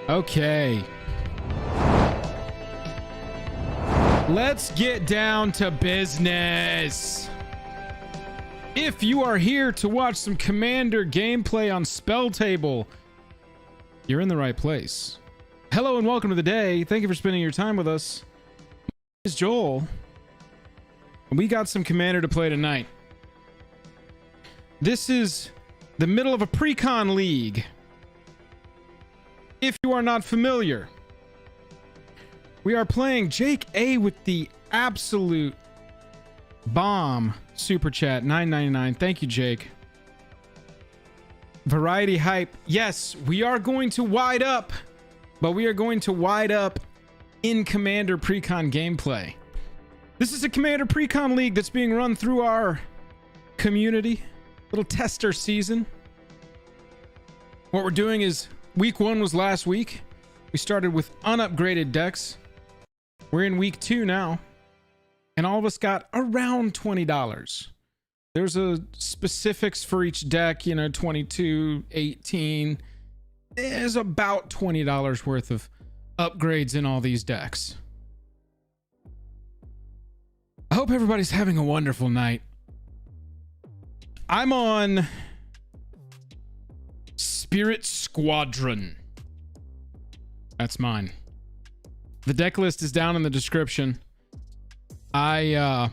Okay. Let's get down to business. If you are here to watch some Commander gameplay on Spelltable, you're in the right place. Hello and welcome to the day. Thank you for spending your time with us. My name is Joel, and we got some Commander to play tonight. This is the middle of a Precon league. If you are not familiar, we are playing Jake A with the absolute bomb super chat, $9.99. Thank you, Jake. Variety hype. Yes, we are going to wide up, but we are going to wide up in Commander Precon gameplay. This is a Commander Precon league that's being run through our community. Little tester season. What we're doing is week 1 was last week. We started with unupgraded decks. We're in week 2 now, and all of us got around $20. There's a specifics for each deck, you know, 22, 18. There's about $20 worth of upgrades in all these decks. I hope everybody's having a wonderful night. I'm on Spirit Squadron. That's mine. The deck list is down in the description. I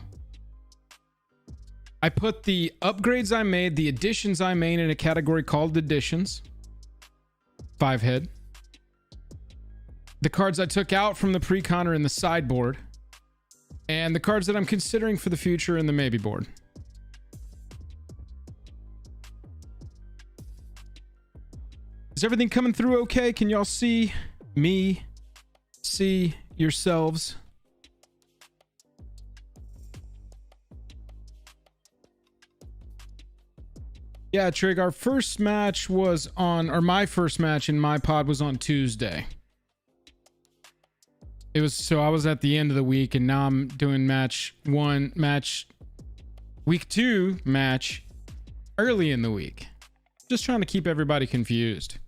put the upgrades I made, the additions I made in a category called additions. 5-head. The cards I took out from the Precon are in the sideboard. And the cards that I'm considering for the future in the maybe board. Is everything coming through okay? Can y'all see me? See yourselves? Yeah, Trig, our first match was on, or my first match in my pod was on Tuesday. It was, so I was at the end of the week, and now I'm doing week 2 match early in the week. Just trying to keep everybody confused.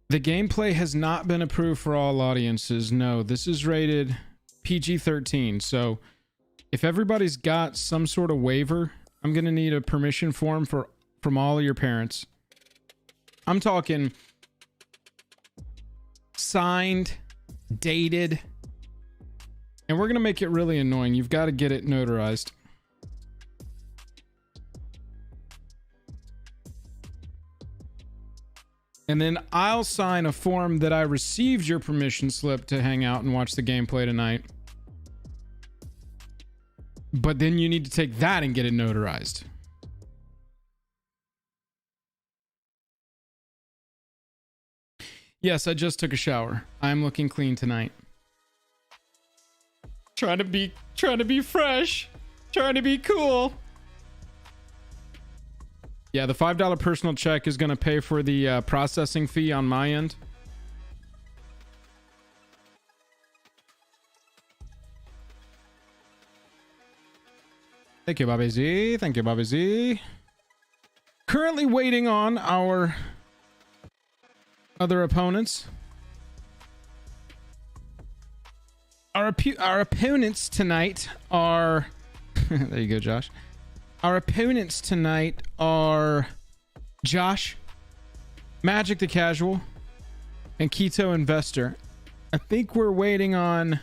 The gameplay has not been approved for all audiences. No, this is rated PG-13. So if everybody's got some sort of waiver, I'm going to need a permission form from all of your parents. I'm talking signed, dated, and we're going to make it really annoying. You've got to get it notarized. And then I'll sign a form that I received your permission slip to hang out and watch the gameplay tonight. But then you need to take that and get it notarized. Yes, I just took a shower. I'm looking clean tonight. Trying to be fresh. Trying to be cool. Yeah, the $5 personal check is going to pay for the processing fee on my end. Thank you, Bobby Z. Thank you, Bobby Z. Currently waiting on our other opponents. Our opponents tonight are... there you go, Josh. Our opponents tonight are Josh, Magic the Casual, and Keto Investor. I think we're waiting on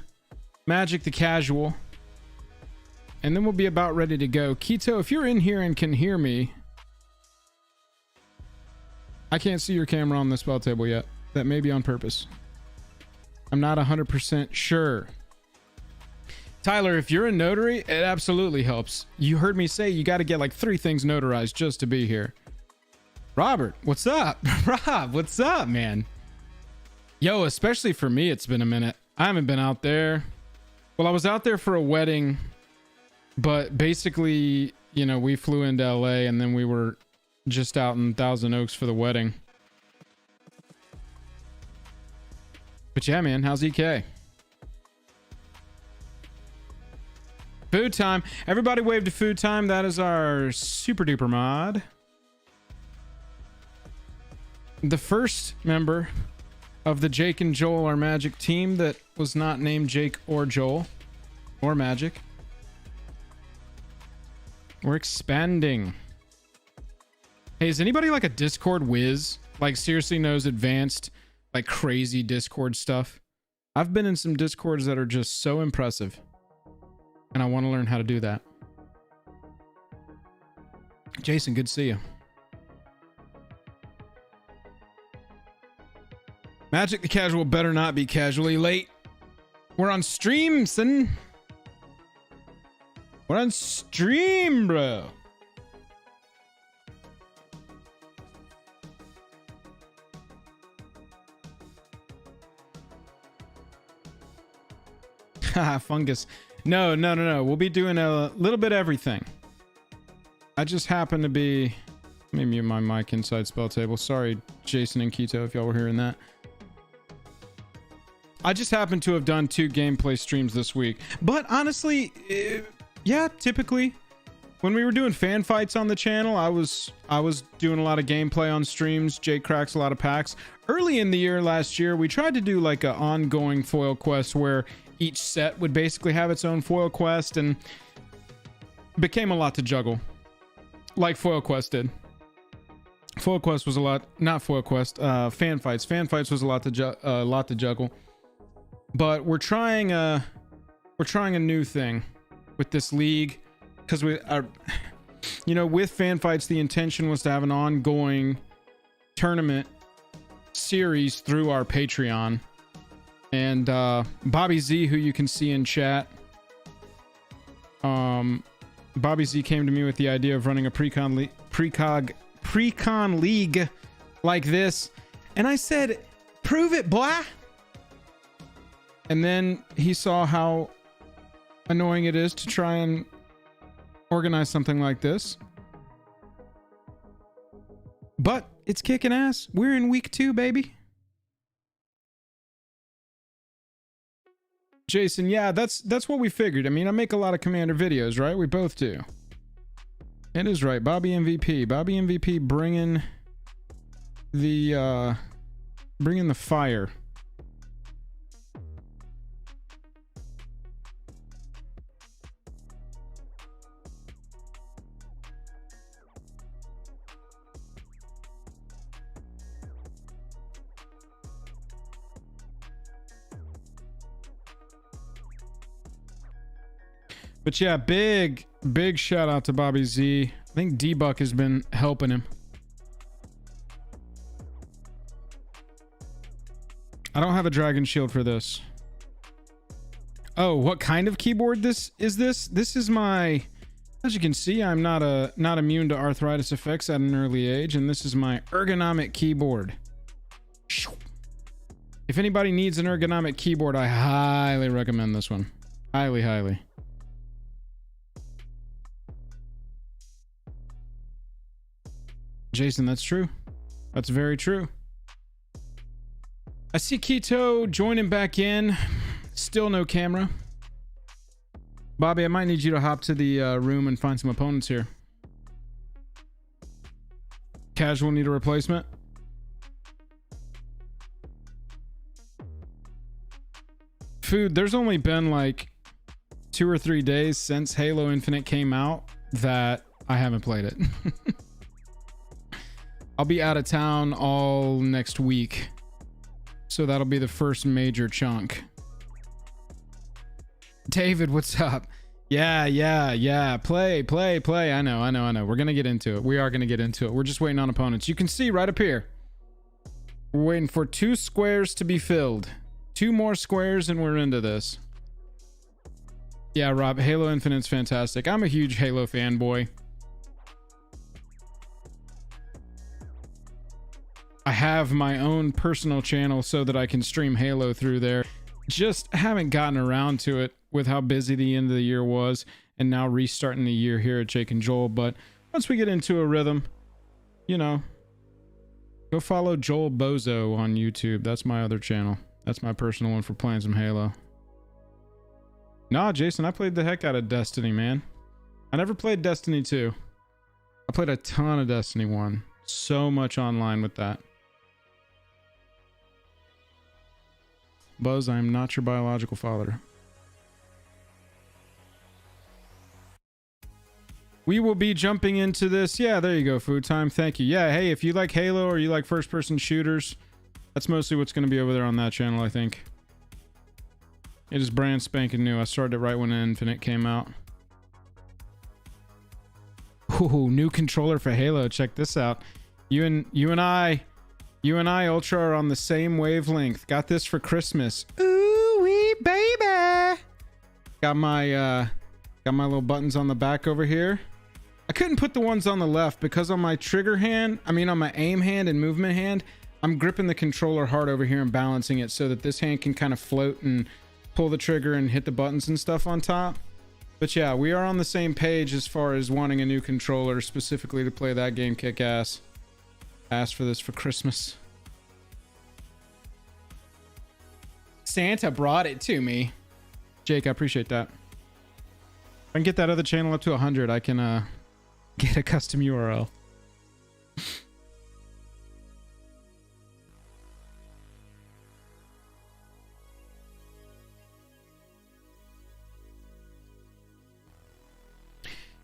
Magic the Casual, and then we'll be about ready to go. Keto, if you're in here and can hear me, I can't see your camera on the spell table yet. That may be on purpose. I'm not 100% sure. Tyler, if you're a notary, it absolutely helps. You heard me say you got to get like 3 things notarized just to be here. Robert, what's up? Rob, what's up, man? Yo, especially for me, it's been a minute. I haven't been out there. Well, I was out there for a wedding, but basically, you know, we flew into LA and then we were just out in Thousand Oaks for the wedding. But yeah, man, how's EK? Food time. Everybody wave to food time. That is our super duper mod. the first member of the Jake and Joel Are Magic team that was not named Jake or Joel or Magic. We're expanding. Hey, is anybody like a Discord whiz? Like seriously knows advanced, like crazy Discord stuff? I've been in some Discords that are just so impressive. And I want to learn how to do that. Jason, good to see you. Magic the Casual better not be casually late. We're on stream, son. We're on stream, bro. Haha, fungus. No. We'll be doing a little bit of everything. I just happen to be... Let me mute my mic inside Spelltable. Sorry, Jason and Keto, if y'all were hearing that. I just happen to have done 2 gameplay streams this week. But honestly, yeah, typically when we were doing fan fights on the channel, I was doing a lot of gameplay on streams. Jake cracks a lot of packs. Early in the year last year, we tried to do like an ongoing foil quest where each set would basically have its own foil quest, and became a lot to juggle. Like foil quest did. Foil quest was a lot, not foil quest, fan fights. Fan fights was a lot to juggle. But we're trying a new thing with this league, because we are, you know, with fan fights, the intention was to have an ongoing tournament series through our Patreon. And Bobby Z, who you can see in chat, Bobby Z came to me with the idea of running a Precon league like this, and I said, prove it, boy. And then he saw how annoying it is to try and organize something like this. But it's kicking ass. We're in week 2, baby. Jason, yeah, that's what we figured. I mean, I make a lot of Commander videos, right? We both do. It is right. Bobby MVP. Bobby MVP bringing the fire. But yeah, big shout out to Bobby Z. I think D-Buck has been helping him. I don't have a Dragon Shield for this. Oh, what kind of keyboard this is? This is my... As you can see, I'm not immune to arthritis effects at an early age, and this is my ergonomic keyboard. If anybody needs an ergonomic keyboard, I highly recommend this one. Highly. Jason, that's true. That's very true. I see Keto joining back in. Still no camera. Bobby, I might need you to hop to the room and find some opponents here. Casual need a replacement. Food, there's only been like 2 or 3 days since Halo Infinite came out that I haven't played it. I'll be out of town all next week, so that'll be the first major chunk. David, what's up? Yeah. Play. I know. We're gonna get into it. We are gonna get into it. We're just waiting on opponents. You can see right up here. We're waiting for 2 squares to be filled. 2 more squares and we're into this. Yeah, Rob, Halo Infinite's fantastic. I'm a huge Halo fanboy. I have my own personal channel so that I can stream Halo through there. Just haven't gotten around to it with how busy the end of the year was, and now restarting the year here at Jake and Joel. But once we get into a rhythm, you know, go follow Joel Bozo on YouTube. That's my other channel. That's my personal one for playing some Halo. Nah, Jason, I played the heck out of Destiny, man. I never played Destiny 2. I played a ton of Destiny 1. So much online with that. Buzz, I am not your biological father. We will be jumping into this. Yeah, there you go, Food Time. Thank you. Yeah, hey, if you like Halo or you like first-person shooters, that's mostly what's going to be over there on that channel, I think. It is brand spanking new. I started it right when Infinite came out. Ooh, new controller for Halo. Check this out. You and I, Ultra, are on the same wavelength. Got this for Christmas. Ooh wee baby. Got my little buttons on the back over here. I couldn't put the ones on the left because on my trigger hand, I mean on my aim hand and movement hand, I'm gripping the controller hard over here and balancing it so that this hand can kind of float and pull the trigger and hit the buttons and stuff on top. But yeah, we are on the same page as far as wanting a new controller specifically to play that game kick-ass. Asked for this for Christmas. Santa brought it to me. Jake, I appreciate that. If I can get that other channel up to 100, I can get a custom URL.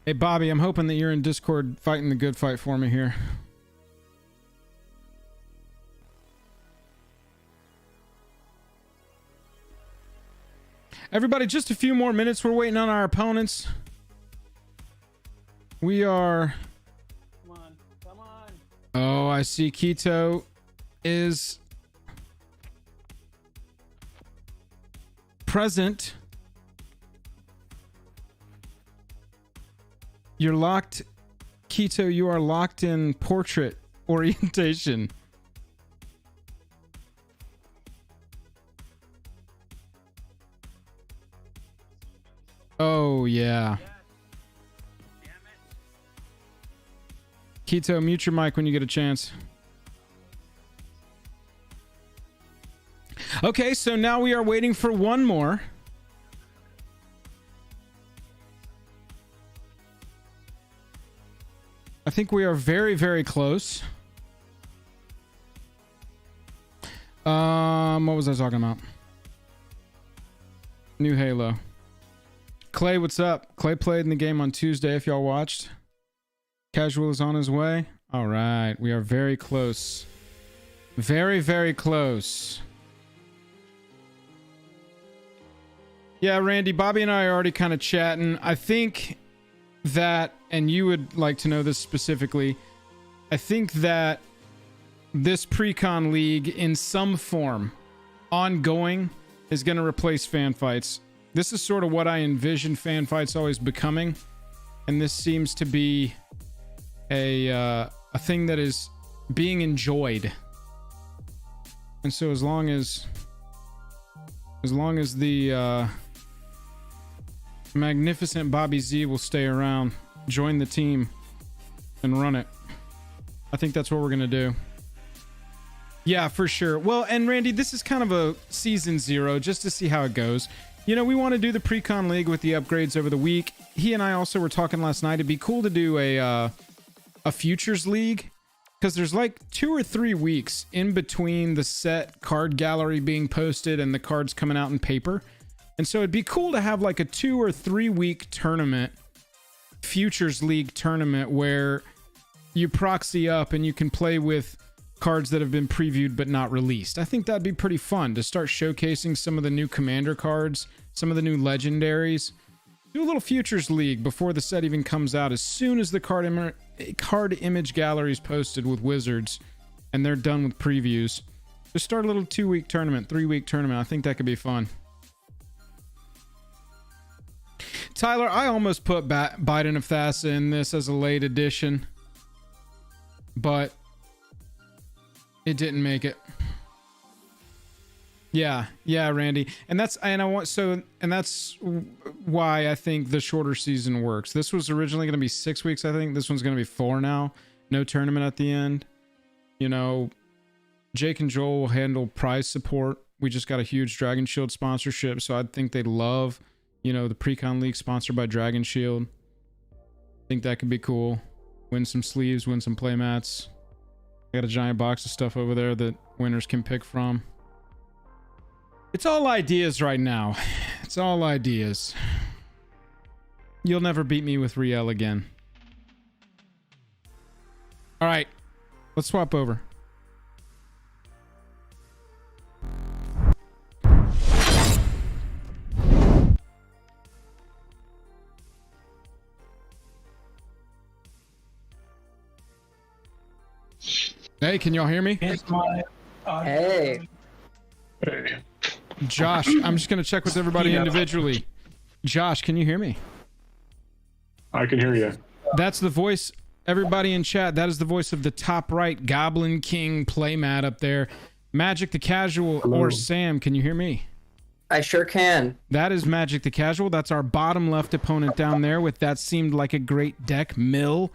Hey, Bobby, I'm hoping that you're in Discord fighting the good fight for me here. Everybody, just a few more minutes. We're waiting on our opponents. We are... Come on. Come on. Oh, I see Keto is present. You're locked. Keto, you are locked in portrait orientation. Oh, yeah. Keto, mute your mic when you get a chance. Okay, so now we are waiting for one more. I think we are very, very close. What was I talking about? New Halo. Clay, what's up? Clay played in the game on Tuesday, if y'all watched. Casual is on his way. All right, we are very close. Very, very close. Yeah, Randy, Bobby and I are already kind of chatting. I think that, and you would like to know this specifically, I think that this Precon League in some form, ongoing, is going to replace fan fights. This is sort of what I envision fan fights always becoming, and this seems to be a thing that is being enjoyed. And so as long as the magnificent Bobby Z will stay around, join the team, and run it, I think that's what we're gonna do. Yeah, for sure. Well, and Randy, this is kind of a season 0 just to see how it goes. You know, we want to do the Precon League with the upgrades over the week. He and I also were talking last night. It'd be cool to do a Futures League, because there's like 2 or 3 weeks in between the set card gallery being posted and the cards coming out in paper. And so it'd be cool to have like a 2 or 3 week tournament, Futures League tournament, where you proxy up and you can play with cards that have been previewed but not released. I think that'd be pretty fun to start showcasing some of the new Commander cards, some of the new legendaries. Do a little Futures League before the set even comes out, as soon as the card image gallery is posted with Wizards and they're done with previews. Just start a little 2-week tournament, 3-week tournament. I think that could be fun. Tyler, I almost put Biden of Thassa in this as a late addition, but it didn't make it. Yeah, Randy, and that's why I think the shorter season works. This was originally going to be 6 weeks. I think this one's going to be 4 now. No tournament at the end. You know, Jake and Joel will handle prize support. We just got a huge Dragon Shield sponsorship, so I think they'd love, you know, the Precon League sponsored by Dragon Shield. I think that could be cool. Win some sleeves, win some playmats. I got a giant box of stuff over there that winners can pick from. It's all ideas right now. It's all ideas. You'll never beat me with Riel again. All right, let's swap over. Hey, can y'all hear me? Hey. Josh, I'm just going to check with everybody individually. Josh, can you hear me? I can hear you. That's the voice, everybody in chat, that is the voice of the top right Goblin King playmat up there. Magic the Casual. Hello. Or Sam, can you hear me? I sure can. That is Magic the Casual. That's our bottom left opponent down there with that seemed like a great deck, Mill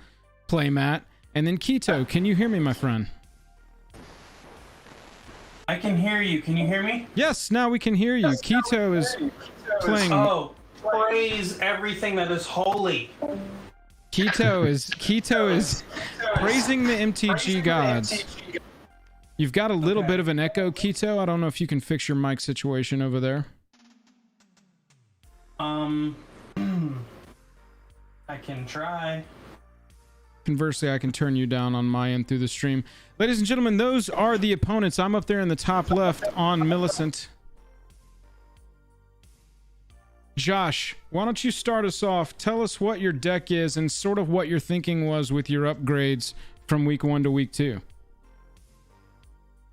playmat. And then Keto, can you hear me, my friend? I can hear you. Can you hear me? Yes, now we can hear you. Keto is playing. Oh, praise everything that is holy. Keto is praising the MTG gods. You've got a little bit of an echo, Keto. I don't know if you can fix your mic situation over there. I can try. Conversely, I can turn you down on my end through the stream. Ladies and gentlemen, those are the opponents. I'm up there in the top left on Millicent. Josh, why don't you start us off? Tell us what your deck is and sort of what your thinking was with your upgrades from week 1 to week 2.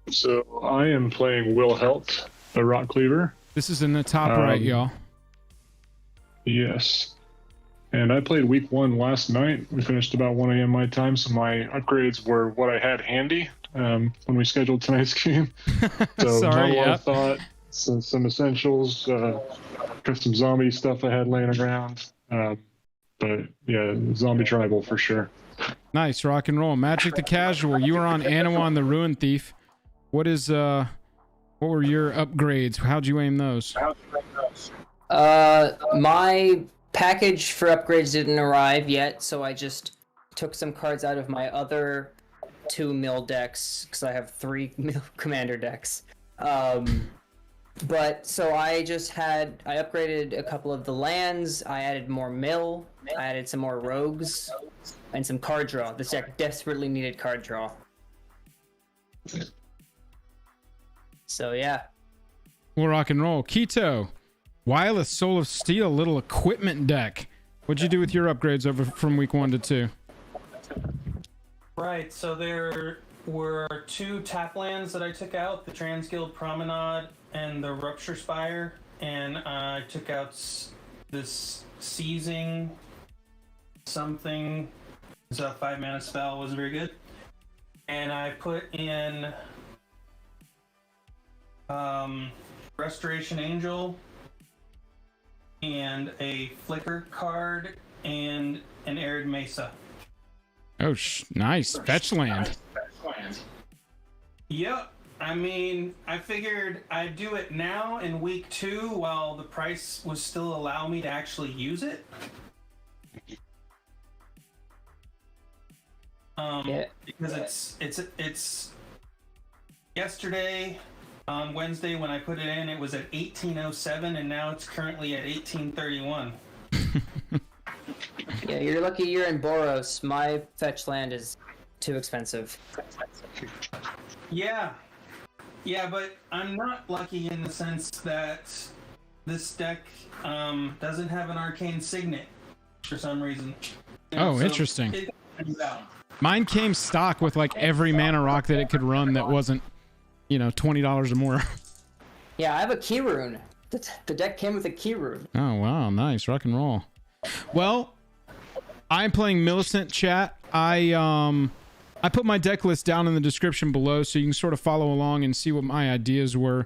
So I am playing Wilhelt, the rotcleaver. This is in the top right, y'all. Yes. And I played week 1 last night. We finished about 1 a.m. my time, so my upgrades were what I had handy when we scheduled tonight's game. So sorry, not a lot of thought, some essentials, got some zombie stuff I had laying around. But yeah, zombie tribal for sure. Nice, rock and roll. Magic the Casual, you were on Anowon the Ruin Thief. What were your upgrades? How'd you aim those? My package for upgrades didn't arrive yet, so I just took some cards out of my other 2 mill decks, because I have 3 mill commander decks. But so I upgraded a couple of the lands, I added more mill, I added some more rogues, and some card draw. This deck desperately needed card draw. So yeah. We'll rock and roll. Keto, Wyleth Soul of Steel, little equipment deck. What'd you do with your upgrades over from week 1 to 2? Right, so there were 2 tap lands that I took out, the Transguild Promenade and the Rupture Spire, and I took out this Seizing something. It's a 5-mana spell, wasn't very good. And I put in Restoration Angel, and a Flicker card, and an Arid Mesa. Oh, nice. Fetch land. Yep. I mean, I figured I'd do it now in week 2 while the price was still allow me to actually use it. Because it's yesterday on Wednesday when I put it in, it was at 1807, and now it's currently at 1831. Yeah, you're lucky you're in Boros. My fetch land is too expensive. Yeah, but I'm not lucky in the sense that this deck doesn't have an arcane signet for some reason. So interesting. Mine came stock with like every mana rock that it could run that wasn't, $20 or more. Yeah, I have a key rune. The deck came with a key rune. Oh, wow. Nice. Rock and roll. Well, I'm playing Millicent, chat. I put my deck list down in the description below so you can sort of follow along and see what my ideas were.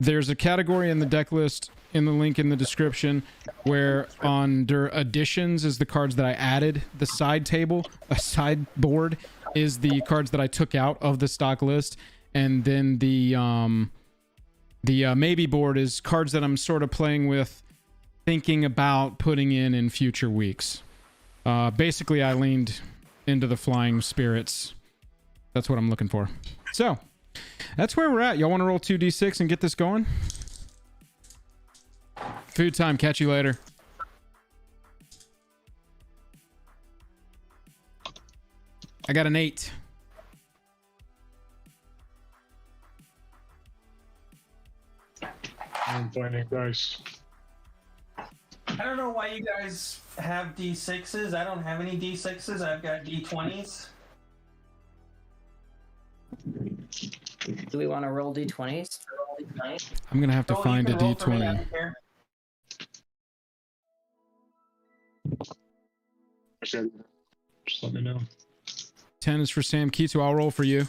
There's a category in the deck list in the link in the description where under additions is the cards that I added. The side table, a sideboard, is the cards that I took out of the stock list. And then the maybe board is cards that I'm sort of playing with, thinking about putting in future weeks. Basically, I leaned into the flying spirits. That's what I'm looking for. So, that's where we're at. Y'all want to roll 2d6 and get this going? Food time. Catch you later. I got an 8. I'm finding dice. I don't know why you guys have D6s. I don't have any D6s. I've got D20s. Do we want to roll d20s? I'm gonna have to Oh, you find a can roll for me, I D20. don't care. Okay. Just let me know. 10 is for Sam Keto. I'll roll for you.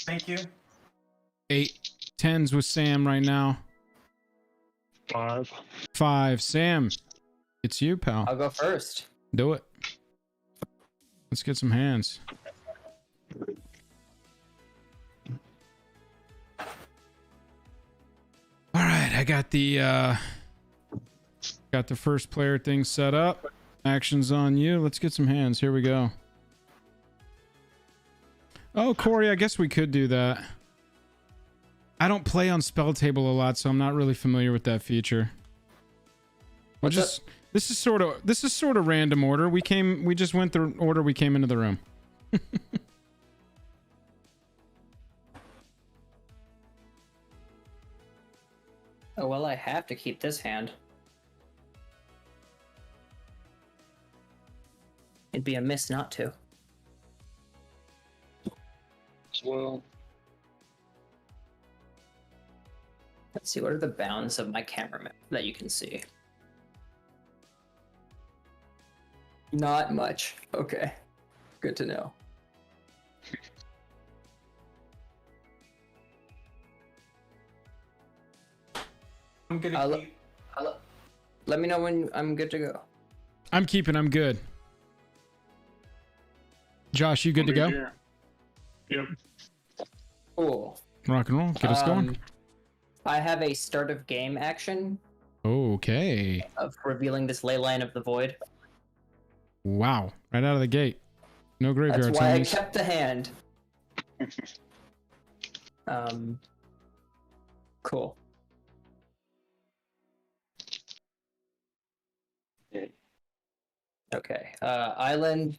Thank you. 8. 10's with Sam right now. 5. 5. Sam, it's you, pal. I'll go first. Do it. Let's get some hands. All right, I got the first player thing set up. Actions on you. Let's get some hands. Here we go. Oh, Corey, I guess we could do that. I don't play on Spelltable a lot, so I'm not really familiar with that feature. Well, What's this is sort of random order. We just went the order we came into the room. Oh, well, I have to keep this hand. It'd be a miss not to. As well. Let's see, what are the bounds of my camera map that you can see? Not much. Okay. Good to know. I'm gonna I'll- keep. Let me know when I'm good to go. I'm good. Josh, you good to go? Here. Yep. Cool. Rock and roll. Get us going. I have a start of game action Okay. of revealing this ley line of the void. Wow. Right out of the gate. No That's graveyards why on I these. kept the hand. Cool. Okay. Island.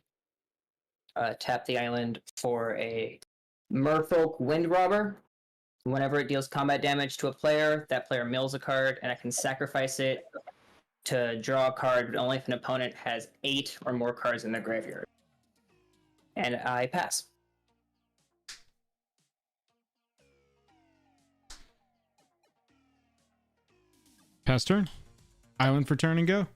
Tap the island for a Merfolk Wind Robber. Whenever it deals combat damage to a player, that player mills a card, and I can sacrifice it to draw a card, but only if an opponent has 8 or more cards in their graveyard. And I pass. Pass turn. Island for turn and go.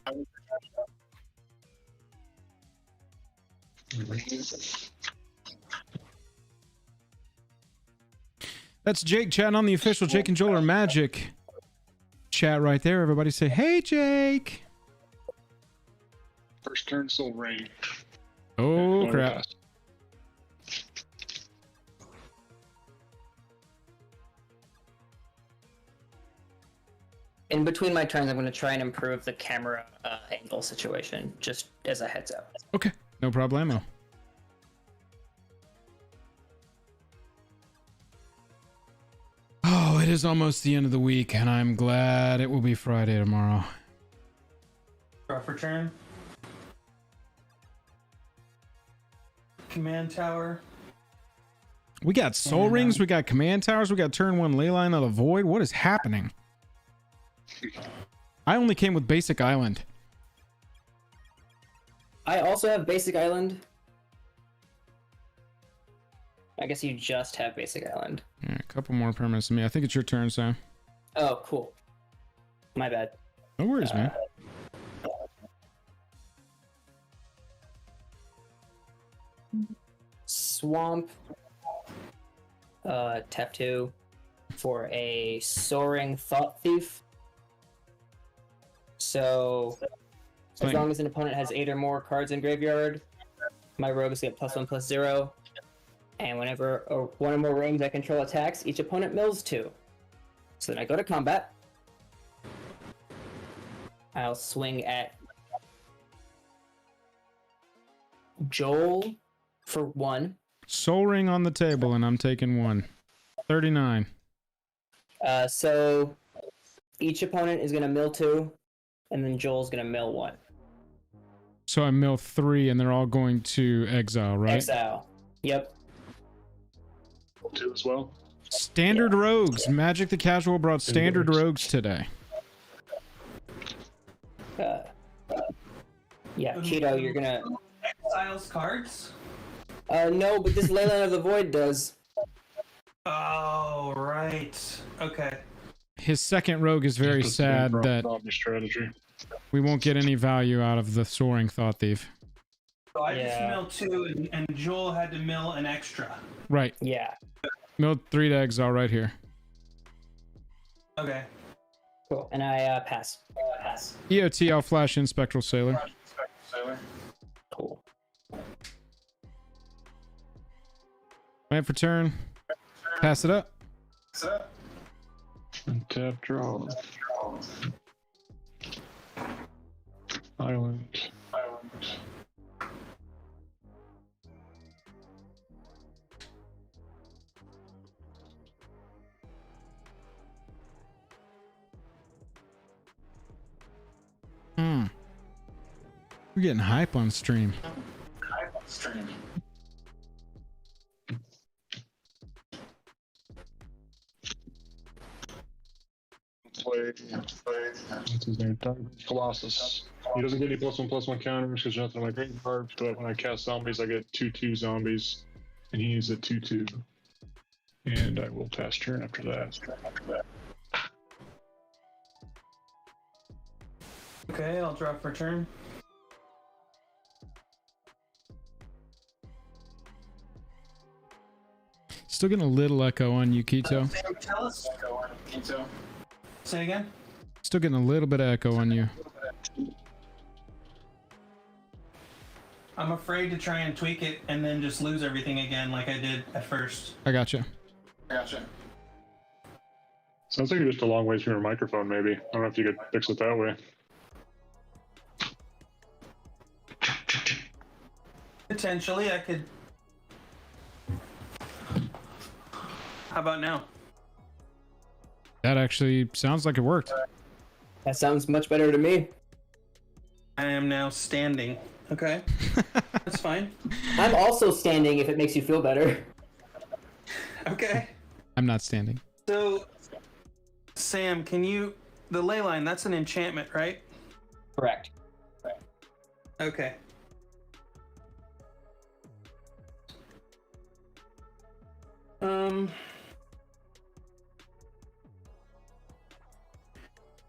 That's Jake chatting on the official Jake and Joel are Magic chat right there. Everybody say, hey, Jake. First turn, Soul Rain. Oh, Never crap. passed. In between my turns, I'm going to try and improve the camera angle situation, just as a heads up. Okay. No problemo. Oh, it is almost the end of the week, and I'm glad it will be Friday tomorrow. Draw for turn. Command tower. We got soul And, rings, we got command towers, we got turn 1 Leyline of the Void. What is happening? I only came with basic island. I also have Basic Island. I guess you just have Basic Island. Yeah, a couple more permanents than me. I think it's your turn, Sam. Oh, cool. My bad. No worries, man. Swamp. Tap 2 for a Soaring Thought Thief. So, as Fine. long as an opponent has 8 or more cards in graveyard, my rogues get +1/+0. And whenever one or more rogues I control attacks, each opponent mills 2. So then I go to combat. I'll swing at Joel for 1. Soul ring on the table, and I'm taking 1. 39. So each opponent is gonna mill 2, and then Joel's gonna mill 1. So I mill 3, and they're all going to exile, right? Exile. Yep. 2 as well. Standard rogues. Magic the Casual brought standard rogues today. Yeah, Cheeto, you're gonna... Exiles cards? No, but this Leyline of the Void does. Oh, right. Okay. His second rogue is very sad that strategy. we won't get any value out of the Soaring Thought Thief. So I just milled 2, and Joel had to mill an extra. Right. Yeah. Milled 3 to exile right here. Okay. Cool. And I pass. Pass. EOT, I'll flash in Spectral Sailor. Cool. Wait for turn. Pass it up. And tap draw. Island. We're getting hype on stream. What's his name? Colossus. He doesn't get any +1/+1 counters because nothing on my great cards, but when I cast zombies, I get 2/2 zombies, and he is a 2/2. And I will pass turn after that. Okay, I'll drop for turn. Still getting a little echo on you, Keto. Sam, tell us. Say again? Still getting a little bit of echo on you. I'm afraid to try and tweak it and then just lose everything again like I did at first. I gotcha. Sounds like you're just a long ways from your microphone, maybe. I don't know if you could fix it that way. Potentially, I could... How about now? That actually sounds like it worked. That sounds much better to me. I am now standing. Okay. That's fine. I'm also standing if it makes you feel better. Okay. I'm not standing. So, Sam, can you... The ley line, that's an enchantment, right? Correct. Okay. I'll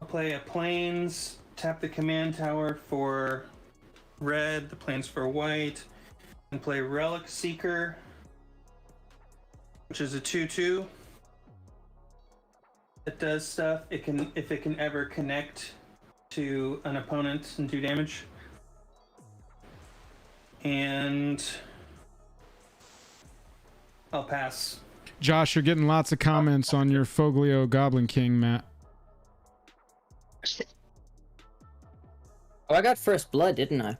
play a plains, tap the command tower for red, the plains for white, and play Relic Seeker, which is a 2/2. It does stuff. It can, if it can ever connect to an opponent and do damage. And I'll pass. Josh, you're getting lots of comments on your Foglio Goblin King, Matt. Oh, I got first blood, didn't I?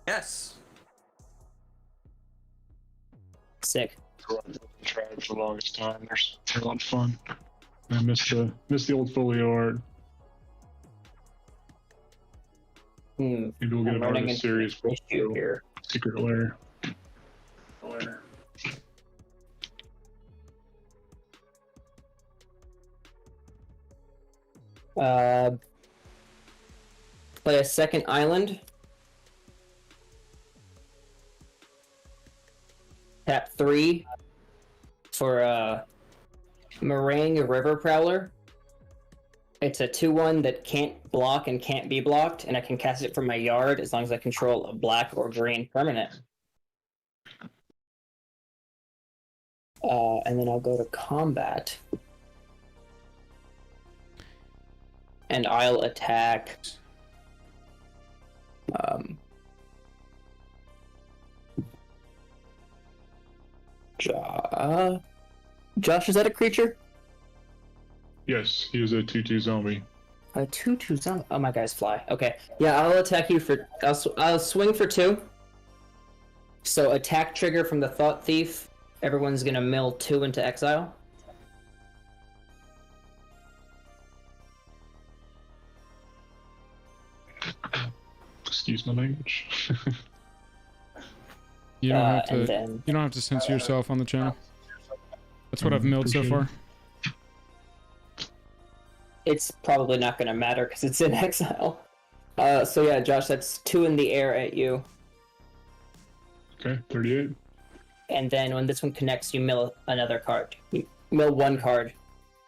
Yes. Sick. Tried for the longest time. They're a lot of fun. I miss the old folio art. Maybe we'll get an artist series for here. Secret Lair. Play a second island. Tap 3 for Meringue River Prowler. It's a 2/1 that can't block and can't be blocked, and I can cast it from my yard as long as I control a black or green permanent. And then I'll go to combat. And I'll attack... Josh, is that a creature? Yes, he is a 2/2 zombie. A 2/2 zombie. Oh, my guys fly. Okay. Yeah, I'll attack you for... I'll swing for 2. So attack trigger from the Thought Thief. Everyone's gonna mill 2 into exile. Excuse my language. You don't have to. And then You don't have to censor yourself on the channel. That's what I've milled so appreciate far. it's probably not going to matter because it's in exile. So yeah, Josh, that's 2 in the air at you. Okay, 38. And then when this one connects, you mill another card. You mill 1 card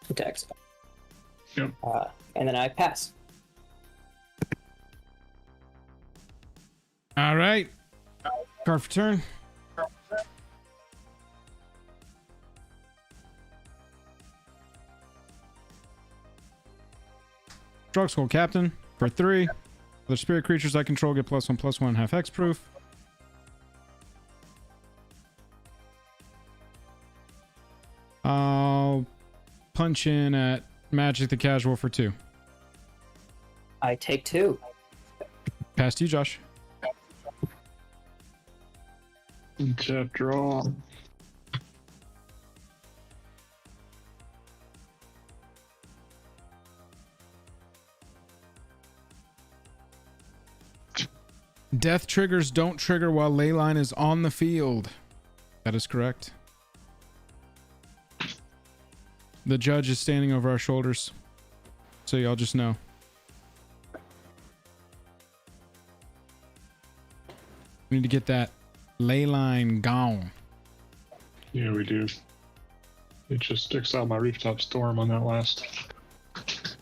into exile. Yep. And then I pass. All right. Card for turn. Drug Skull Captain for 3. Other spirit creatures I control get +1/+1 half X proof. I'll punch in at Magic the Casual for 2. I take 2. Pass to you, Josh. Tap draw. Death triggers don't trigger while Leyline is on the field. That is correct. The judge is standing over our shoulders, so y'all just know. We need to get that Leyline gone. Yeah, we do. It just sticks out my rooftop storm on that last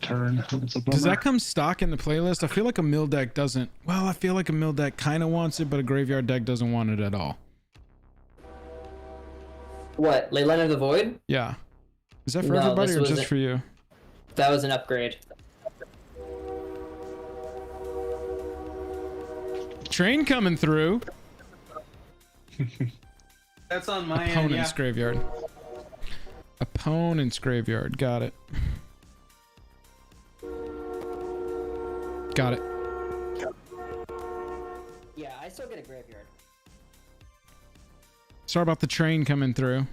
turn. It's a bummer. Does that come stock in the playlist? I feel like a mill deck doesn't. Well, I feel like a mill deck kind of wants it, but a graveyard deck doesn't want it at all. What, Leyline of the Void? Yeah. Is that for No, everybody this or just wasn't- for you? That was an upgrade. Train coming through. That's on my end. Opponent's Yeah. graveyard. Opponent's graveyard. Got it. Got it. Yeah, I still get a graveyard. Sorry about the train coming through.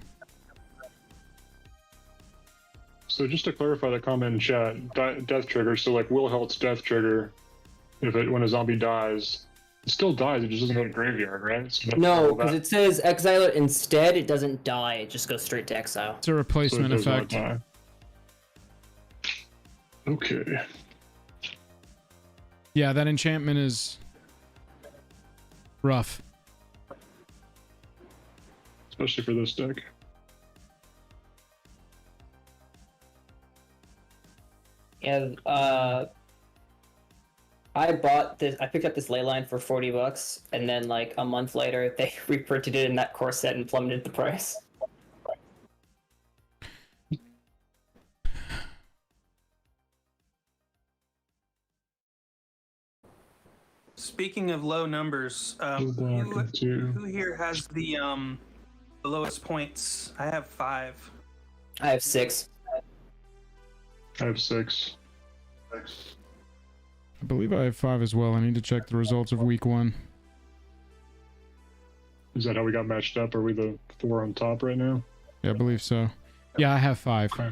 So just to clarify the comment in chat, death trigger. So like Wilhelt's death trigger, when a zombie dies, it still dies. It just doesn't go to graveyard, right? So that's No, all because that. it says exile it instead. It doesn't die. It just goes straight to exile. It's a So it replacement does not effect. die. Okay. Yeah, that enchantment is rough. Especially for this deck. Yeah, I bought this. I picked up this Leyline for $40, and then like a month later, they reprinted it in that core set and plummeted the price. Speaking of low numbers, who here has the lowest points? I have 5. I have 6. I have 6. I believe I have 5 as well. I need to check the results of week 1. Is that how we got matched up? Are we the 4 on top right now? Yeah, I believe so. Yeah, I have 5. Okay.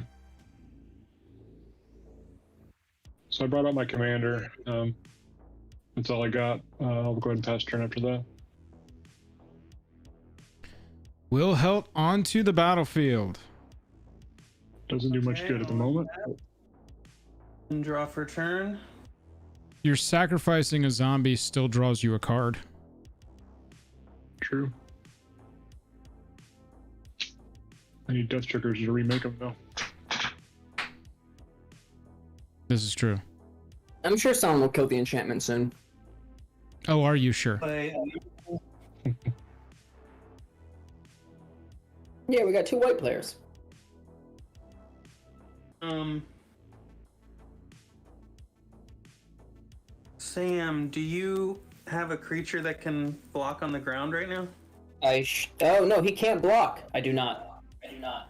So I brought out my commander. That's all I got. I'll go ahead and pass turn after that. Wilhelt onto the battlefield. Doesn't do much good at the moment. And draw for turn. You're sacrificing a zombie still draws you a card. True. I need death triggers to remake them though. This is true. I'm sure someone will kill the enchantment soon. Oh, are you sure? Play. Yeah, we got 2 white players. Sam, do you have a creature that can block on the ground right now? Oh no, he can't block. I do not. I do not.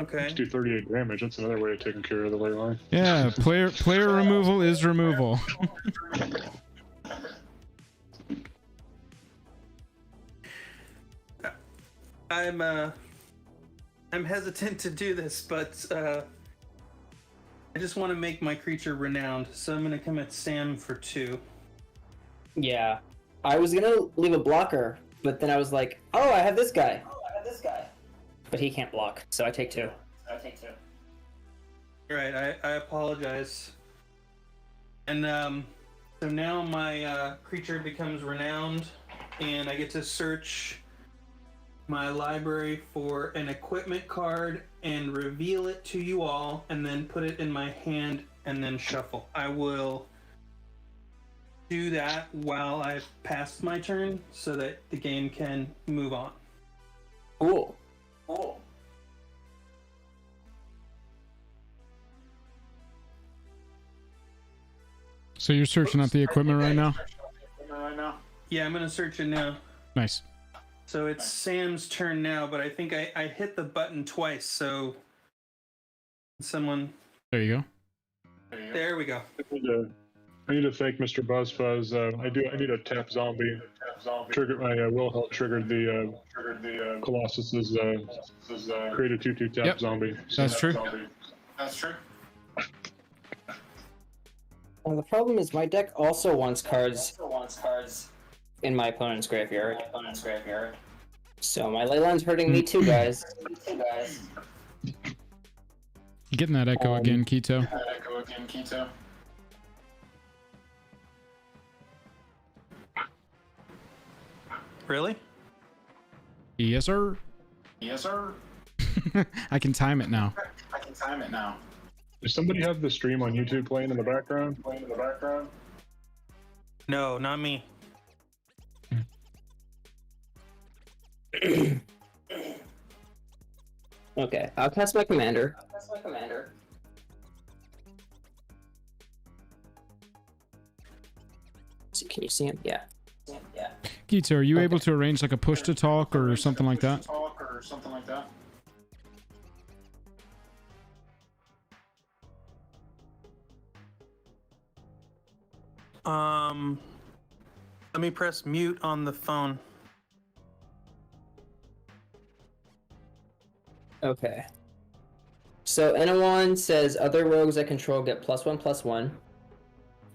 Okay. Let's do 38 damage. That's another way of taking care of the ley line. Yeah, player removal is removal. I'm hesitant to do this, but I just want to make my creature renowned, so I'm gonna come at Sam for 2. Yeah. I was gonna leave a blocker, but then I was like, oh, I have this guy. But he can't block, so I take 2. Right, I apologize. And so now my creature becomes renowned, and I get to search my library for an equipment card and reveal it to you all, and then put it in my hand and then shuffle. I will do that while I've passed my turn so that the game can move on. Cool. So you're searching out the equipment right now? Yeah, I'm gonna search it now. Nice. So it's Sam's turn now, but I think I hit the button twice, so someone... There you go. There we go. I need to thank Mr. Buzzfuzz. I need a tap zombie. Triggered my Wilhelt triggered the Colossus's create a 2/2 tap zombie. That's true. Well, the problem is my deck also wants cards in my opponent's graveyard. So my Leyland's hurting me too, guys. You getting that echo again, Keto? Really? Yes, sir. I can time it now. Does somebody have the stream on YouTube playing in the background? No, not me. Okay, I'll cast my commander. Can you see him? Yeah. Keto, are you able to arrange like a push to talk or something like that? Let me press mute on the phone. Okay. So Anowon says other rogues I control get +1/+1.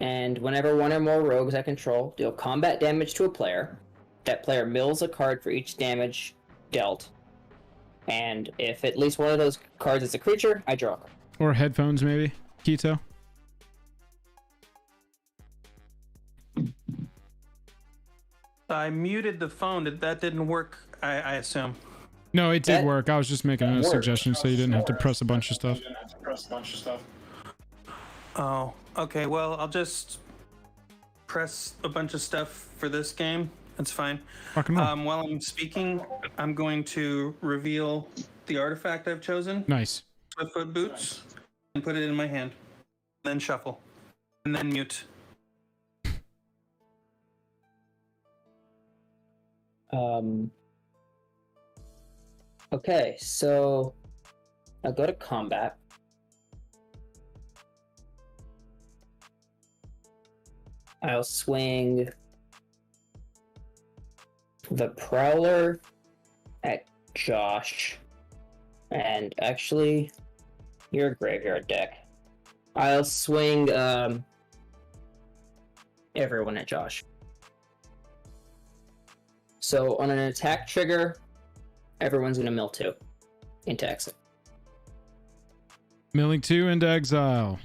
And whenever one or more rogues I control deal combat damage to a player, that player mills a card for each damage dealt. And if at least one of those cards is a creature, I draw a card. Or headphones, maybe? Keto? I muted the phone. That didn't work, I assume. No, it did That- work. I was just making a worked. suggestion so you didn't have to press a bunch of stuff. Oh, okay. Well, I'll just press a bunch of stuff for this game. That's fine. Rock and roll. While I'm speaking, I'm going to reveal the artifact I've chosen, Nice. Swiftfoot Boots, and put it in my hand. Then shuffle. And then mute. Okay, so I'll go to combat. I'll swing the Prowler at Josh. And actually, you're a graveyard deck. I'll swing everyone at Josh. So on an attack trigger, everyone's gonna mill 2 into exit. Milling 2 into exile.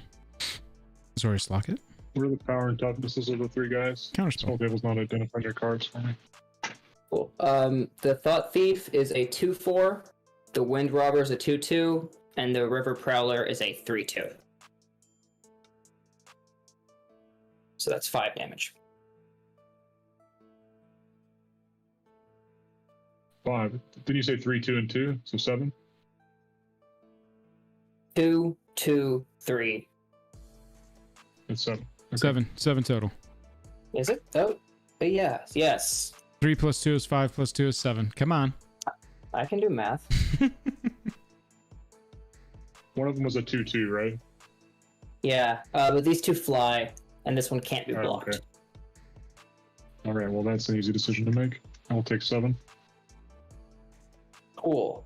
Sorry, Slocket. What are the power and toughnesses of the 3 guys? Counterspell. Spelltable's not identifying your cards for me. Cool. The Thought Thief is a 2/4, the Wind Robber is a 2/2, and the River Prowler is a 3/2. So that's 5 damage. 5. Did you say 3, 2, and 2? So 7? 2, 2, 3. It's 7. Okay. 7 total. Is it? Oh, but yeah, yes. 3 plus 2 is 5 plus 2 is 7. Come on. I can do math. One of them was a 2/2, right? Yeah, but these 2 fly, and this one can't be Oh, blocked. okay. All right. Well, that's an easy decision to make. I will take 7. Cool.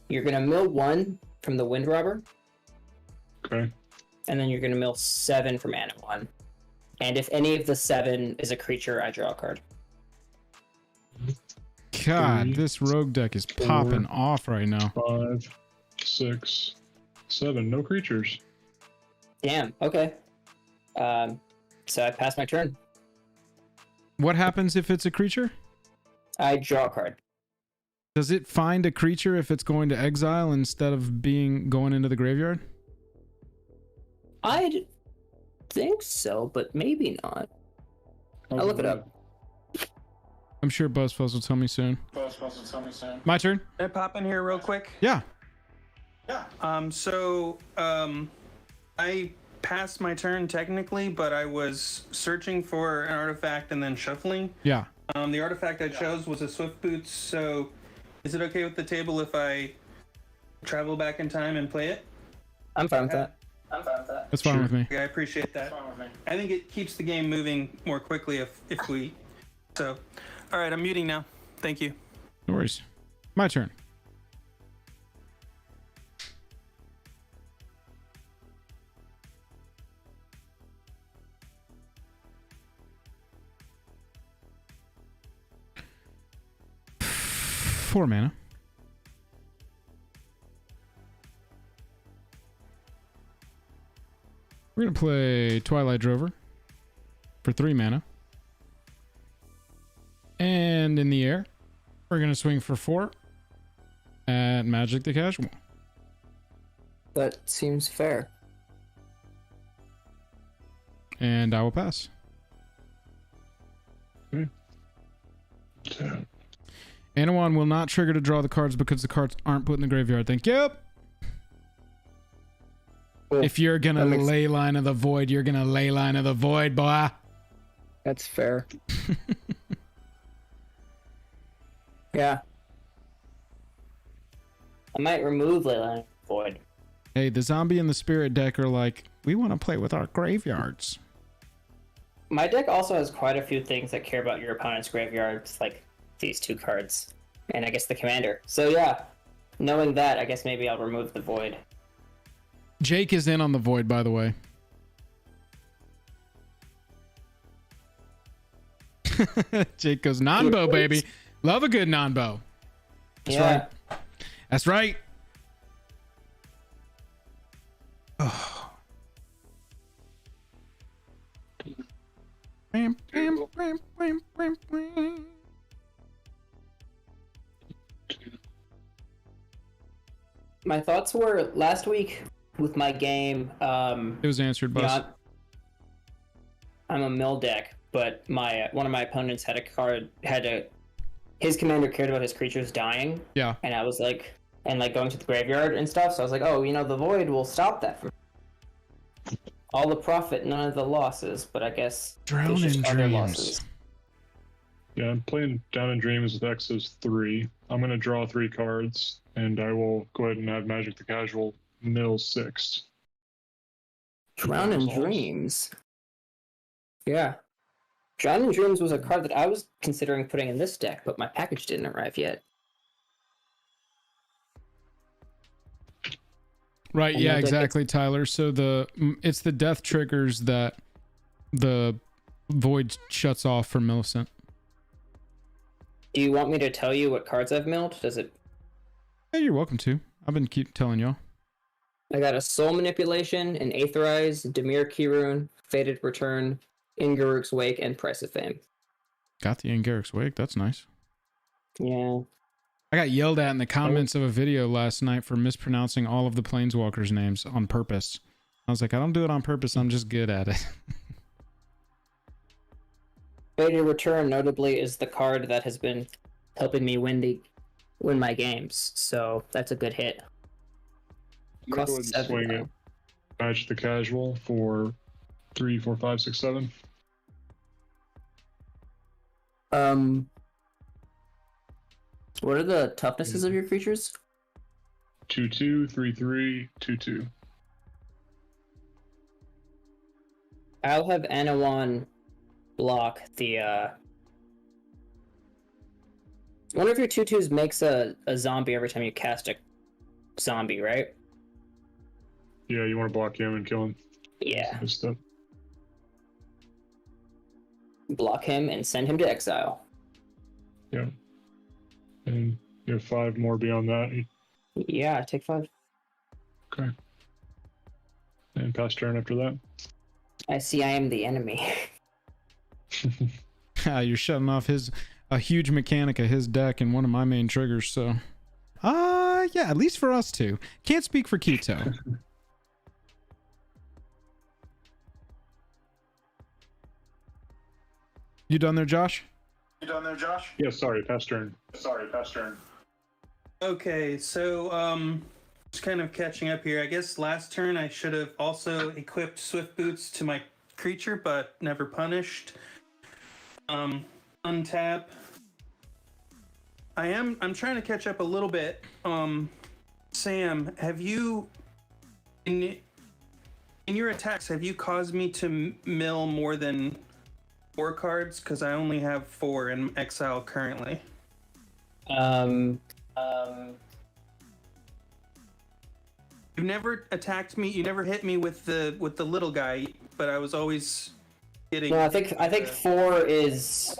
You're gonna mill 1 from the Wind Robber, Okay. and then you're gonna mill 7 from Anowon. And if any of the 7 is a creature, I draw a card. God, 3, this rogue deck is 4, popping off right now. 5, 6, 7. No creatures. Damn. Okay. So I pass my turn. What happens if it's a creature? I draw a card. Does it find a creature if it's going to exile instead of going into the graveyard? I think so, but maybe not. I'll look it up. I'm sure BuzzFuzz will tell me soon. My turn? Can I pop in here real quick? Yeah. I passed my turn technically, but I was searching for an artifact and then shuffling. Yeah. The artifact I chose was a Swift Boots, so is it okay with the table if I travel back in time and play it? I'm fine with that. That's fine with me. Okay, I appreciate that. I think it keeps the game moving more quickly if we... So, all right, I'm muting now. Thank you. No worries. My turn. Four mana. We're going to play Twilight Drover for 3 mana. And in the air, we're going to swing for 4 at Magic the Casual. That seems fair. And I will pass. Anowon will not trigger to draw the cards because the cards aren't put in the graveyard. Thank you. Cool. If you're going to ley line of the void, you're going to ley line of the void, boy. That's fair. Yeah. I might remove Leyline Void. Hey, the zombie and the spirit deck are like, we want to play with our graveyards. My deck also has quite a few things that care about your opponent's graveyards, like these 2 cards, and I guess the commander. So yeah, knowing that, I guess maybe I'll remove the Void. Jake is in on the void, by the way. Jake goes, non-bow, baby. Love a good non-bow. That's right. That's right. Oh. Bam, bam, bam, bam, bam, bam. My thoughts were last week with my game. It was answered, boss. I'm a mill deck, but one of my opponents had a card his commander cared about his creatures dying. Yeah. And I was like, going to the graveyard and stuff. So I was like, oh, the void will stop that from all the profit, none of the losses. But I guess Drown there's just in other dreams. losses. Yeah, I'm playing Down in Dreams with X's 3. I'm going to draw 3 cards, and I will go ahead and have Magic the Casual mill 6. Drown in Dreams. Yeah. Drown in Dreams was a card that I was considering putting in this deck, but my package didn't arrive yet. Right, And yeah, my deck exactly, Tyler. So it's the death triggers that the void shuts off for Millicent. Do you want me to tell you what cards I've milled? Does it? Hey, you're welcome to. I've been keep telling y'all. I got a Soul Manipulation, an Aetherize, Dimir Kirun, Fated Return, Ingaruk's Wake, and Price of Fame. Got the Angarik's Wake. That's nice. Yeah. I got yelled at in the comments of a video last night for mispronouncing all of the Planeswalkers' names on purpose. I was like, I don't do it on purpose. I'm just good at it. Fated Return, notably, is the card that has been helping me win my games. So that's a good hit. I'm going to go ahead and swing it. Match the Casual for 3, 4, 5, 6, 7. What are the toughnesses of your creatures? 2/2, 3/3, 2/2. I'll have Anowon block the one of your 2/2s makes a zombie every time you cast a zombie, right? Yeah, you want to block him and kill him. Yeah. Good stuff. block him, and send him to exile. Yeah. And you have 5 more beyond that. Yeah, take 5. Okay. And pass turn after that. I see I am the enemy. You're shutting off a huge mechanic of his deck and one of my main triggers, so yeah, at least for us two. Can't speak for Keto. You done there, Josh? Yeah, sorry, pass turn. Okay, so just kind of catching up here. I guess last turn I should have also equipped Swift Boots to my creature, but never punished. Untap. I'm trying to catch up a little bit. Sam, have you in your attacks, have you caused me to mill more than 4 cards? Because I only have 4 in exile currently. You never attacked me. You never hit me with the little guy, but I was always getting. No, I think 4 is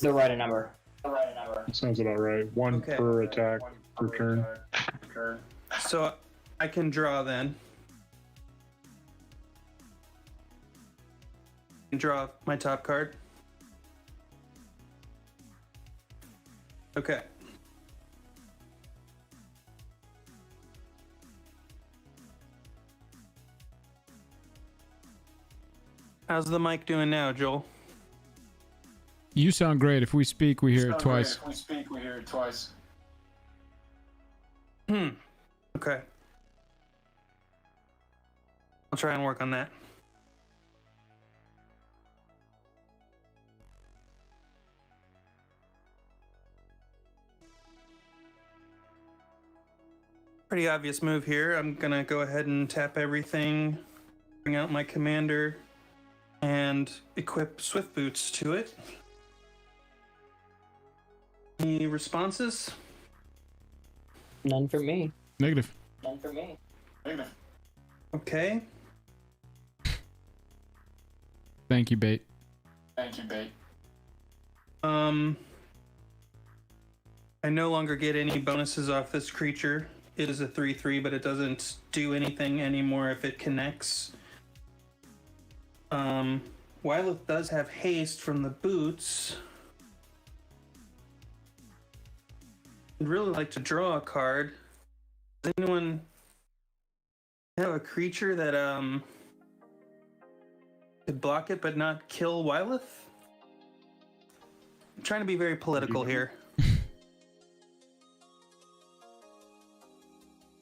the right number. That sounds about right. 1 Okay. per attack per turn. So I can draw then. And draw my top card. Okay. How's the mic doing now, Joel? You sound great. If we speak, we hear it twice. Okay. I'll try and work on that. Pretty obvious move here. I'm gonna go ahead and tap everything, bring out my commander, and equip Swift Boots to it. Any responses? None for me. Negative. Okay. Thank you, Bait. I no longer get any bonuses off this creature. It is a 3/3, but it doesn't do anything anymore if it connects. Wyleth does have haste from the boots. I'd really like to draw a card. Does anyone have a creature that could block it but not kill Wyleth? I'm trying to be very political here.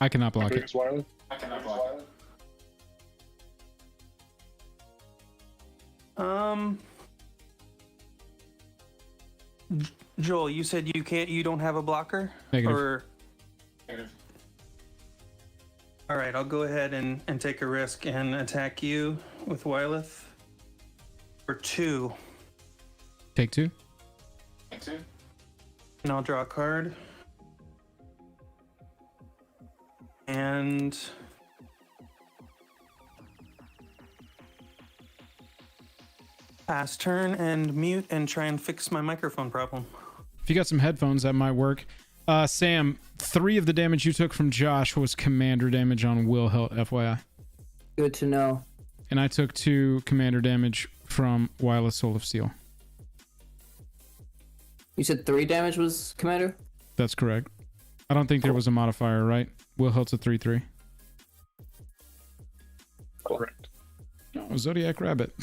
I cannot block it. Against Wyleth? Joel, you said you don't have a blocker? Negative. Or... All right, I'll go ahead and take a risk and attack you with Wyleth for 2. Take 2. And I'll draw a card. And pass turn and mute and try and fix my microphone problem. If you got some headphones, that might work. Sam, 3 of the damage you took from Josh was commander damage on Wilhelt, FYI. Good to know. And I took 2 commander damage from Wyleth, Soul of Steel. You said 3 damage was commander? That's correct. I don't think there was a modifier, right? Wilhelt's a 3/3. Correct. Oh, Zodiac Rabbit.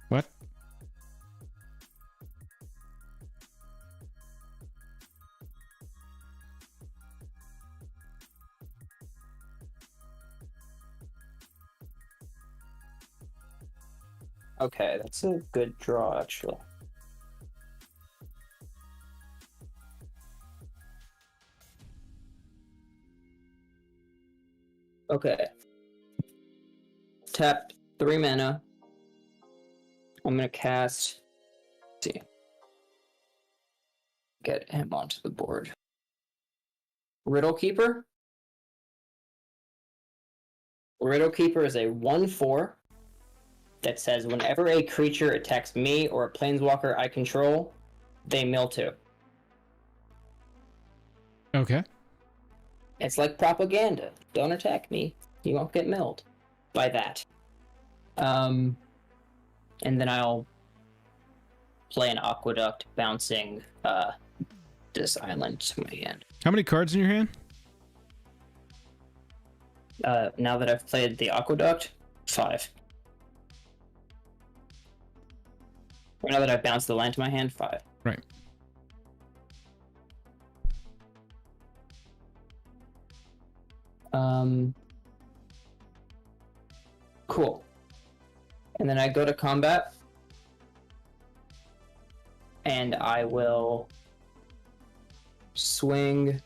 What? Okay, that's a good draw, actually. Okay. Tap 3 mana. I'm gonna cast. Let's see. Get him onto the board. Riddle Keeper. Riddle Keeper is a 1/4 that says whenever a creature attacks me or a planeswalker I control, they mill 2. Okay. It's like propaganda. Don't attack me. You won't get milled by that. And then I'll play an Aqueduct, bouncing this island to my hand. How many cards in your hand? Now that I've played the Aqueduct, 5. Or now that I've bounced the land to my hand, 5. Right. Cool. And then I go to combat. And I will swing.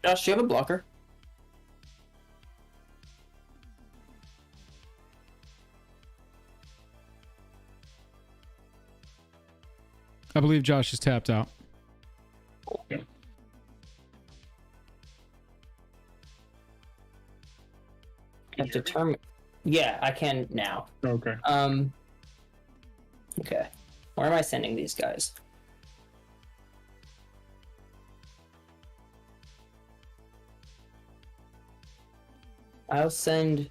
Josh, do you have a blocker? I believe Josh is tapped out. I've determined. Yeah, I can now. Okay. Okay. Where am I sending these guys? I'll send.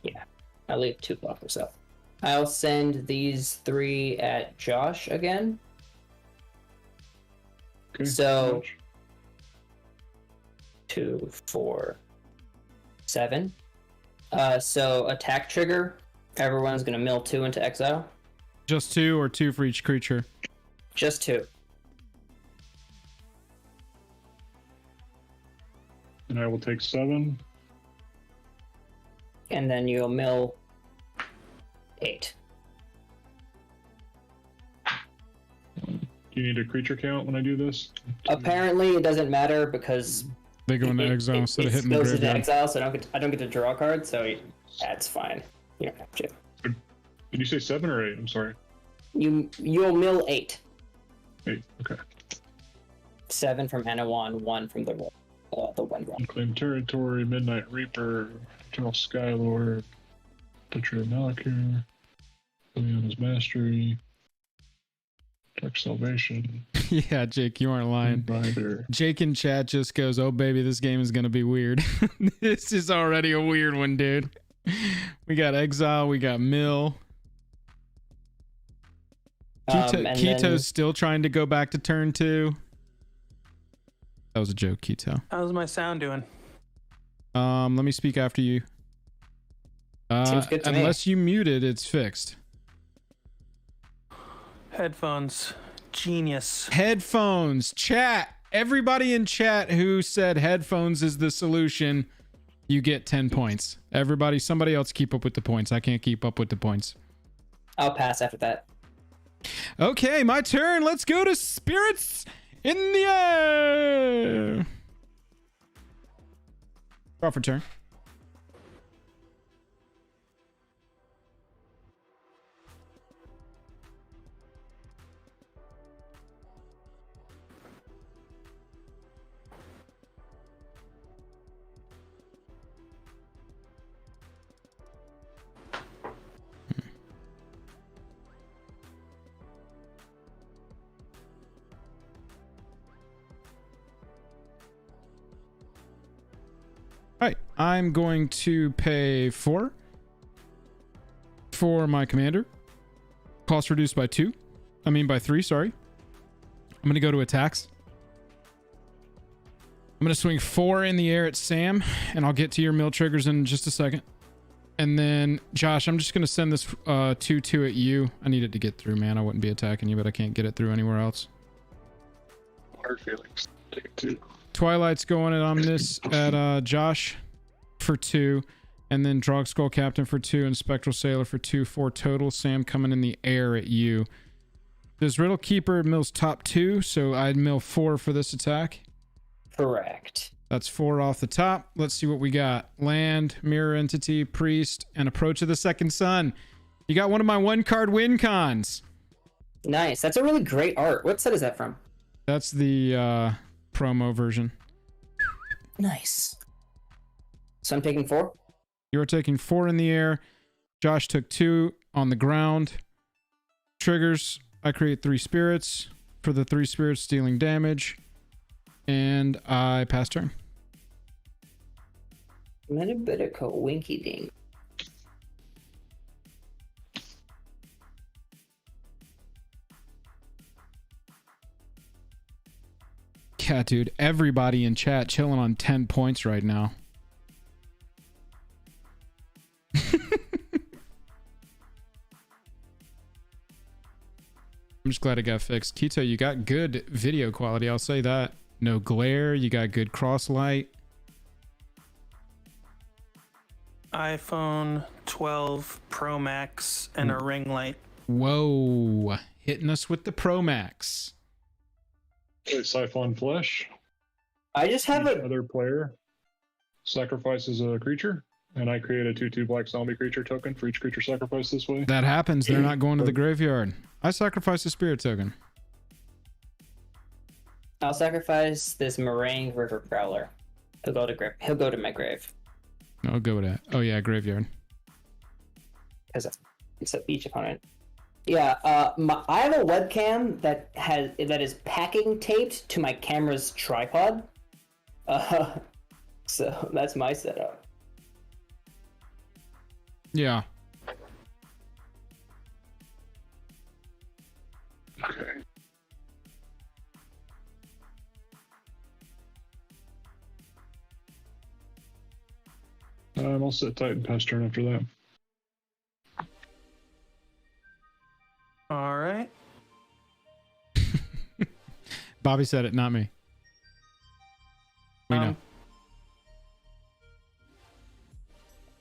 Yeah, I'll leave 2 blockers up. I'll send these 3 at Josh again. Okay. So 2, 4, 7. So attack trigger. Everyone's gonna mill 2 into exile. Just 2 or 2 for each creature? Just 2. And I will take 7. And then you'll mill 8. Do you need a creature count when I do this? Apparently, it doesn't matter because They go into exile instead of hitting the goes into graveyard. exile, so I don't get to draw a card. So that's fine. You don't have to. Did you say 7 or 8? I'm sorry. You'll mill 8. 8. Okay. 7 from Anowon, 1 from the Windrun. Unclaimed territory, Midnight Reaper, Eternal Skylord, Butcher of Malakir, Liliana's Mastery, Dark Salvation, Yeah, Jake, you aren't lying. Rider. Jake in chat just goes, "Oh baby, this game is gonna be weird." This is already a weird one, dude. We got exile, we got mill. Keto's still trying to go back to turn 2. That was a joke, Keto. How's my sound doing? Let me speak after you. Seems good to me. Unless you muted, it's fixed. Headphones. Genius. Headphones. Chat. Everybody in chat who said headphones is the solution, you get 10 points. Everybody, somebody else keep up with the points. I can't keep up with the points. I'll pass after that. Okay, my turn. Let's go to Spirits in the Air. Draw for turn. All right, I'm going to pay 4 for my commander. Cost reduced by 2. I mean by 3, sorry. I'm going to go to attacks. I'm going to swing 4 in the air at Sam, and I'll get to your mill triggers in just a second. And then, Josh, I'm just going to send this 2-2 at you. I need it to get through, man. I wouldn't be attacking you, but I can't get it through anywhere else. Hard feelings. Take 2. Twilight's going at Omnis at Josh for 2. And then Drog Skull Captain for 2 and Spectral Sailor for 2. 4 total. Sam coming in the air at you. Does Riddle Keeper mills top 2? So I'd mill 4 for this attack. Correct. That's 4 off the top. Let's see what we got. Land, Mirror Entity, Priest, and Approach of the Second Sun. You got one of my 1-card win cons. Nice. That's a really great art. What set is that from? That's the promo version. Nice. So I'm taking 4? You're taking 4 in the air. Josh took 2 on the ground. Triggers. I create 3 spirits. For the 3 spirits dealing damage. And I pass turn. Metabitico Winky Dink. Yeah, dude. Everybody in chat chilling on 10 points right now. I'm just glad it got fixed. Keto, you got good video quality. I'll say that. No glare. You got good cross light. iPhone 12 Pro Max and a ring light. Whoa. Hitting us with the Pro Max. Okay, Siphon Flesh. I just have Each a... other player sacrifices a creature, and I create a 2/2 black zombie creature token for each creature sacrificed this way. That happens. They're not going to the graveyard. I sacrifice a spirit token. I'll sacrifice this Meringue River Prowler. He'll go to my grave. I'll go with that. Oh yeah, graveyard. Because it's a beach opponent. Yeah, I have a webcam that is packing taped to my camera's tripod. So that's my setup. Yeah. Okay. I'll sit tight and pass turn after that. All right. Bobby said it, not me. We know.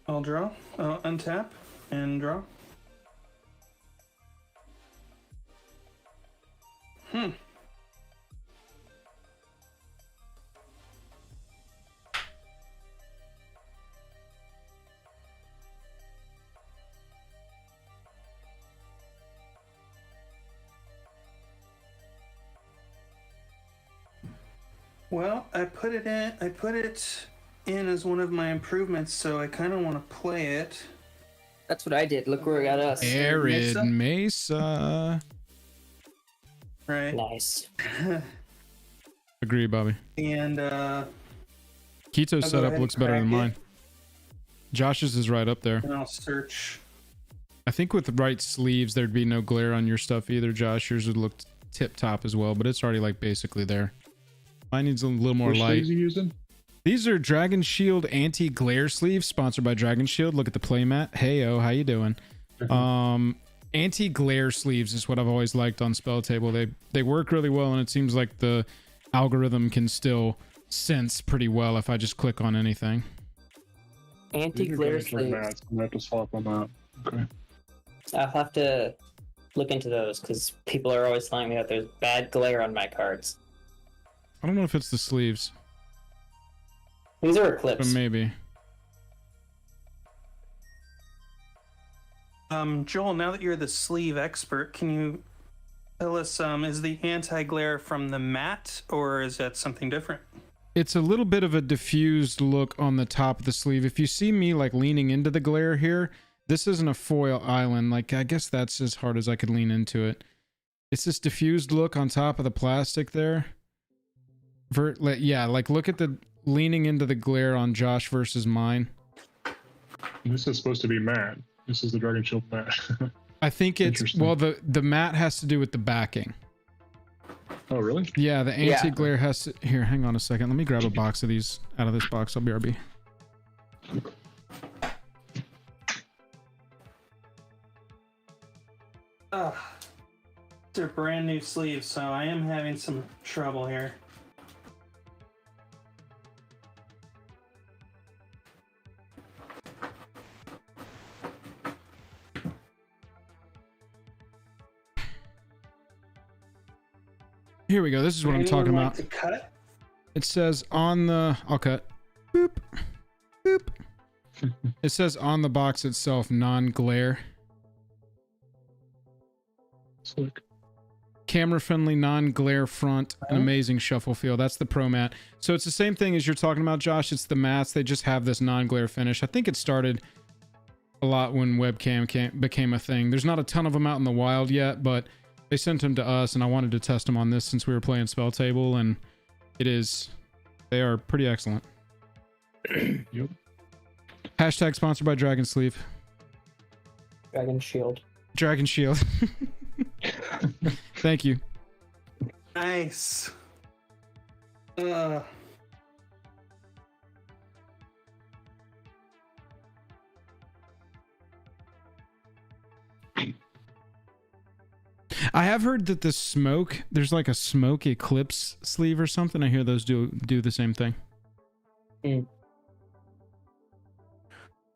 I'll draw. I'll untap and draw. Well, I put it in as one of my improvements, so I kind of want to play it. That's what I did. Look where it got us. Arid Mesa. Right. Nice. Agree, Bobby. And Keto's I'll go setup ahead looks and better crack than it. mine. Josh's is right up there. and I'll search. I think with the right sleeves, there'd be no glare on your stuff either, Josh. Yours would look tip top as well, but it's already like basically there. Mine needs a little more Which light. sleeves are you using? These are Dragon Shield anti-glare sleeves, sponsored by Dragon Shield. Look at the playmat. Heyo, how you doing? Anti-glare sleeves is what I've always liked on Spelltable. They work really well, and it seems like the algorithm can still sense pretty well if I just click on anything. Anti-glare sleeves. I have to swap them out. Okay. I'll have to look into those because people are always telling me that there's bad glare on my cards. I don't know if it's the sleeves, These are but Eclipse. maybe. Joel, now that you're the sleeve expert, can you tell us, is the anti-glare from the matte, or is that something different? It's a little bit of a diffused look on the top of the sleeve. If you see me like leaning into the glare here, this isn't a foil island. Like, I guess that's as hard as I could lean into it. It's this diffused look on top of the plastic there. Yeah, like look at the leaning into the glare on Josh versus mine. This is supposed to be matte. This is the Dragon Shield matte. I think it's, Interesting. well, the matte has to do with the backing. Oh, really? Yeah, the anti-glare has to, here, hang on a second. Let me grab a box of these out of this box. I'll BRB. They're brand new sleeves, so I am having some trouble here. Here we go. This is what I'm talking Anyone about. like to cut? It says on the... I'll cut. Boop. Boop. It says on the box itself, non-glare. Slick. Camera-friendly, non-glare front, an amazing shuffle feel. That's the Pro Mat. So it's the same thing as you're talking about, Josh. It's the mats. They just have this non-glare finish. I think it started a lot when webcam became a thing. There's not a ton of them out in the wild yet, but they sent them to us, and I wanted to test them on this since we were playing Spelltable, and they are pretty excellent. Yep. Hashtag sponsored by Dragon Sleeve. Dragon Shield. Dragon Shield. Thank you. Nice. I have heard that there's like a smoke eclipse sleeve or something. I hear those do the same thing.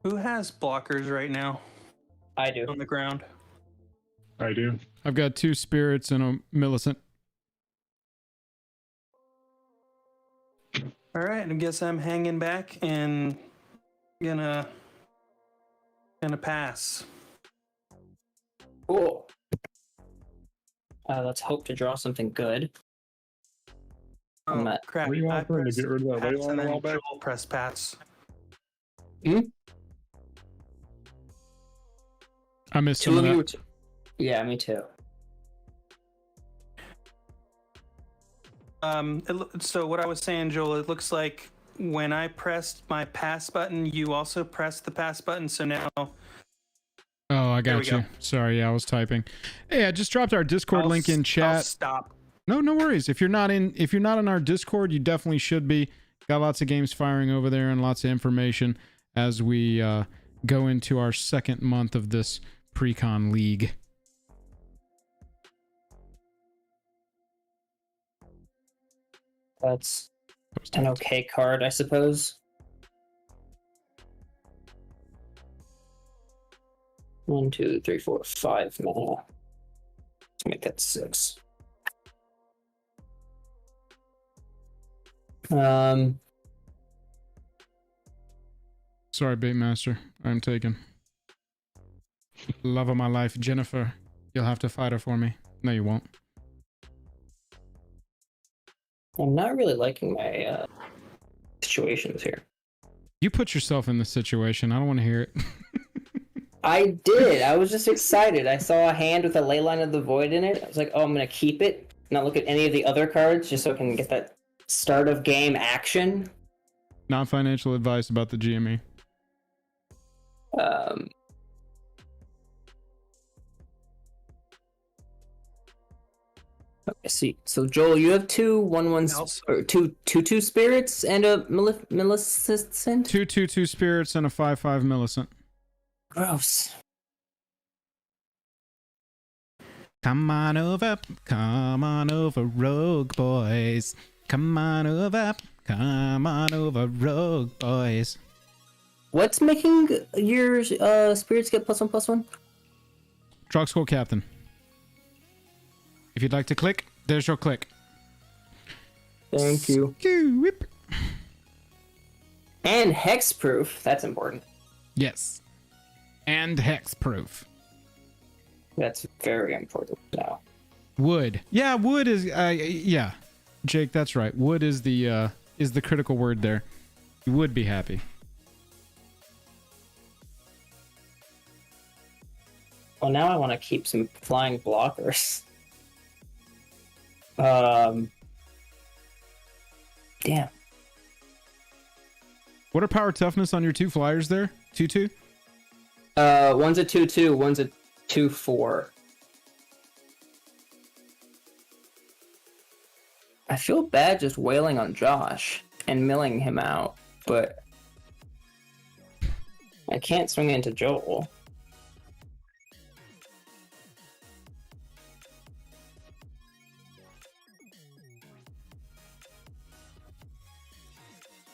Who has blockers right now I do. on the ground? I do. I've got 2 spirits and a Millicent. All right, I guess I'm hanging back and gonna pass. Cool. Let's hope to draw something good. Oh at- crap! What do you want for him to get rid of that Pats Leyline and a then while back? Joel press Pats. I missed Two some of of you. that. Yeah, me too. So what I was saying, Joel, it looks like when I pressed my pass button, you also pressed the pass button. So now, Oh, I There got we you. go. Sorry, I was typing. Hey, I just dropped our Discord I'll link in I'll chat. stop. No worries. If you're not in our Discord, you definitely should be. Got lots of games firing over there and lots of information as we go into our second month of this Precon League. That's an okay card, I suppose. One, two, three, four, 5 mana. Let's make that 6. Sorry, Baitmaster. I'm taken. Love of my life, Jennifer. You'll have to fight her for me. No, you won't. I'm not really liking my situations here. You put yourself in this situation. I don't want to hear it. I did. I was just excited. I saw a hand with a Leyline of the Void in it. I was like, oh, I'm going to keep it, not look at any of the other cards, just so I can get that start of game action. Non-financial advice about the GME. Okay, see. So Joel, you have 2 1/1 Else? or 2/2 spirits and a Millicent. 2/2 spirits and a 5/5 Millicent. Gross. Come on over, rogue boys. Come on over, rogue boys. What's making your spirits get +1/+1? Drug School Captain. If you'd like to click, there's your click. Thank you. Whip. And hexproof. That's important. Yes. And hexproof. That's very important now. Wood. Yeah, wood is yeah. Jake, that's right. Wood is the critical word there. You would be happy. Well, now I want to keep some flying blockers. Damn. What are power toughness on your 2 flyers there? 2/2? One's a 2/2, one's a 2/4. I feel bad just wailing on Josh and milling him out, but I can't swing into Joel.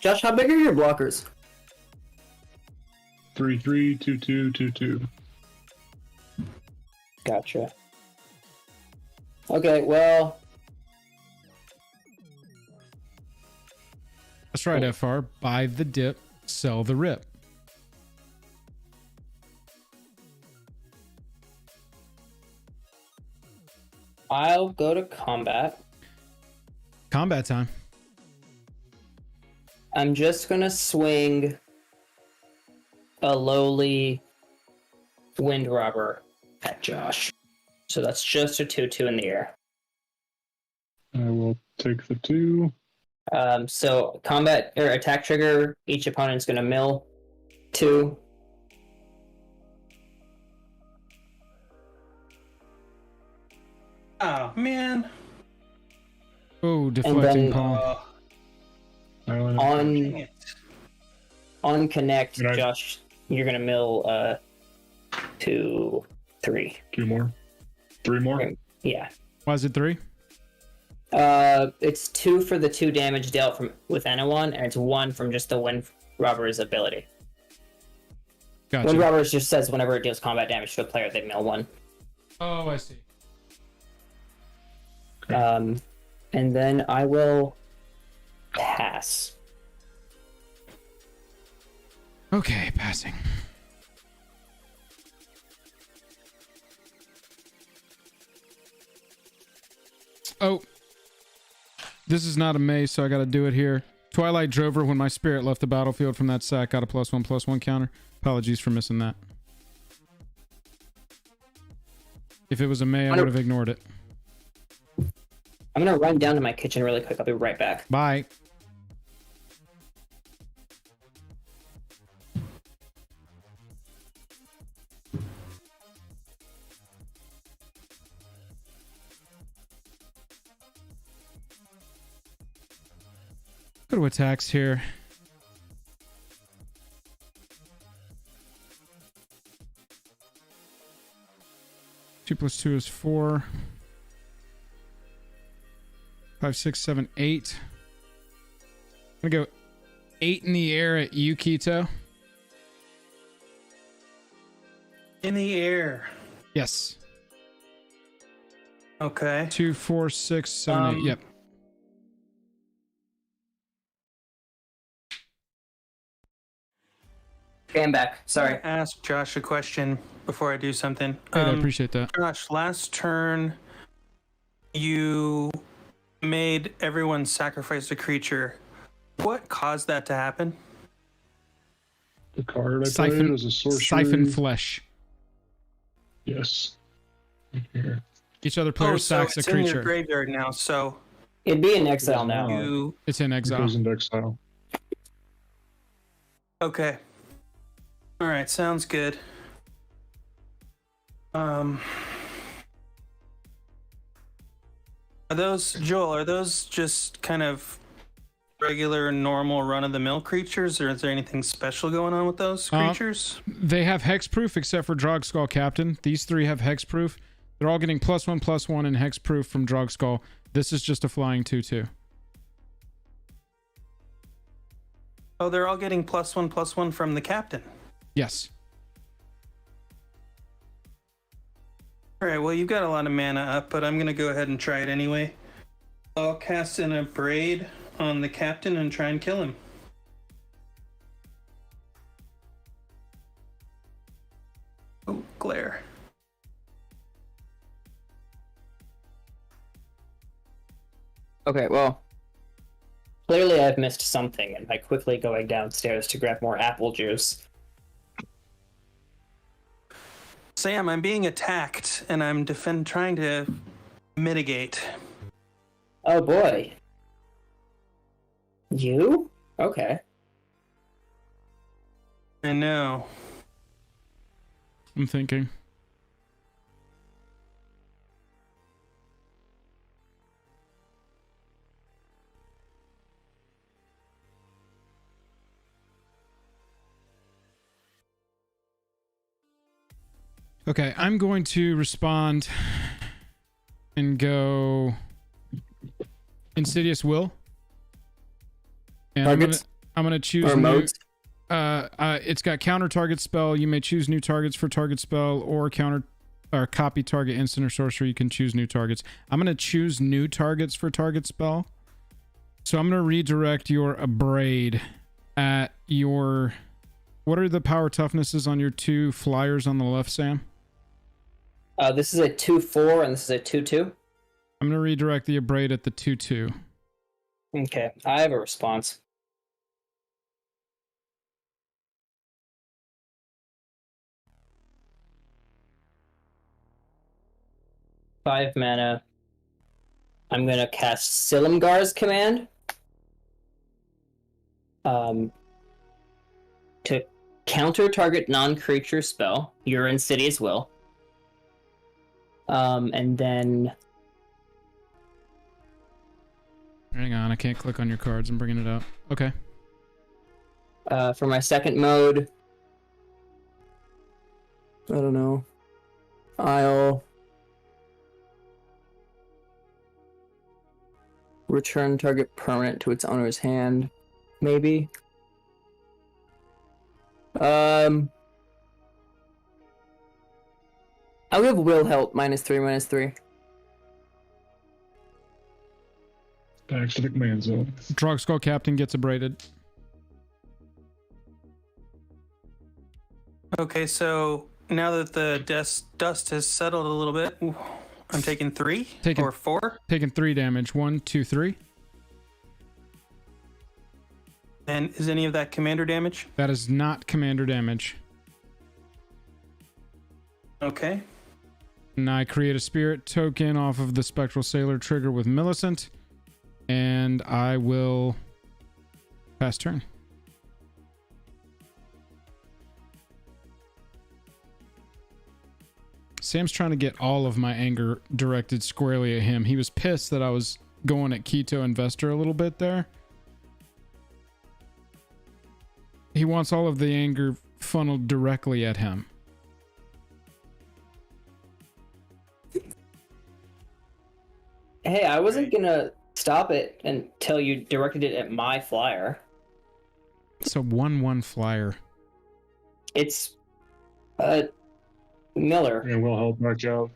Josh, how big are your blockers? 3/3, 2/2, 2/2. Gotcha. Okay, well, That's right, FR. Buy the dip, sell the rip. I'll go to combat. Combat time. I'm just gonna swing a lowly wind robber at Josh. So that's just a 2/2 in the air. I will take the 2. So combat or attack trigger, each opponent's gonna mill 2. Oh man. Oh, deflecting then, palm. Island. On connect, Right. Josh, you're gonna mill 2, 3. 2 more. 3 more. Yeah. Why is it 3? It's 2 for the 2 damage dealt with Anowon, and it's 1 from just the Wind Robber's ability. Gotcha. Wind Robbers just says whenever it deals combat damage to a player, they mill 1. Oh, I see. And then I will pass. Okay, passing. Oh. This is not a maze, so I gotta do it here. Twilight Drover, when my spirit left the battlefield from that sack, got a +1/+1 counter. Apologies for missing that. If it was a May, I would have ignored it. I'm gonna run down to my kitchen really quick. I'll be right back. Bye. Go to attacks here. Two plus 2 is 4. 5, 6, 7, 8. I'm gonna go 8 in the air at you, Keto. In the air. Yes. Okay. 2, 4, 6, 7, 8. Yep. Okay, I'm back. Sorry. Ask Josh a question before I do something. Great, I appreciate that. Josh, last turn you made everyone sacrifice a creature. What caused that to happen? The card I played was a sorcery. Siphon flesh. Yes. Here. Each other player sacks it's a in your creature. graveyard now, so It'd be in exile now. you It's in It exile. goes into exile. okay. All right, sounds good. Are those just kind of regular, normal, run-of-the-mill creatures, or is there anything special going on with those creatures? They have hexproof except for Drogskull Captain. These 3 have hexproof. They're all getting +1/+1 and hexproof from Drogskull. This is just a flying 2/2. Oh, they're all getting +1/+1 from the captain. Yes. All right, well, you've got a lot of mana up, but I'm going to go ahead and try it anyway. I'll cast in a braid on the captain and try and kill him. Oh, glare. Okay, well, clearly I've missed something, and by quickly going downstairs to grab more apple juice. Sam, I'm being attacked, and I'm trying to mitigate. Oh boy. You? Okay. I know. I'm thinking. Okay, I'm going to respond and go Insidious Will. And Targets? I'm gonna choose Or new, modes? it's got counter target spell. You may choose new targets for target spell or counter or copy target instant or sorcery. You can choose new targets. I'm gonna choose new targets for target spell. So I'm going to redirect your Abrade at your... What are the power toughnesses on your 2 flyers on the left, Sam? This is a 2/4 and this is a 2/2. I'm going to redirect the Abrade at the 2/2. Okay, I have a response. Five mana. I'm gonna cast Silumgar's command. To counter target non-creature spell, your Insidious Will. And then Hang on, I can't click on your cards. I'm bringing it up. Okay. for my second mode, I don't know. I'll return target permanent to its owner's hand, maybe. I'll give Wilhelt -3/-3. Back to the command zone. Drug Captain gets abraded. Okay, so now that the dust has settled a little bit, I'm taking 3 or 4. Taking 3 damage. 1, 2, 3. And is any of that commander damage? That is not commander damage. Okay. And I create a spirit token off of the Spectral Sailor trigger with Millicent. And I will pass turn. Sam's trying to get all of my anger directed squarely at him. He was pissed that I was going at Keto Investor a little bit there. He wants all of the anger funneled directly at him. Hey, I wasn't gonna stop it until you directed it at my flyer. It's a 1/1 flyer. It's Miller. And we'll help back out.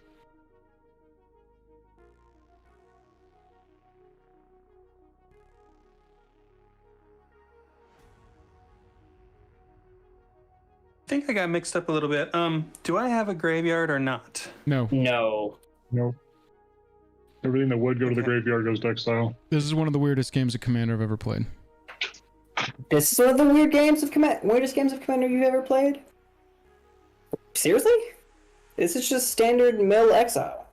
I think I got mixed up a little bit. Do I have a graveyard or not? No. No. Nope. Everything that would go to the graveyard goes to exile. This is one of the weirdest games of Commander I've ever played. This is one of the weirdest games of Commander you've ever played? Seriously? This is just standard mill exile.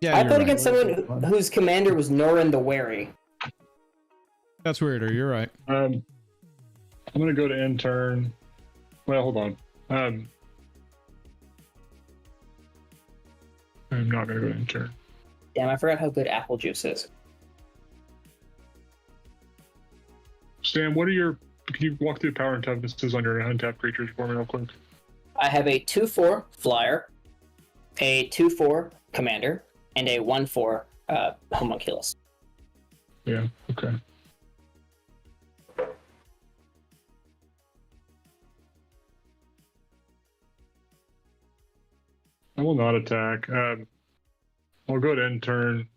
Yeah, I you're played right. against someone whose commander was Norin the Wary. That's weirder. You're right. I'm gonna go to end turn. Well, hold on. I'm not gonna go to end turn. Damn, I forgot how good apple juice is. Stan, can you walk through power and toughnesses on your untapped creatures for me real quick? I have a 2/4 flyer, a 2/4 commander, and a 1/4 homunculus. Yeah, okay. I will not attack. I'll go to end turn.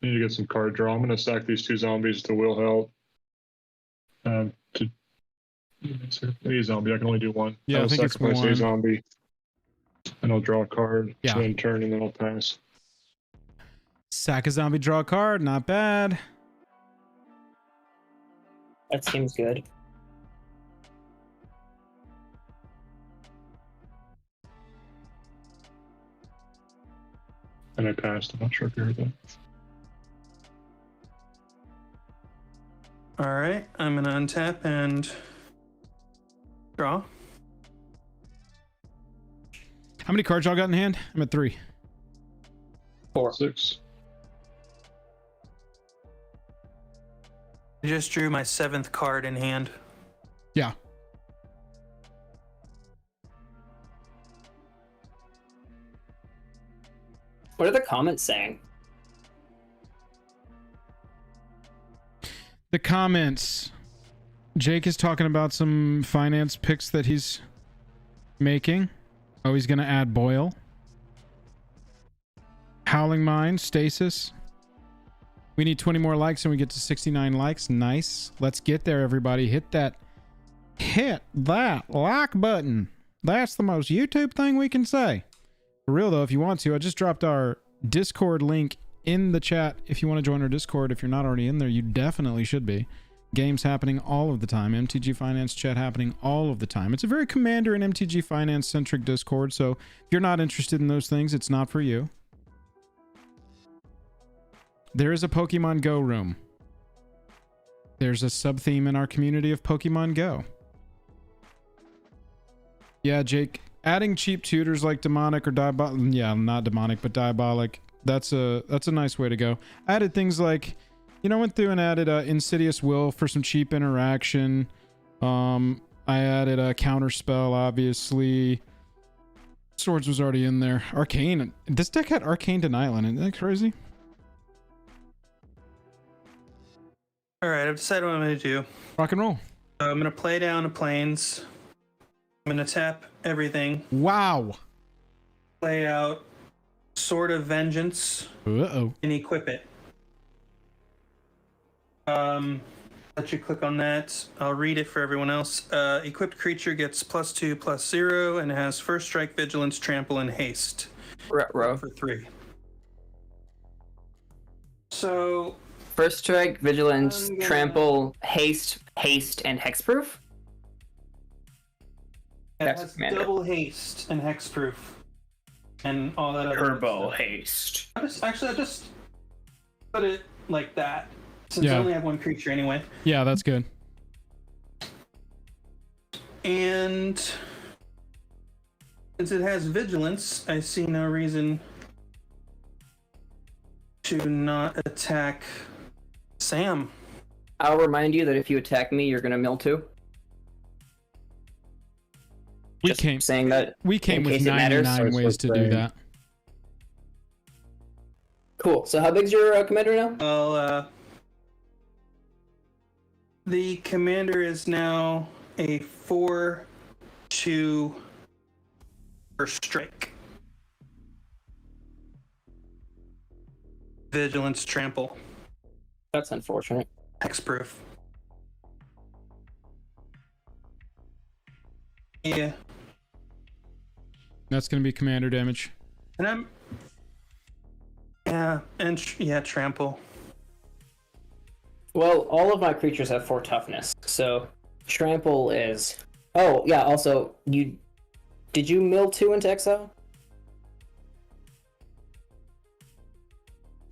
I need to get some card draw. I'm going to stack these 2 zombies to Wilhelt. To a zombie, I can only do 1. Yeah, I'll I think it's sacrifice 1. a zombie, and I'll draw a card. Yeah. To end turn, and then I'll pass. Sack a zombie, draw a card. Not bad. That seems good. And I passed. I'm not sure if you heard that. All right, I'm gonna untap and draw. How many cards y'all got in hand? I'm at 3. 4. 6. I just drew my 7th card in hand. Yeah. What are the comments saying? The comments. Jake is talking about some finance picks that he's making. Oh, he's going to add Boyle. Howling Mine, Stasis. We need 20 more likes and we get to 69 likes. Nice. Let's get there, everybody. Hit that like button. That's the most YouTube thing we can say. For real, though, if you want to, I just dropped our Discord link in the chat. If you want to join our Discord, if you're not already in there, you definitely should be. Games happening all of the time. MTG Finance chat happening all of the time. It's a very Commander and MTG Finance centric Discord, so if you're not interested in those things, it's not for you. There is a Pokemon Go room. There's a sub-theme in our community of Pokemon Go. Yeah, Jake, adding cheap tutors like demonic or diabolic, yeah, not demonic, but diabolic, that's a nice way to go. Added things like, you know, went through and added Insidious Will for some cheap interaction. I added a counterspell, obviously. Swords was already in there. Arcane. This deck had Arcane Denial in it. Isn't that crazy? Alright, I've decided what I'm going to do. Rock and roll. I'm going to play down a plains. I'm going to tap everything. Wow. Play out Sword of Vengeance. Uh-oh. And equip it. Let you click on that. I'll read it for everyone else. Equipped creature gets +2/+0 and has first strike, vigilance, trample, and haste. Row. For 3. So First strike, vigilance, I'm gonna- trample, haste, and hexproof. it That's has Commander. double haste and hexproof. And all that other Turbo stuff. haste. I just put it like that. Since Yeah. I only have one creature anyway. Yeah, that's good. And since it has vigilance, I see no reason to not attack Sam. I'll remind you that if you attack me, you're gonna mill 2. We Just came saying that. with case it matters. 99 ways to do that. Cool. So how big's your commander now? Well, the commander is now a 4/2 first strike. Vigilance, trample, That's unfortunate. hexproof. Yeah, That's going to be commander damage. and I'm. Yeah, and trample. Well, all of my creatures have 4 toughness, so trample is. Oh yeah. Also, did you mill 2 into exile?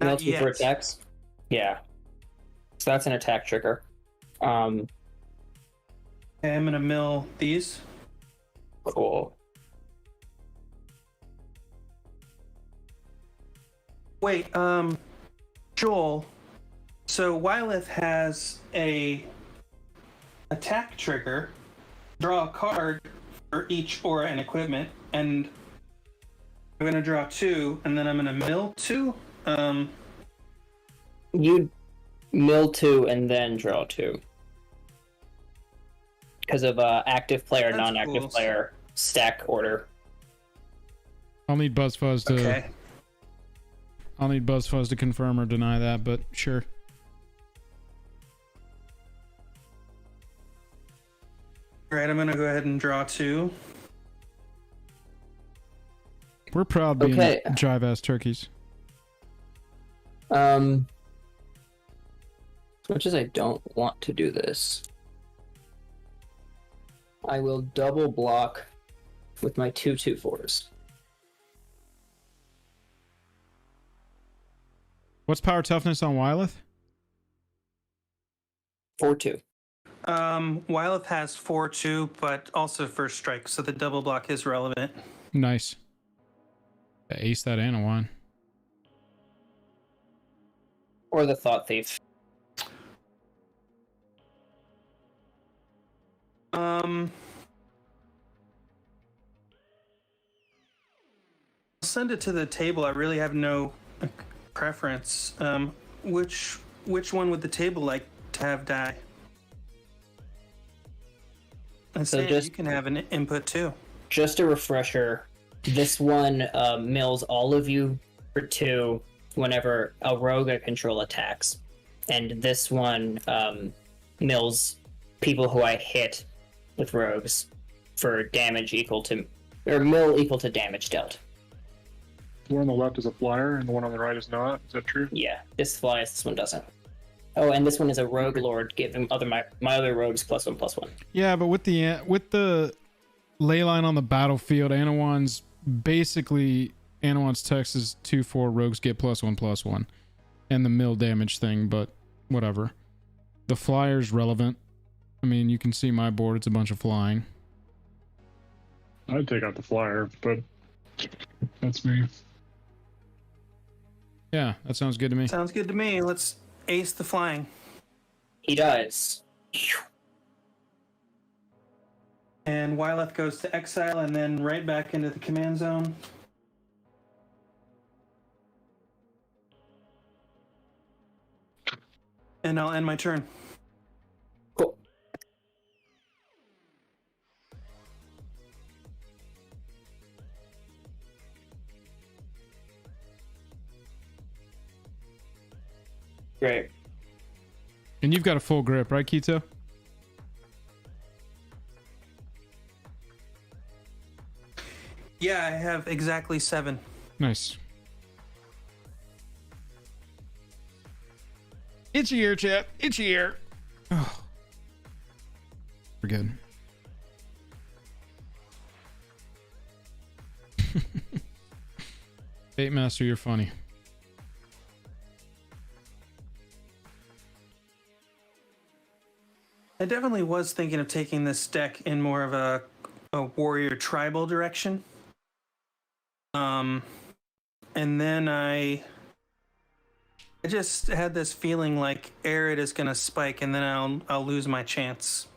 Mill Not 2 for yet. attacks. Yeah. So that's an attack trigger. Okay, I'm gonna mill these. Cool. Wait, Joel. So Wyleth has a attack trigger. Draw a card for each aura and equipment, and I'm gonna draw 2, and then I'm gonna mill 2. You mill 2 and then draw 2. Because of active player, That's non-active cool. player stack order. I'll need BuzzFuzz to Okay. I'll need BuzzFuzz to confirm or deny that, but sure. All right, I'm gonna go ahead and draw 2. We're proud being Okay. jive ass turkeys. As much as I don't want to do this, I will double block with my 2/2/4s. What's power toughness on Wyleth? 4/2. Wyleth has 4/2, but also first strike, so the double block is relevant. Nice. Ace that Anowon. Or the Thought Thief. I'll send it to the table. I really have no preference. Which one would the table like to have die? And So Sam, just- you can have an input too. Just a refresher, this one mills all of you for 2, whenever a rogue I control attacks. And this one mills people who I hit with rogues for damage equal to, or mill equal to damage dealt. The one on the left is a flyer, and the one on the right is not. Is that true? Yeah, this flies, this one doesn't. Oh, and this one is a rogue lord, giving my other rogues +1/+1. Yeah, but with the ley line on the battlefield, Anowon's text is 2/4 rogues get +1/+1, and the mill damage thing. But whatever. The flyer's relevant. I mean, you can see my board; it's a bunch of flying. I'd take out the flyer, but that's me. Yeah, that sounds good to me. Sounds good to me. Let's ace the flying. He does. And Wyleth goes to exile and then right back into the command zone. And I'll end my turn. Cool. Great. And you've got a full grip, right, Keto? Yeah, I have exactly 7. Nice. Itchy ear, chat. Itchy ear. Oh. We're good. Bait Master, you're funny. I definitely was thinking of taking this deck in more of a warrior tribal direction. And then I just had this feeling like Arid is going to spike and then I'll lose my chance.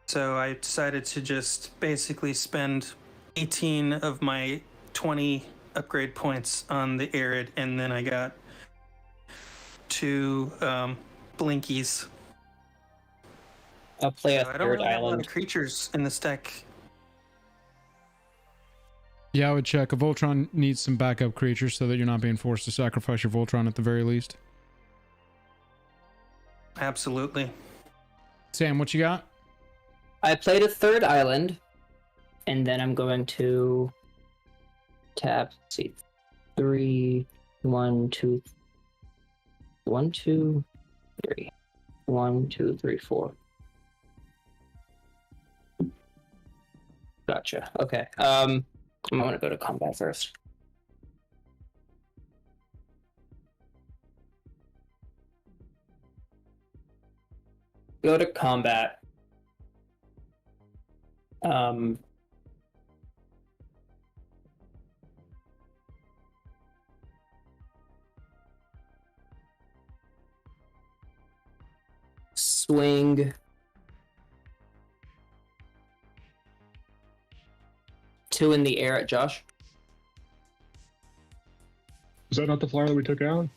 So I decided to just basically spend 18 of my 20 upgrade points on the Arid, and then I got 2 Blinkies. I'll play a I don't third really have a lot island. of creatures in this deck. Yeah, I would check. A Voltron needs some backup creatures so that you're not being forced to sacrifice your Voltron at the very least. Absolutely. Sam, what you got? I played a third island, and then I'm going to tap. Let's see, 3, 1, 2, 1, 2, 3, 1, 2, 3, 4. Gotcha. Okay. I'm gonna go to combat first. Go to combat. Swing 2 in the air at Josh. Is that not the flyer that we took out?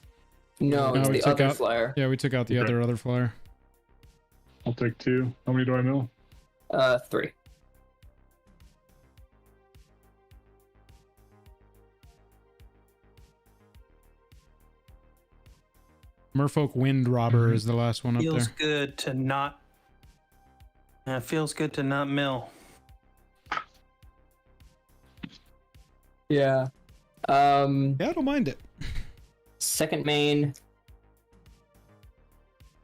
No, No, it's we the took other out- flyer. Yeah, we took out the Okay. other flyer. I'll take 2. How many do I mill? 3. Merfolk Wind Robber Mhm. is the last one up Feels there. good to not. Feels good to not mill. Yeah. Yeah, I don't mind it. Second main.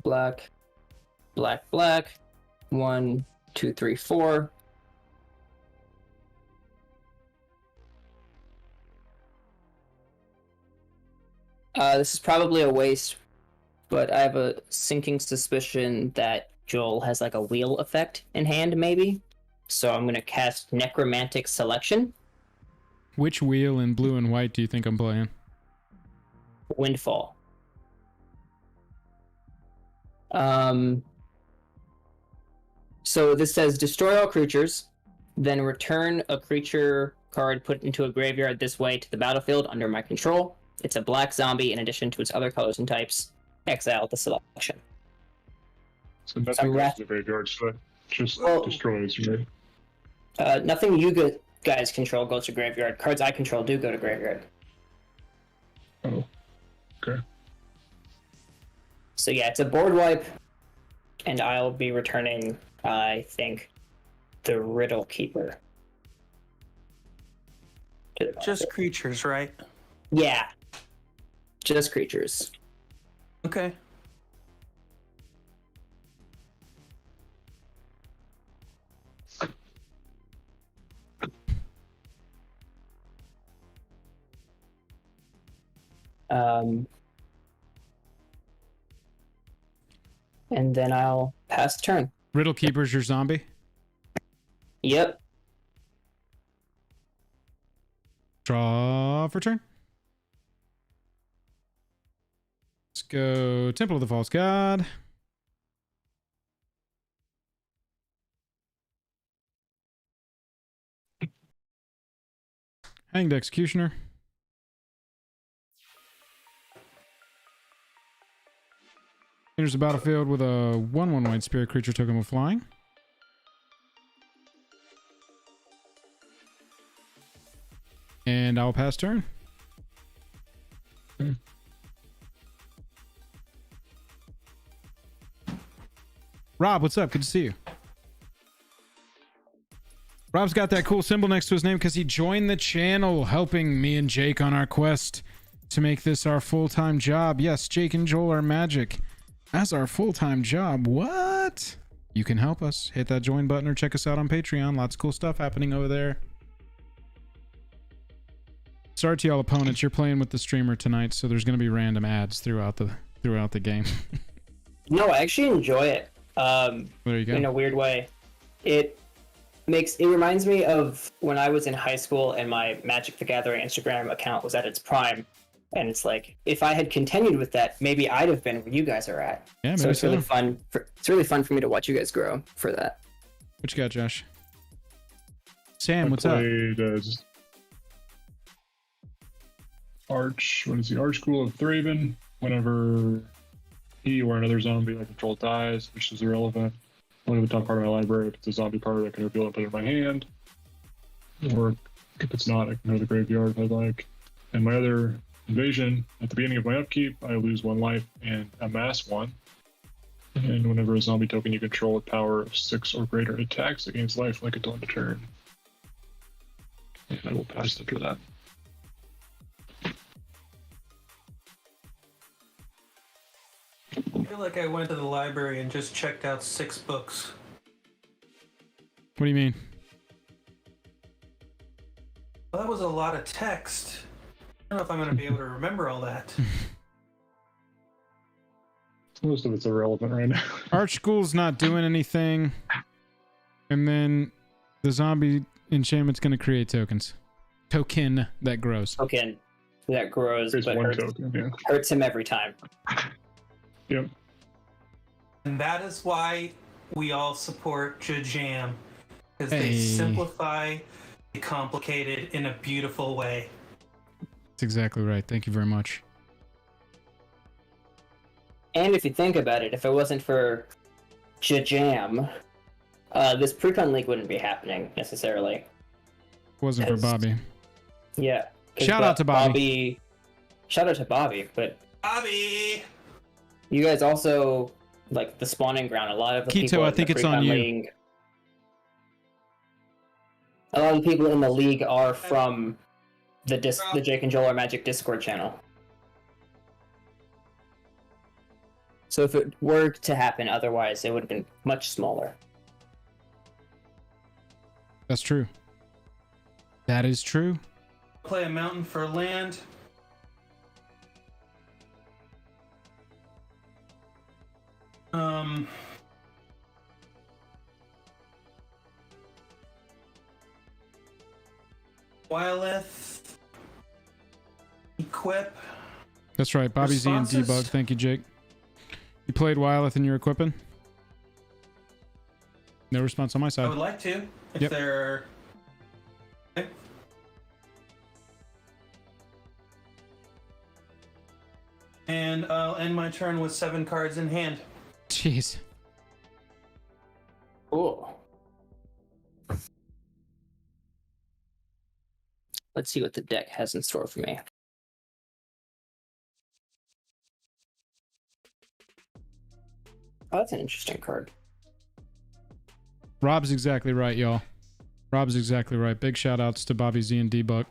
Black. Black, black. 1, 2, 3, 4. This is probably a waste, but I have a sinking suspicion that Joel has like a wheel effect in hand, maybe. So I'm going to cast Necromantic Selection. Which wheel in blue and white do you think I'm playing? Windfall. So this says destroy all creatures, then return a creature card put into a graveyard this way to the battlefield under my control. It's a black zombie in addition to its other colors and types. Exile the selection. So nothing I'm goes rat- to the graveyard, so that just Well- destroys, right? Nothing you guys control goes to graveyard. Cards I control do go to graveyard. Oh, okay. So yeah, it's a board wipe, and I'll be returning, I think, the Riddle Keeper. To the Just creatures, right? Yeah. Just creatures. Okay. And then I'll pass the turn. Riddle Keeper's your zombie. Yep. Draw for turn. Let's go Temple of the False God. Hanged Executioner. Enters the battlefield with a 1/1 white spirit creature token with flying. And I'll pass turn. Rob, what's up? Good to see you. Rob's got that cool symbol next to his name because he joined the channel, helping me and Jake on our quest to make this our full-time job. Yes, Jake and Joel are magic as our full-time job. What? You can help us. Hit that join button or check us out on Patreon. Lots of cool stuff happening over there. Sorry to y'all opponents, you're playing with the streamer tonight, so there's going to be random ads throughout the game. No, I actually enjoy it. There you go. In a weird way. It reminds me of when I was in high school and my Magic the Gathering Instagram account was at its prime. And it's like, if I had continued with that, maybe I'd have been where you guys are at. Yeah, maybe so it's so. really fun. It's really fun for me to watch you guys grow for that. What you got, Josh? Sam, what's up? I played Arch. What is the Arch School of Thraben? Whenever he or another zombie I control dies, which is irrelevant. Only the top part of my library. If it's a zombie card, I can reveal it and put it in my hand. Or if it's not, I can go to the graveyard if I'd like. And my other invasion, at the beginning of my upkeep, I lose 1 life and amass 1. And whenever a zombie token you control with power of 6 or greater attacks against life like until end of turn. And I will pass after that. I feel like I went to the library and just checked out 6 books. What do you mean? Well, that was a lot of text. I don't know if I'm going to be able to remember all that. Most of it's irrelevant right now. Arch School's not doing anything. And then the zombie enchantment's going to create tokens. Token that grows. Token that grows, There's but 1 token, yeah. hurts him every time. Yep. And that is why we all support Jajam. Because they Hey. simplify the complicated in a beautiful way. That's exactly right. Thank you very much. And if you think about it, if it wasn't for Jajam, this Precon League wouldn't be happening necessarily. Wasn't for Yes. Bobby. Yeah. 'Cause Shout out to Bobby. Shout out to Bobby, but Bobby! you guys also, like, the spawning ground, a lot of the Keto, people I in think the it's on Precon you. League, a lot of the people in the league are from the Jake and Joel Are Magic Discord channel. So if it were to happen otherwise, it would have been much smaller. That's true. That is true. Play a mountain for land. Wyleth. Equip. That's right. Bobby's Ian Responses? Debug. Thank you, Jake. You played Wyleth and you're equipping? No response on my I side. would like to, if Yep. they're... Okay. And I'll end my turn with 7 cards in hand. Jeez. Cool. Let's see what the deck has in store for me. Oh, that's an interesting card. Rob's exactly right, y'all. Rob's exactly right. Big shout outs to Bobby Z and D-Buck.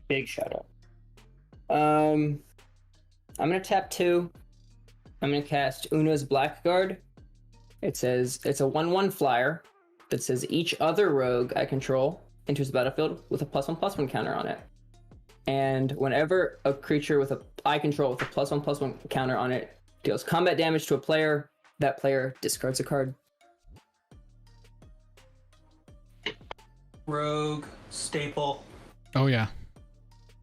Big shout out. I'm gonna tap 2. I'm gonna cast Una's Blackguard. It says it's a 1/1 flyer that says each other rogue I control enters the battlefield with a +1/+1 counter on it. And whenever a creature I control with a +1/+1 counter on it deals combat damage to a player, that player discards a card. Rogue, staple. Oh, yeah.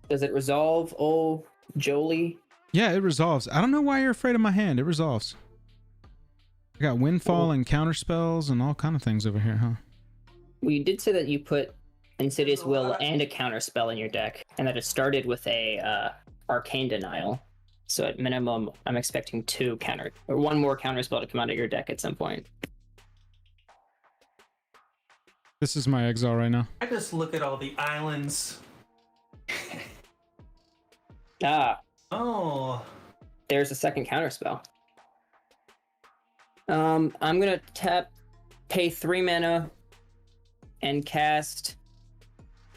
Does it resolve, oh, Jolie? Yeah, it resolves. I don't know why you're afraid of my hand. It resolves. I got Windfall and counter spells and all kind of things over here, huh? Well, you did say that you put Insidious Will and a counter spell in your deck, and that it started with a Arcane Denial. So at minimum, I'm expecting 2 or 1 more counter spell to come out of your deck at some point. This is my exile right now. I just look at all the islands. Ah, Oh, there's a second counter spell. I'm gonna pay 3 mana, and cast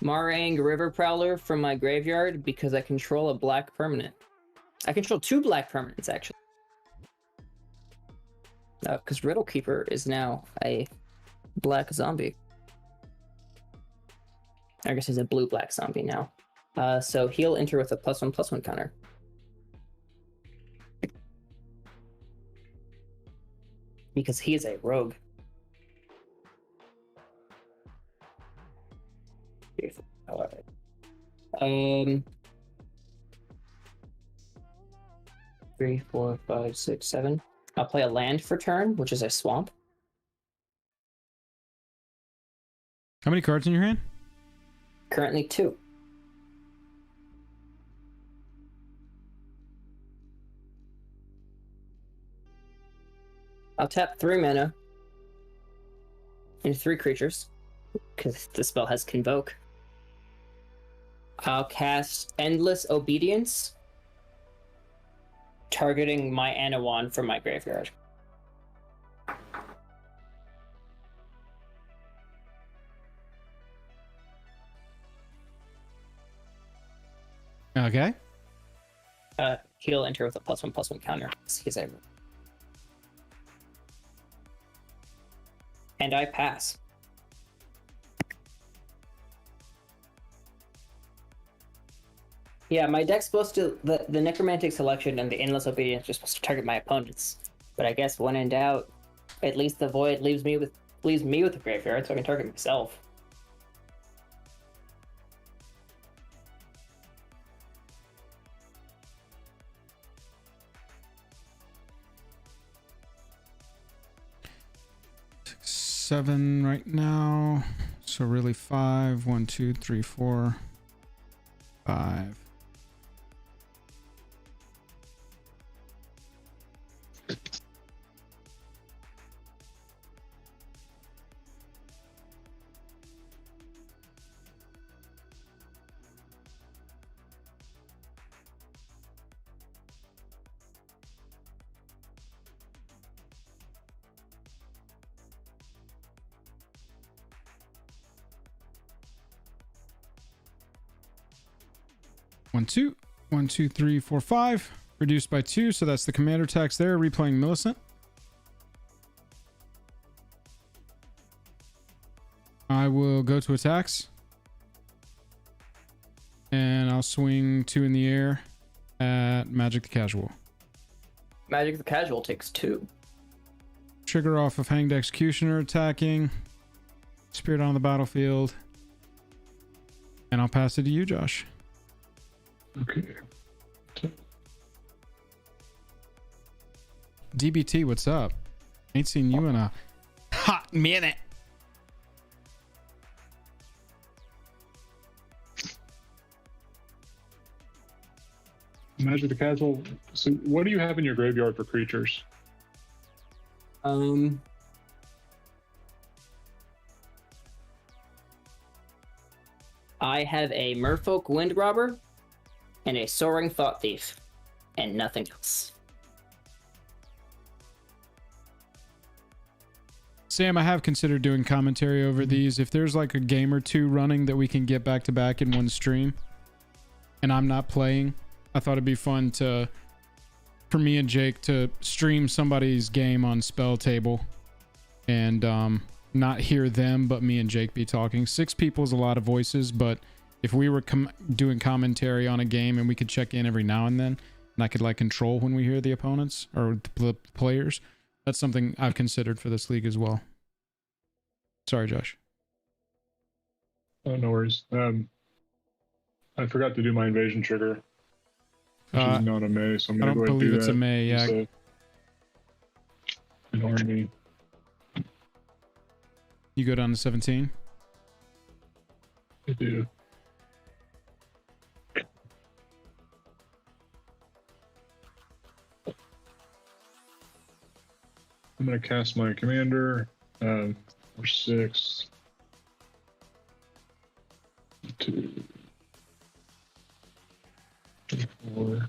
Marang River Prowler from my graveyard because I control a black permanent. I control 2 black permanents, actually. Because Riddlekeeper is now a black zombie. I guess he's a blue-black zombie now. So he'll enter with a +1/+1 counter. Because he is a rogue. Alright. 3, 4, 5, 6, 7. I'll play a land for turn, which is a swamp. How many cards in your hand? Currently 2. I'll tap 3 mana into 3 creatures, because the spell has Convoke. I'll cast Endless Obedience, targeting my Anowon from my graveyard. Okay. He'll enter with a +1/+1 counter. He's a... And I pass. Yeah, my deck's supposed to... The Necromantic Selection and the Endless Obedience are supposed to target my opponents. But I guess when in doubt, at least the Void leaves me with the graveyard, so I can target myself. Seven right now, so really 5. 1, 2, 3, 4, 5. One, 2, 1, 2, 3, 4, 5. Reduced by 2, so that's the commander tax there. Replaying Millicent. I will go to attacks. And I'll swing 2 in the air at Magic the Casual. Magic the Casual takes 2. Trigger off of Hanged Executioner attacking. Spirit on the battlefield. And I'll pass it to you, Josh. Okay. DBT, what's up? Ain't seen you in a hot minute. Magic the Casual. So, what do you have in your graveyard for creatures? I have a Merfolk Wind Robber and a Soaring Thought Thief, and nothing else. Sam, I have considered doing commentary over these. If there's like a game or two running that we can get back to back in one stream and I'm not playing, I thought it'd be fun for me and Jake to stream somebody's game on Spelltable and not hear them, but me and Jake be talking. 6 people is a lot of voices, but if we were doing commentary on a game and we could check in every now and then, and I could like control when we hear the opponents or the players, that's something I've considered for this league as well. Sorry, Josh. Oh, no worries. I forgot to do my invasion trigger. Which is not a May, so I'm I gonna don't go ahead and believe do it's that. a May, yeah. It's an army. You go down to 17? I do. I'm gonna cast my commander for 6. 2. 4.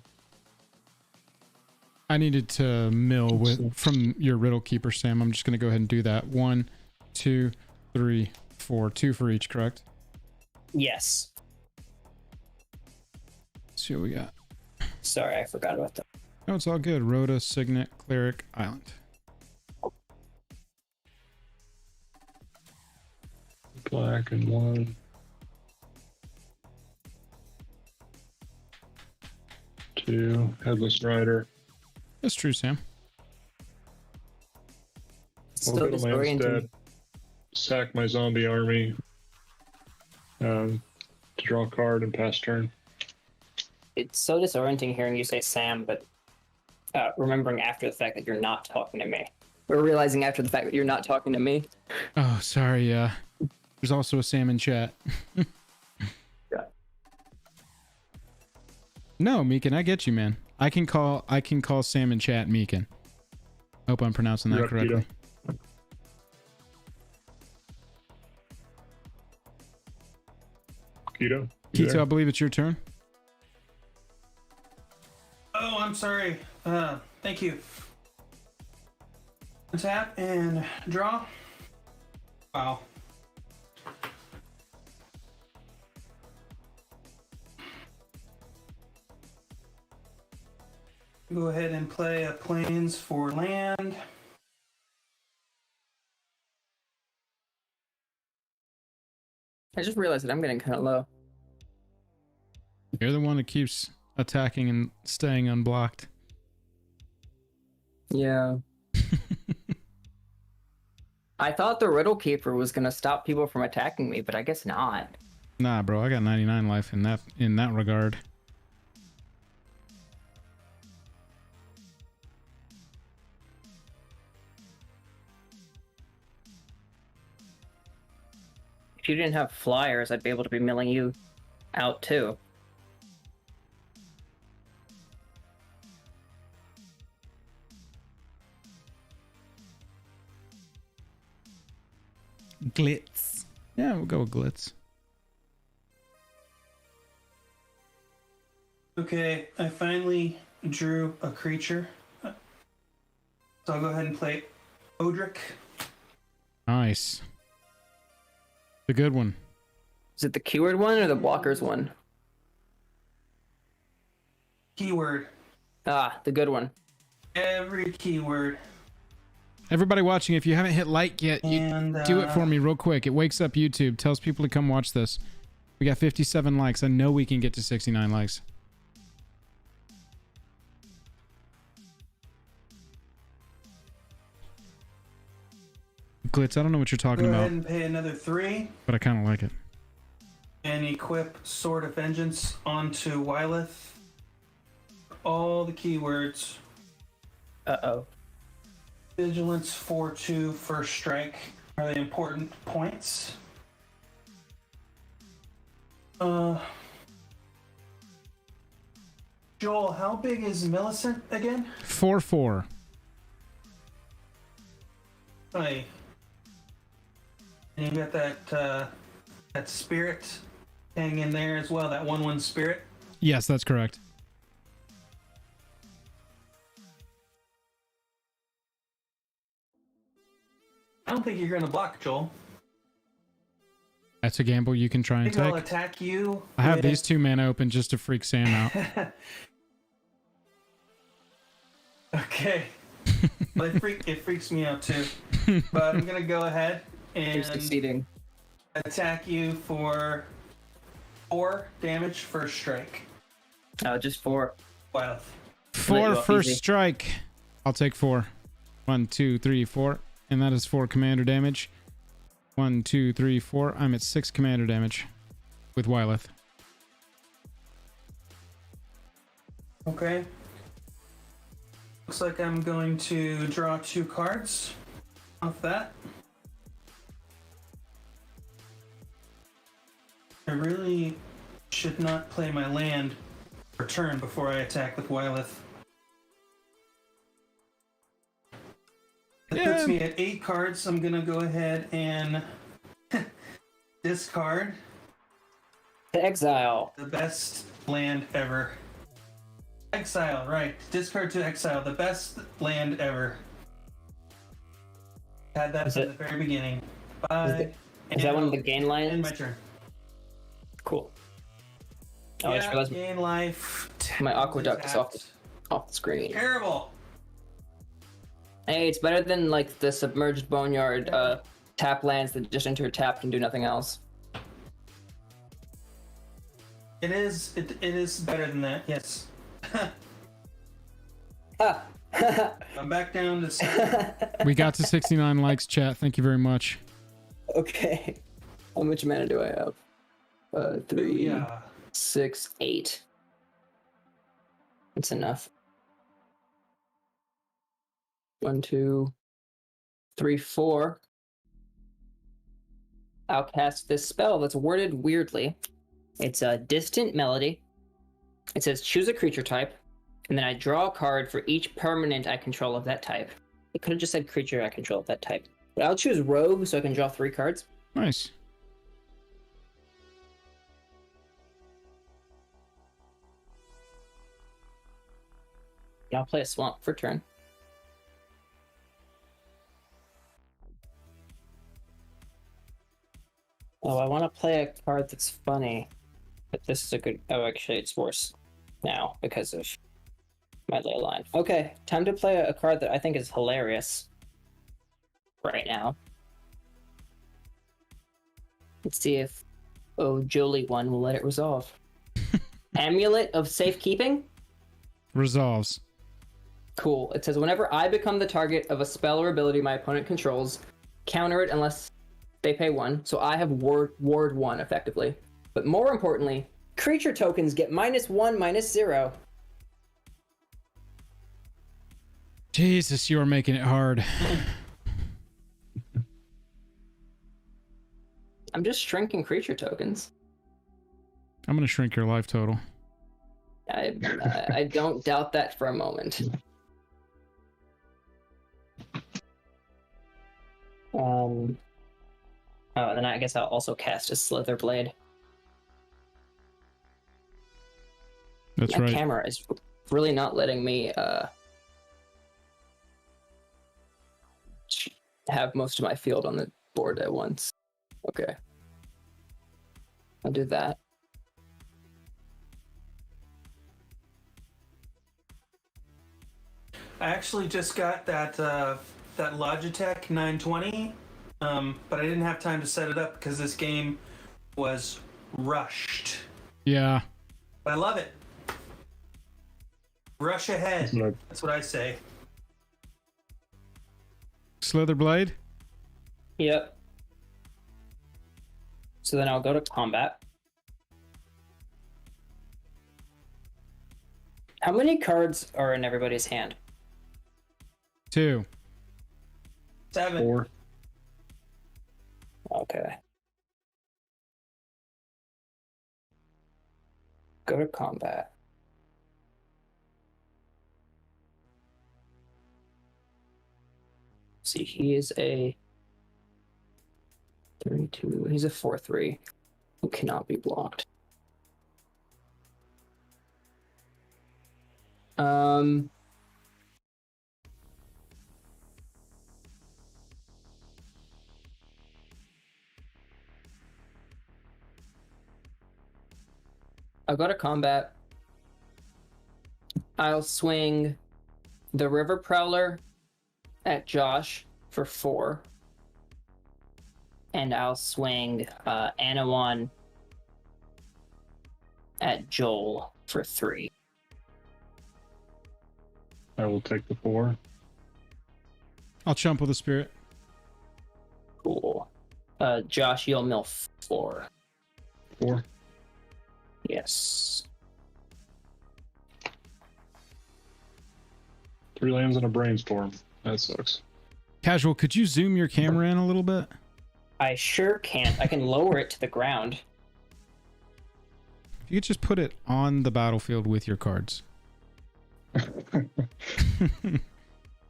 I needed to mill from your Riddle Keeper, Sam. I'm just going to go ahead and do that. 1, 2, 3, 4. 2 for each, correct? Yes. Let's see what we got. Sorry, I forgot about that. No, it's all good. Rhoda, Signet, Cleric, Island. Black and 1. 2. Headless Rider. That's true, Sam. I'll So go to my disorienting. instead. Sack my zombie army. To draw a card and pass turn. It's so disorienting hearing you say Sam, but remembering after the fact that you're not talking to me. We're realizing after the fact that you're not talking to me. Oh, sorry. There's also a Sam in chat. Yeah. No, Meekin, I get you, man. I can call Sam in chat Meekin. Hope I'm pronouncing that You're up, correctly. Keto? You Keto, there? I believe it's your turn. Oh, I'm sorry. Thank you. Tap and draw. Wow. Go ahead and play a plains for land. I just realized that I'm getting kind of low. You're the one that keeps attacking and staying unblocked. Yeah. I thought the Riddle Keeper was going to stop people from attacking me, but I guess not. Nah, bro, I got 99 life in that regard. If you didn't have flyers, I'd be able to be milling you out too. Glitz. Yeah, we'll go with Glitz. Okay, I finally drew a creature. So I'll go ahead and play Odric. Nice. The good one. Is it the keyword one or the blockers one? Keyword. Ah, the good one. Every keyword. Everybody watching, if you haven't hit like yet, And do it for me real quick. It wakes up YouTube, tells people to come watch this. We got 57 likes. I know we can get to 69 likes. Glitz, I don't know what you're talking Go about, ahead and pay another 3 but I kind of like it. and equip Sword of Vengeance onto Wyleth. All the keywords. Uh-oh. Vigilance 4/2 first strike are the important points. Joel, how big is Millicent again? 4/4. Hi. And you got that spirit hanging in there as well, that 1/1 spirit. Yes, that's correct. I don't think you're gonna block, Joel. That's a gamble you can try and Maybe I'll take. attack you. I have with- these 2 mana open just to freak Sam out. Okay. Well, it freaks me out too. But I'm gonna go ahead You're and succeeding. attack you for 4 damage first strike. Just 4. Wyleth. 4 off first easy. strike. I'll take 4. 1, 2, 3, 4. And that is 4 commander damage. 1, 2, 3, 4. I'm at 6 commander damage with Wyleth. Okay. Looks like I'm going to draw 2 cards off that. I really should not play my land for turn before I attack with Wyleth. That puts me at 8 cards. I'm gonna go ahead and discard To exile. the best land ever. Exile, right. Discard to exile, the best land ever. Had that from the very beginning. Bye. Is that one of the gain End lines? my turn. Cool. Oh, I just realized gain life. my aqueduct is tapped. off the screen. Terrible. Hey, it's better than like the submerged boneyard tap lands that just enter tapped and do nothing else. It is. It is better than that. Yes. Ah. I'm back down to 7. We got to 69 likes, chat. Thank you very much. Okay. How much mana do I have? 3, Yeah. 6, 8. That's enough. 1, 2, 3, 4. I'll cast this spell that's worded weirdly. It's a distant melody. It says choose a creature type, and then I draw a card for each permanent I control of that type. It could have just said creature I control of that type. But I'll choose rogue so I can draw 3 cards. Nice. I'll play a swamp for turn. Oh, I want to play a card that's funny. But this is a good... Oh, actually, it's worse now because of my ley line. Okay, time to play a card that I think is hilarious right now. Let's see if Jolie one will let it resolve. Amulet of Safekeeping? Resolves. Cool. It says whenever I become the target of a spell or ability my opponent controls, counter it unless they pay 1. So I have ward 1 effectively. But more importantly, creature tokens get -1, -0. Jesus, you are making it hard. I'm just shrinking creature tokens. I'm going to shrink your life total. I don't doubt that for a moment. Oh, and then I guess I'll also cast a Slither Blade. That's My right. camera is really not letting me have most of my field on the board at once. Okay. I'll do that. I actually just got that that Logitech 920, but I didn't have time to set it up because this game was rushed. Yeah. But I love it. Rush ahead. Right. That's what I say. Slither Blade? Yep. So then I'll go to combat. How many cards are in everybody's hand? 2. 7. 4. Okay. Go to combat. See, he is a 3/2. He's a 4/3 who cannot be blocked. I'll go to combat. I'll swing the River Prowler at Josh for 4. And I'll swing Anowon at Joel for 3. I will take the 4. I'll chump with a spirit. Cool. Josh, you'll mill 4. 4. Yes. 3 lands and a brainstorm. That sucks. Casual, could you zoom your camera in a little bit? I sure can't. I can lower it to the ground. If you could just put it on the battlefield with your cards.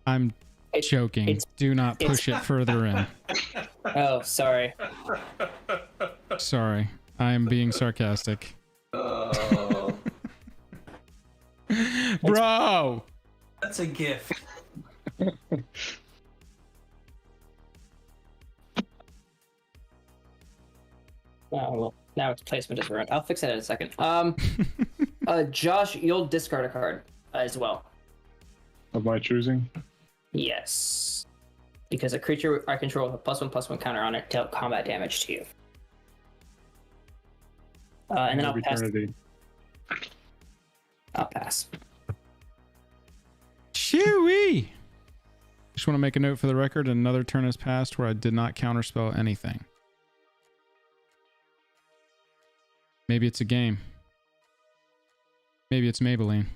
I'm joking. Do not push it further in. Oh, sorry. Sorry. I am being sarcastic. Oh, Bro! that's a gift. Oh, well, now its placement is ruined. I'll fix it in a second. Josh, you'll discard a card as well. Of my choosing? Yes. Because a creature I control with a +1/+1 counter on it dealt combat damage to you. And then I'll pass. Eternity. I'll pass. Chewy! Just want to make a note for the record. Another turn has passed where I did not counterspell anything. Maybe it's a game. Maybe it's Maybelline.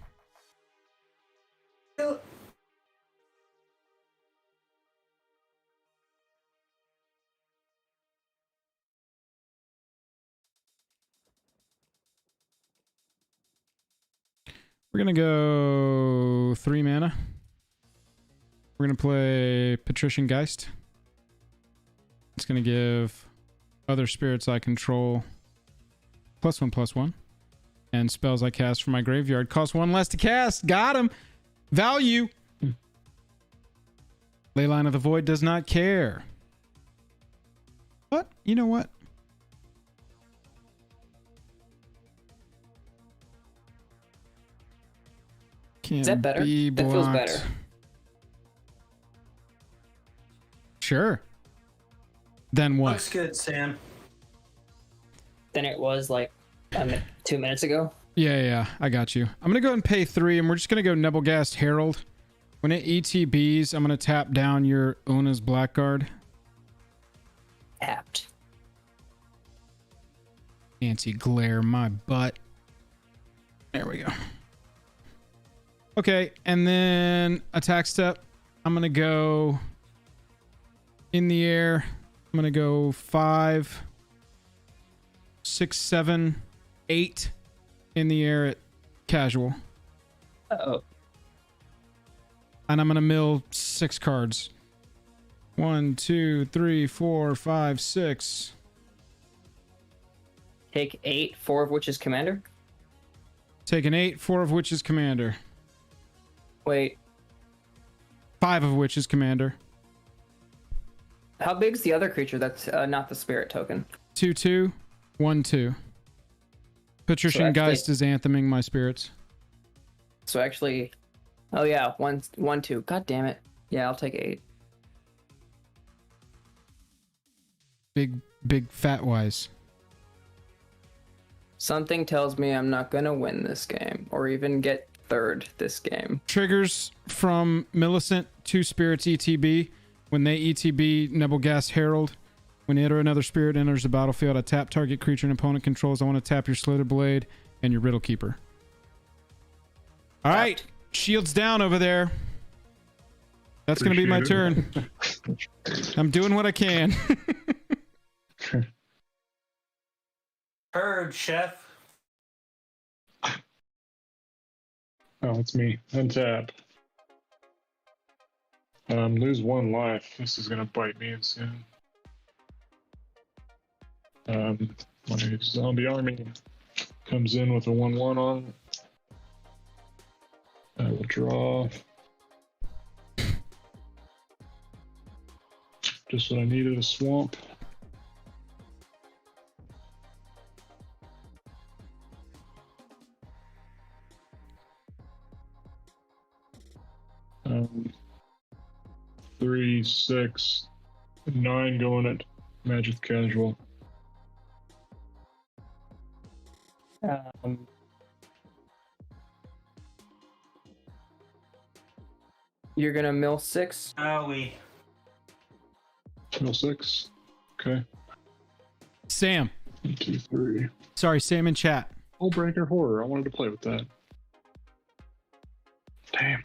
We're gonna go 3 mana. We're gonna play Patrician Geist. It's gonna give other spirits I control +1/+1, and spells I cast from my graveyard cost 1 less to cast. Got him. Value. Leyline of the Void does not care. What? You know what? Is that better? That feels better. Sure. Then what? Looks good, Sam. Than it was like 2 minutes ago. Yeah, I got you. I'm gonna go ahead and pay 3, and we're just gonna go Nebelgast Herald. When it ETBs, I'm gonna tap down your Una's Blackguard. Tapped. Fancy glare my butt. There we go. Okay, and then attack step. I'm gonna go in the air. I'm gonna go 5, 6, 7, 8 in the air at casual. Uh-oh. And I'm gonna mill 6 cards. 1, 2, 3, 4, 5, 6. Take 8, 4 of which is commander. Take an 8, 4 of which is commander. Wait, 5 of which is commander. how big's the other creature that's not the spirit token? 2/2, 1/2. Patrician actually- Geist is antheming my spirits. So actually, oh yeah, 1, 2. God damn it. Yeah, I'll take 8. Big fat wise. Something tells me I'm not gonna win this game, or even get third this game. Triggers from Millicent, 2 spirits ETB. When they ETB Nebelgast Herald, when it or another spirit enters the battlefield, I tap target creature an opponent controls. I want to tap your Slither Blade and your Riddle Keeper. All right, shields down over there. That's going to be my turn. I'm doing what I can. Heard, chef. Oh, it's me. Untap. Lose 1 life. This is gonna bite me soon. My zombie army comes in with a 1/1 on. I will draw. Just what I needed, a swamp. 3, 6, 9 going at Magic Casual. You're gonna mill 6. Owie. Mill 6. Okay. Sam. 1, 2, 3. Sorry, Sam in chat. Breaker Horror. I wanted to play with that. Damn.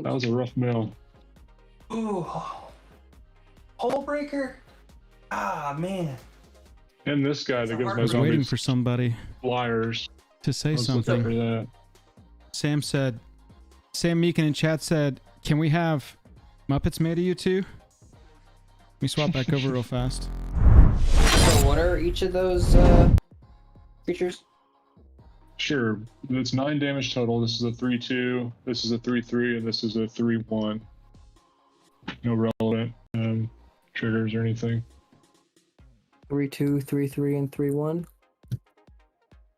That was a rough mill. Ooh. Hole breaker? Ah, man. And this guy that gives I my was waiting zombies for somebody flyers. to say I was looking something. for that. Sam Meekin in chat said, can we have Muppets made of you two? Let me swap back over real fast. So what are each of those creatures? Sure. It's 9 damage total. This is a 3/2. This is a 3/3, and this is a 3/1. No relevant triggers or anything. 3/2, 3/3, and 3/1.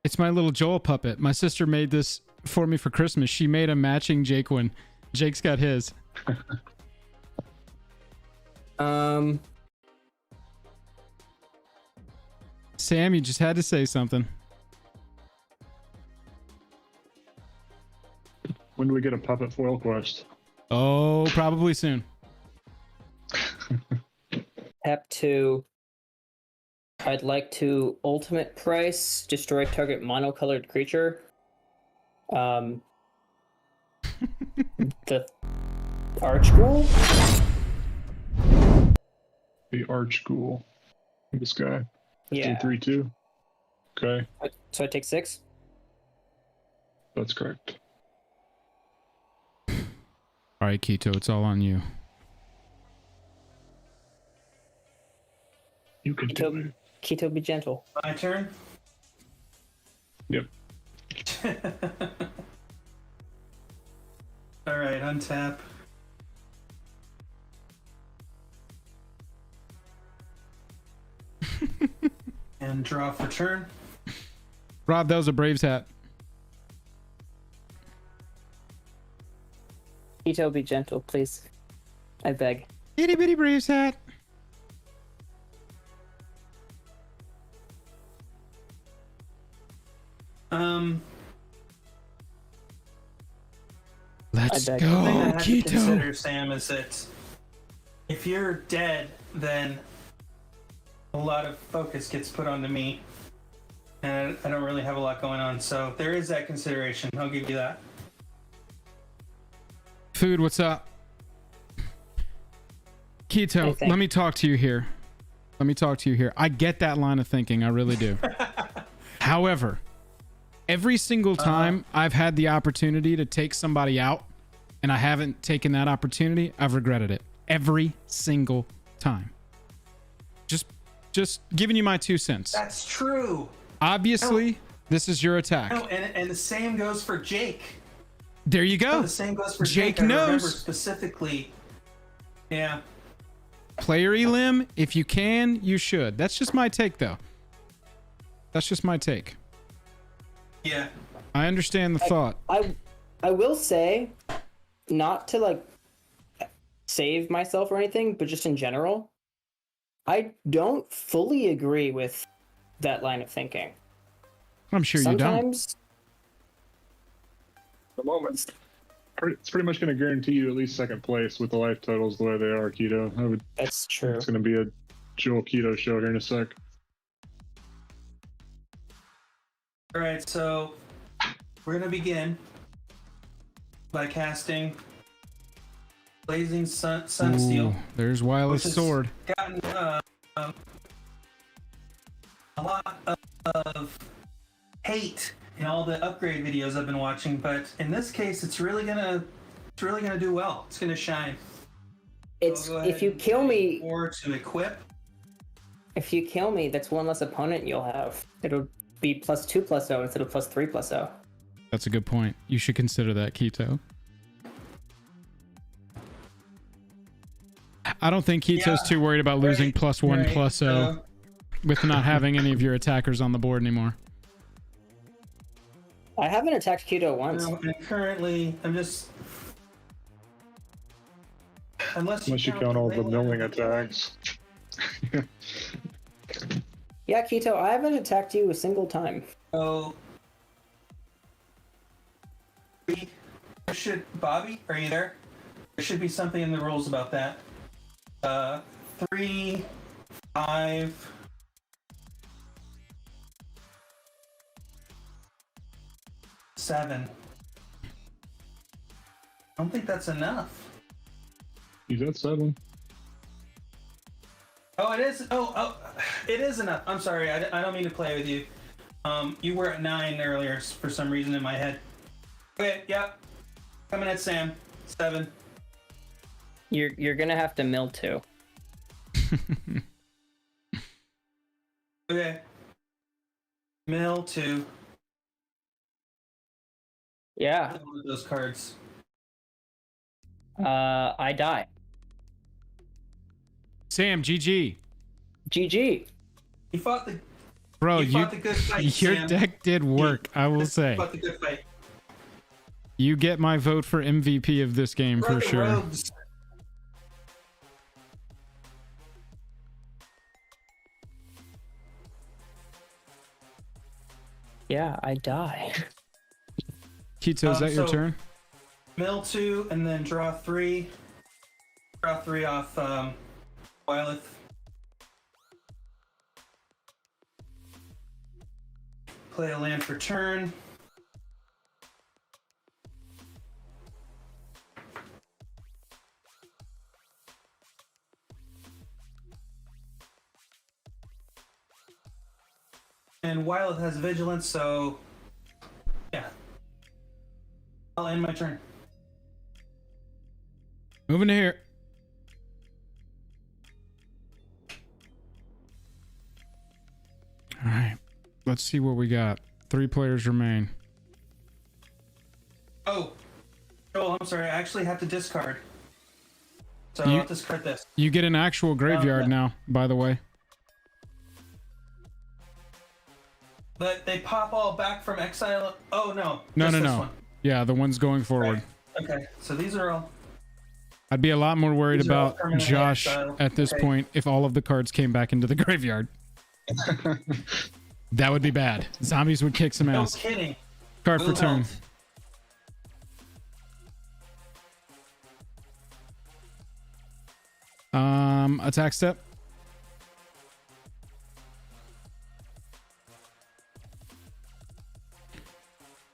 It's my little Joel puppet. My sister made this for me for Christmas. She made a matching Jake one. Jake's got his. Sam, you just had to say something. When do we get a puppet foil quest? Oh, probably soon. Tap 2. I'd like to ultimate price, destroy target monocolored creature. The Archghoul? The Archghoul. This guy. Yeah. 3/2. Okay, So I take 6? that's correct. All right, Keto, it's all on you. You can do it. Keto, be gentle. My turn? Yep. Alright, untap. And draw for turn. Rob, that was a Braves hat. Keto, be gentle, please. I beg. Itty bitty Braves hat. Let's I beg. go, The thing I have to Keto. consider, Sam, is that if you're dead, then a lot of focus gets put onto me, and I don't really have a lot going on. So there is that consideration. I'll give you that. Food, what's up? Keto, Anything. let me talk to you here. I get that line of thinking. I really do. However, every single time I've had the opportunity to take somebody out and I haven't taken that opportunity, I've regretted it. Every single time. Just giving you my 2 cents. That's true. Obviously, this is your attack. No, and the same goes for Jake. There you go. The same goes for Jake Jake. I remember knows. specifically. Yeah. Player elim, if you can, you should. That's just my take, though. That's just my take. Yeah. I understand the thought. I will say, not to like save myself or anything, but just in general, I don't fully agree with that line of thinking. I'm sure you don't. Sometimes, The moment. It's pretty much going to guarantee you at least second place with the life totals the way they are, Keto. that's true. It's going to be a Joel Keto show here in a sec. All right, so we're gonna begin by casting Blazing Sunsteel. Ooh, there's Wyleth's Which is- sword. Gotten a lot of hate in all the upgrade videos I've been watching, but in this case, it's really gonna do well. It's gonna shine. It's So go ahead if you and kill pay me, 4 to equip. that's one less opponent you'll have. It'll be +2/+0 instead of +3/+0. That's a good point. You should consider that, Keto. I don't think Keto's Yeah, too worried about losing right, +1/+0 with not having any of your attackers on the board anymore. I haven't attacked Keto once. And currently, I'm just Unless Unless you count all the milling attacks. Yeah, Keto, I haven't attacked you a single time. Oh. There should, Bobby, are you there? There should be something in the rules about that. 3, 5. 7. I don't think that's enough. He's at 7. Oh, it is. Oh, it is enough. I'm sorry. I don't mean to play with you. You were at 9 earlier for some reason in my head. Okay, yeah. Coming at Sam. 7. You're gonna have to mill 2. Okay. Mill 2. Yeah. One of those cards. I die. Sam, GG. GG. You fought the. Bro, You fought the good fight, your Sam. deck did work, I will say. You fought the good fight. You get my vote for MVP of this game for Brought the sure. rogues. Yeah, I die. Keto, is that your So- turn? Mill 2 and then draw 3. Draw 3 off Wyleth. Play a land for turn. And Wyleth has vigilance, so yeah. I'll end my turn. Moving to here. All right. Let's see what we got. 3 players remain. Oh, Joel, I'm sorry. I actually have to discard. So You- I'll discard this. You get an actual graveyard now, by the way. But they pop all back from exile. Oh no. No, just no, this no. one. Yeah, the ones going forward. Right. Okay, so these are all. I'd be a lot more worried These are all about permanent Josh exile. at this Okay. point if all of the cards came back into the graveyard. That would be bad. Zombies would kick some No ass. kidding. Card for turn. Attack step.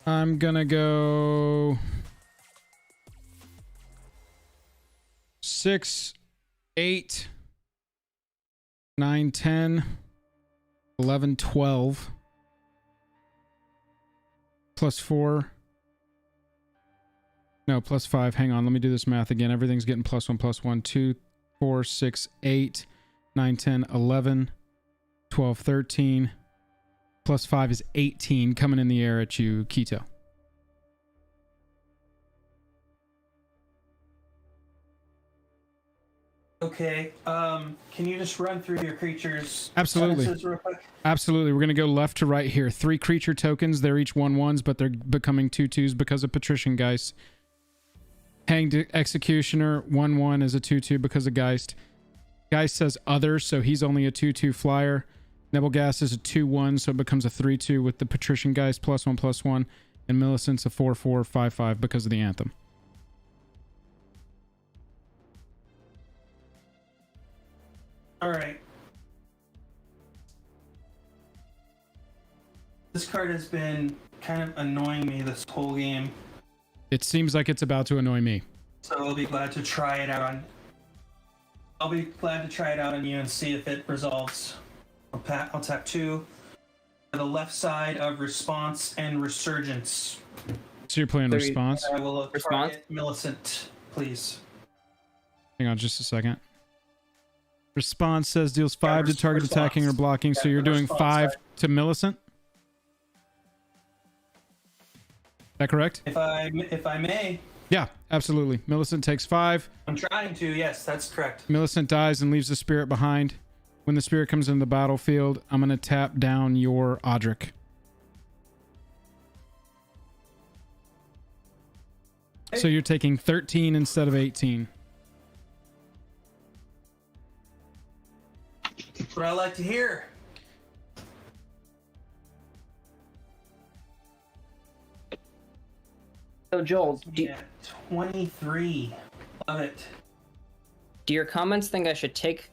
I'm gonna go 6, 8, 9, 10, 11, 12. Plus 4. No, plus 5. Hang on. Let me do this math again. Everything's getting plus 1, plus 1. 2, 4, 6, 8, 9, 10, 11, 12, 13. Plus 5 is 18 coming in the air at you, Keto. Okay. Can you just run through your creatures? Absolutely. sentences real quick? Absolutely. We're going to go left to right here. 3 creature tokens. They're each 1/1s, but they're becoming 2/2s because of Patrician Geist. Hanged Executioner, 1/1 is a 2/2 because of Geist. Geist says other, so he's only a 2/2 flyer. Nebelgas is a 2/1, so it becomes a 3/2 with the Patrician Geist +1/+1. And Millicent's a 4/4, 5/5 because of the Anthem. All right. This card has been kind of annoying me this whole game, It seems like it's about to annoy me. so I'll be glad to try it out on. I'll be glad to try it out on you and see if it resolves. I'll tap 2 for the left side of response and resurgence. So you're playing So response? I will Response? target Millicent, please. Hang on just a second. Response says deals 5 to res- target response. attacking or blocking, so Yeah, you're the doing response 5 side. to Millicent? Is that correct? If I may, Yeah, absolutely. Millicent takes 5. I'm trying to. Yes, that's correct. Millicent dies and leaves the spirit behind. When the spirit comes into the battlefield, I'm going to tap down your Audric. So you're taking 13 instead of 18. That's what I like to hear. So Joel, Yeah, 23. Love it. do your comments think I should take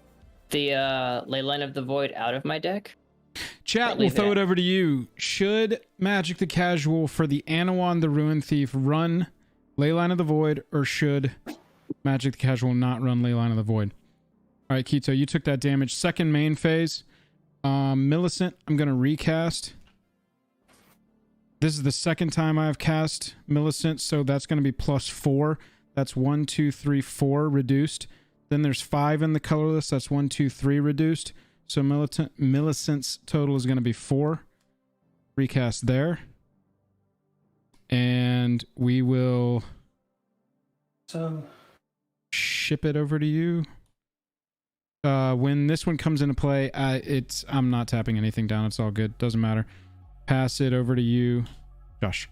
the Leyline of the Void out of my deck? Chat, we'll throw it over to you. Should Magic the Casual for the Anowon the Ruin Thief run Leyline of the Void, or should Magic the Casual not run Leyline of the Void? All right, Keto, you took that damage. Second main phase. Millicent, I'm going to recast. This is the second time I've cast Millicent, so that's going to be +4. That's 1, 2, 3, 4 reduced. Then there's 5 in the colorless. That's 1, 2, 3 reduced. So Millicent's total is going to be 4. Recast there. And we will ship it over to you. When this one comes into play, I'm not tapping anything down. It's all good. Doesn't matter. Pass it over to you, Josh.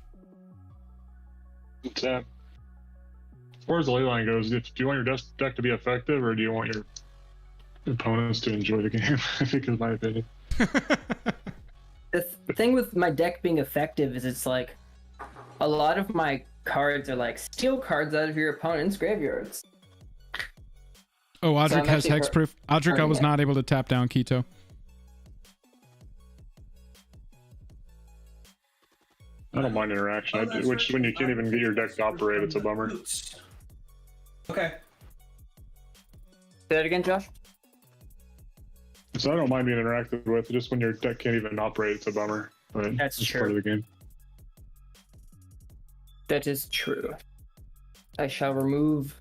Tap. As far as the leyline goes, do you want your deck to be effective, or do you want your opponents to enjoy the game? I think is my opinion. The thing with my deck being effective is it's like a lot of my cards are like steal cards out of your opponent's graveyards. Oh, Audric has hexproof. Audric, I was yeah. not able to tap down Keto. I don't mind interaction, which when you can't even get your deck to operate, it's a bummer. Okay. Say that again, Josh? So I don't mind being interacted with, just when your deck can't even operate, it's a bummer. But That's it's true. part of the game. That is true. I shall remove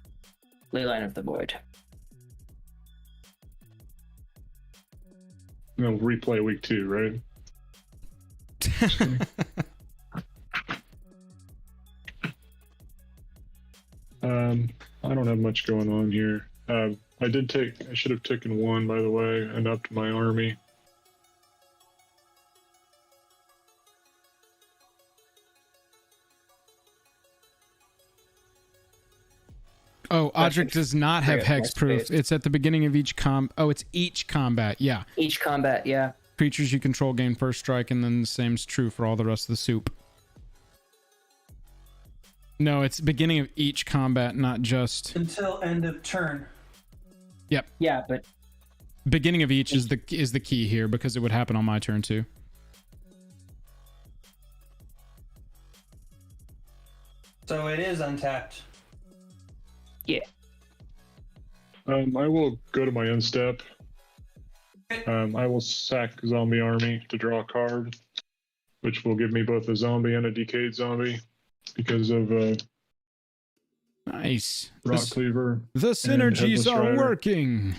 Leyline of the Void. And then we'll replay week 2, right? I don't have much going on here. I should have taken 1, by the way, and upped my army. Oh, Audric does not have hexproof. It's at the beginning of each it's each combat. Yeah. Each combat, yeah. Creatures you control gain first strike, and then the same's true for all the rest of the soup. No, it's beginning of each combat, not just Until end of turn. Yep. Yeah, but Beginning of each is the key here, because it would happen on my turn too. So it is untapped. yeah. I will go to my end step. I will sack Zombie Army to draw a card, which will give me both a zombie and a decayed zombie because of Nice. rotcleaver. The synergies are Rider. working.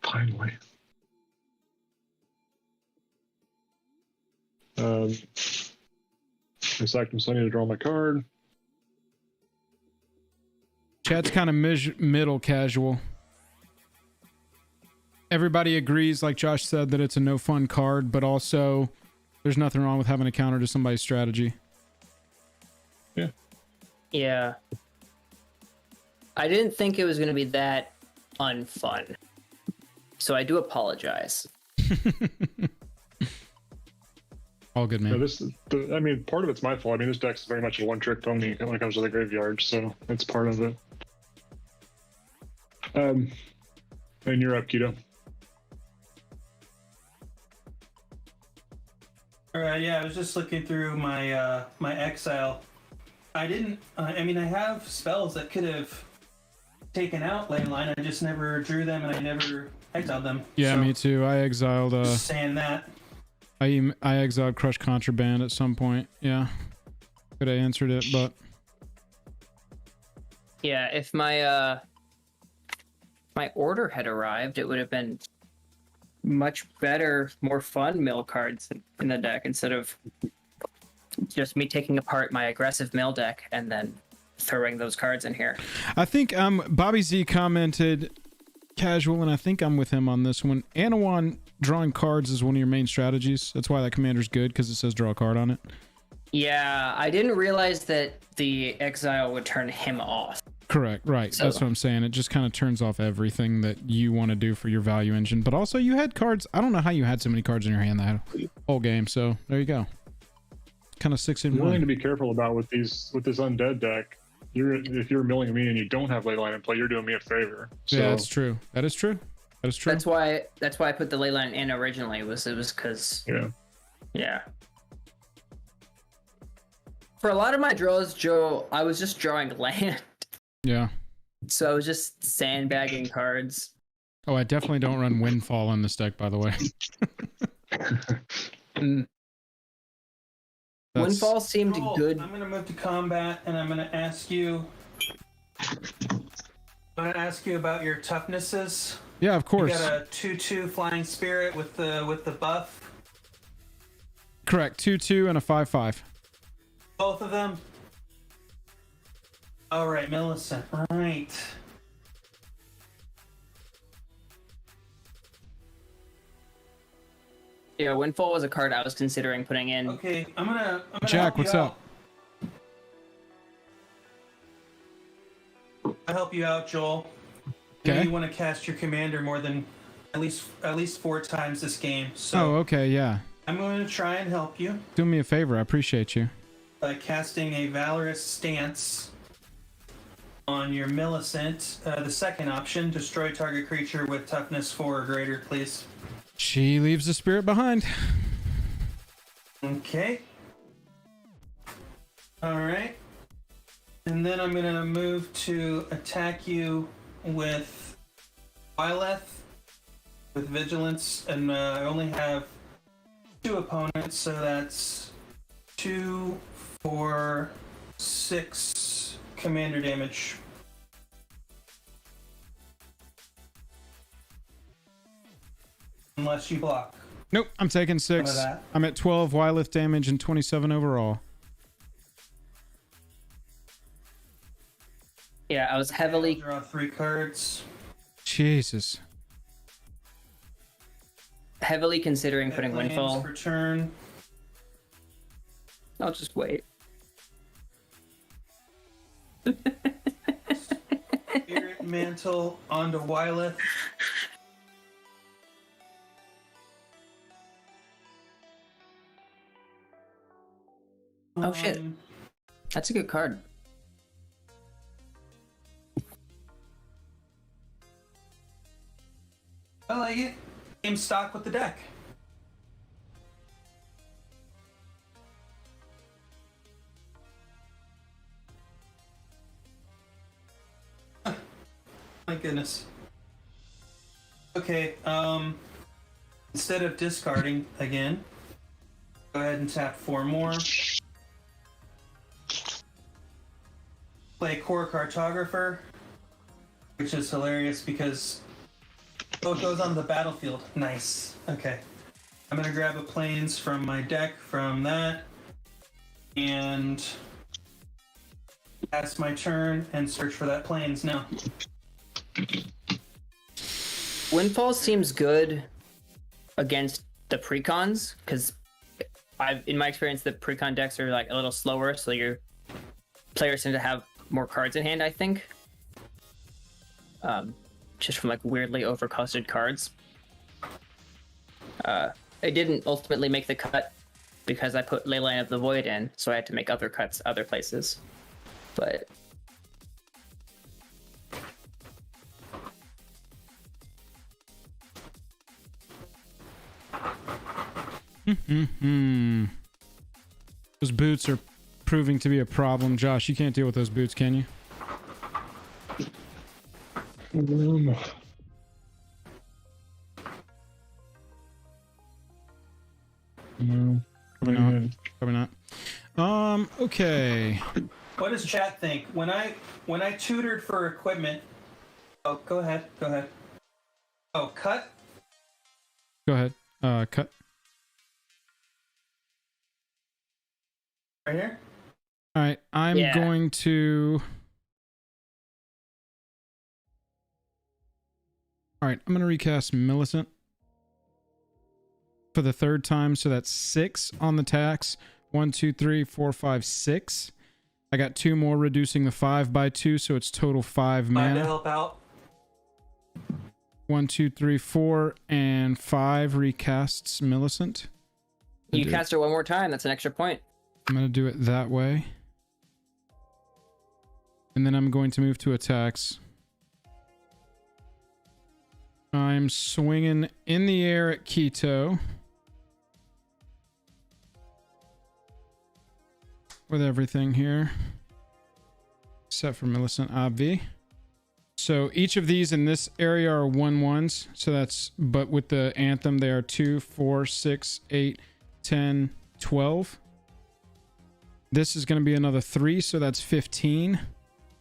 Finally. I sacked him, so I need to draw my card. Chat's kind of middle casual. Everybody agrees, like Josh said, that it's a no fun card, but also there's nothing wrong with having a counter to somebody's strategy. Yeah. Yeah. I didn't think it was going to be that unfun. So I do apologize. All good, man. I mean, part of it's my fault. I mean, this deck's very much a one-trick pony when it comes to the graveyard, so it's part of it. And you're up, Keto. All right, yeah, I was just looking through my my exile. I didn't. I mean, I have spells that could have taken out Leyline. I just never drew them, and I never exiled them. Yeah, so, me too. I exiled. Just saying that. I exiled Crush Contraband at some point. Yeah, could have answered it, but Yeah, if my my order had arrived, it would have been much better, more fun mill cards in the deck instead of just me taking apart my aggressive mill deck and then throwing those cards in here. I think Bobby Z commented casual, and I think I'm with him on this one. Anowon drawing cards is one of your main strategies. That's why that commander's good, because it says draw a card on it. Yeah, I didn't realize that the exile would turn him off. Correct. Right. So- That's what I'm saying. It just kind of turns off everything that you want to do for your value engine. But also, you had cards. I don't know how you had so many cards in your hand that whole game. So there you go. Kind of 6 in One thing to 1. be careful about with this undead deck, if you're milling me and you don't have Leyline in play, you're doing me a favor. So, Yeah, that's true. That is true. That is true. That's why I put the leyline in originally. It was because yeah. For a lot of my draws, Joe, I was just drawing land. Yeah. So I was just sandbagging cards. Oh, I definitely don't run Windfall in this deck, by the way. That's- Windfall seemed Joel, good. I'm gonna move to combat, and I'm gonna ask you. About your toughnesses. Yeah, of You course. got a 2/2 flying spirit with the buff. Correct. 2/2 and a 5/5. Both of them. All right, Millicent. Right. Yeah, Windfall was a card I was considering putting in. Okay, I'm gonna Jack, help you what's out. up? I'll help you out, Joel. Okay. You want to cast your commander more than at least 4 times this game. So Oh, okay. Yeah. I'm going to try and help you Do me a favor. I appreciate you. by casting a Valorous Stance on your Millicent. The second option, destroy target creature with toughness 4 or greater, please. She leaves the spirit behind. Okay. All right. And then I'm going to move to attack you with Wyleth with Vigilance. And I only have 2 opponents, so that's 2, 4, 6 commander damage. Unless you block. Nope. I'm taking 6. Some of that. I'm at 12 Wyleth damage and 27 overall. Yeah, I was heavily. Draw 3 cards. Jesus. Heavily considering putting Lands Windfall. for turn. I'll just wait. Spirit Mantle onto Wyleth. Oh, shit. That's a good card. I like it. Same stock with the deck. My goodness. Okay, instead of discarding again, go ahead and tap 4 more. Play Core Cartographer, which is hilarious because it goes on the battlefield. Nice. Okay. I'm gonna grab a planes from my deck from that, and pass my turn and search for that planes now. Windfall seems good against the precons because in my experience, the precon decks are like a little slower, so your players tend to have more cards in hand. I think, just from like weirdly overcosted cards. It didn't ultimately make the cut because I put Leyline of the Void in, so I had to make other cuts other places. But Those boots are proving to be a problem. Josh, you can't deal with those boots, can you? No. Probably not. Probably not. Okay. What does chat think? When I tutored for equipment. Oh, go ahead. Go ahead. Oh, cut. Go ahead. Cut. Right here. All right. I'm Yeah. going to. All right. I'm going to recast Millicent for the 3rd time. So that's 6 on the tax. 1, 2, 3, 4, 5, 6. I got 2 more reducing the 5 by 2, so it's total 5 Glad to mana. help out. 1, 2, 3, 4, and 5 recasts Millicent. You cast her one more time. That's an extra point. I'm going to do it that way. And then I'm going to move to attacks. I'm swinging in the air at Keto. With everything here. Except for Millicent, obvi. So each of these in this area are 1/1s. So that's, but with the Anthem, they are 2, 4, 6, 8, 10, 12. This is going to be another 3, so that's 15.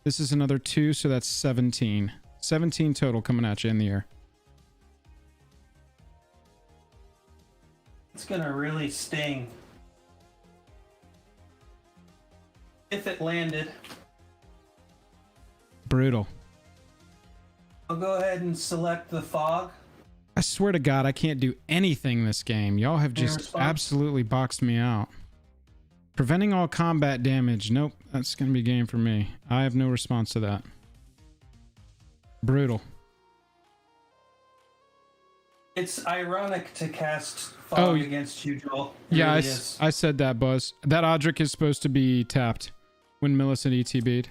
This is another 2, so that's 17. 17 total coming at you in the air. It's gonna really sting. If it landed. Brutal. I'll go ahead and select the fog. I swear to God, I can't do anything this game. Y'all have just absolutely boxed me out. Preventing all combat damage. Nope, that's going to be game for me. I have no response to that. Brutal. It's ironic to cast fog against you, Joel. It Yeah, really is. I said that, Buzz. That Odric is supposed to be tapped when Millicent ETB'd.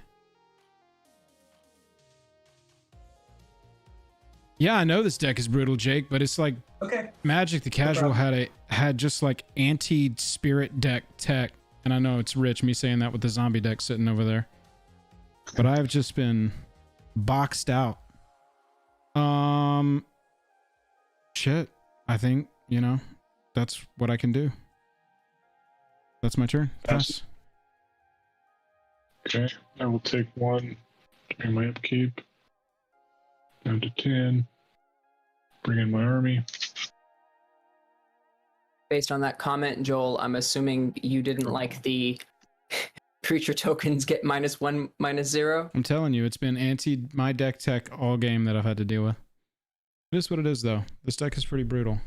Yeah, I know this deck is brutal, Jake, but it's like Magic the Casual had just like anti-spirit deck tech, and I know it's rich me saying that with the zombie deck sitting over there, but I've just been boxed out. Shit. I think, you know, that's what I can do. That's my turn. Pass. Okay, I will take 1 during my upkeep. Down to 10. Bring in my army. Based on that comment, Joel, I'm assuming you didn't like the creature tokens get -1, -0. I'm telling you, it's been anti my deck tech all game that I've had to deal with. It is what it is, though. This deck is pretty brutal.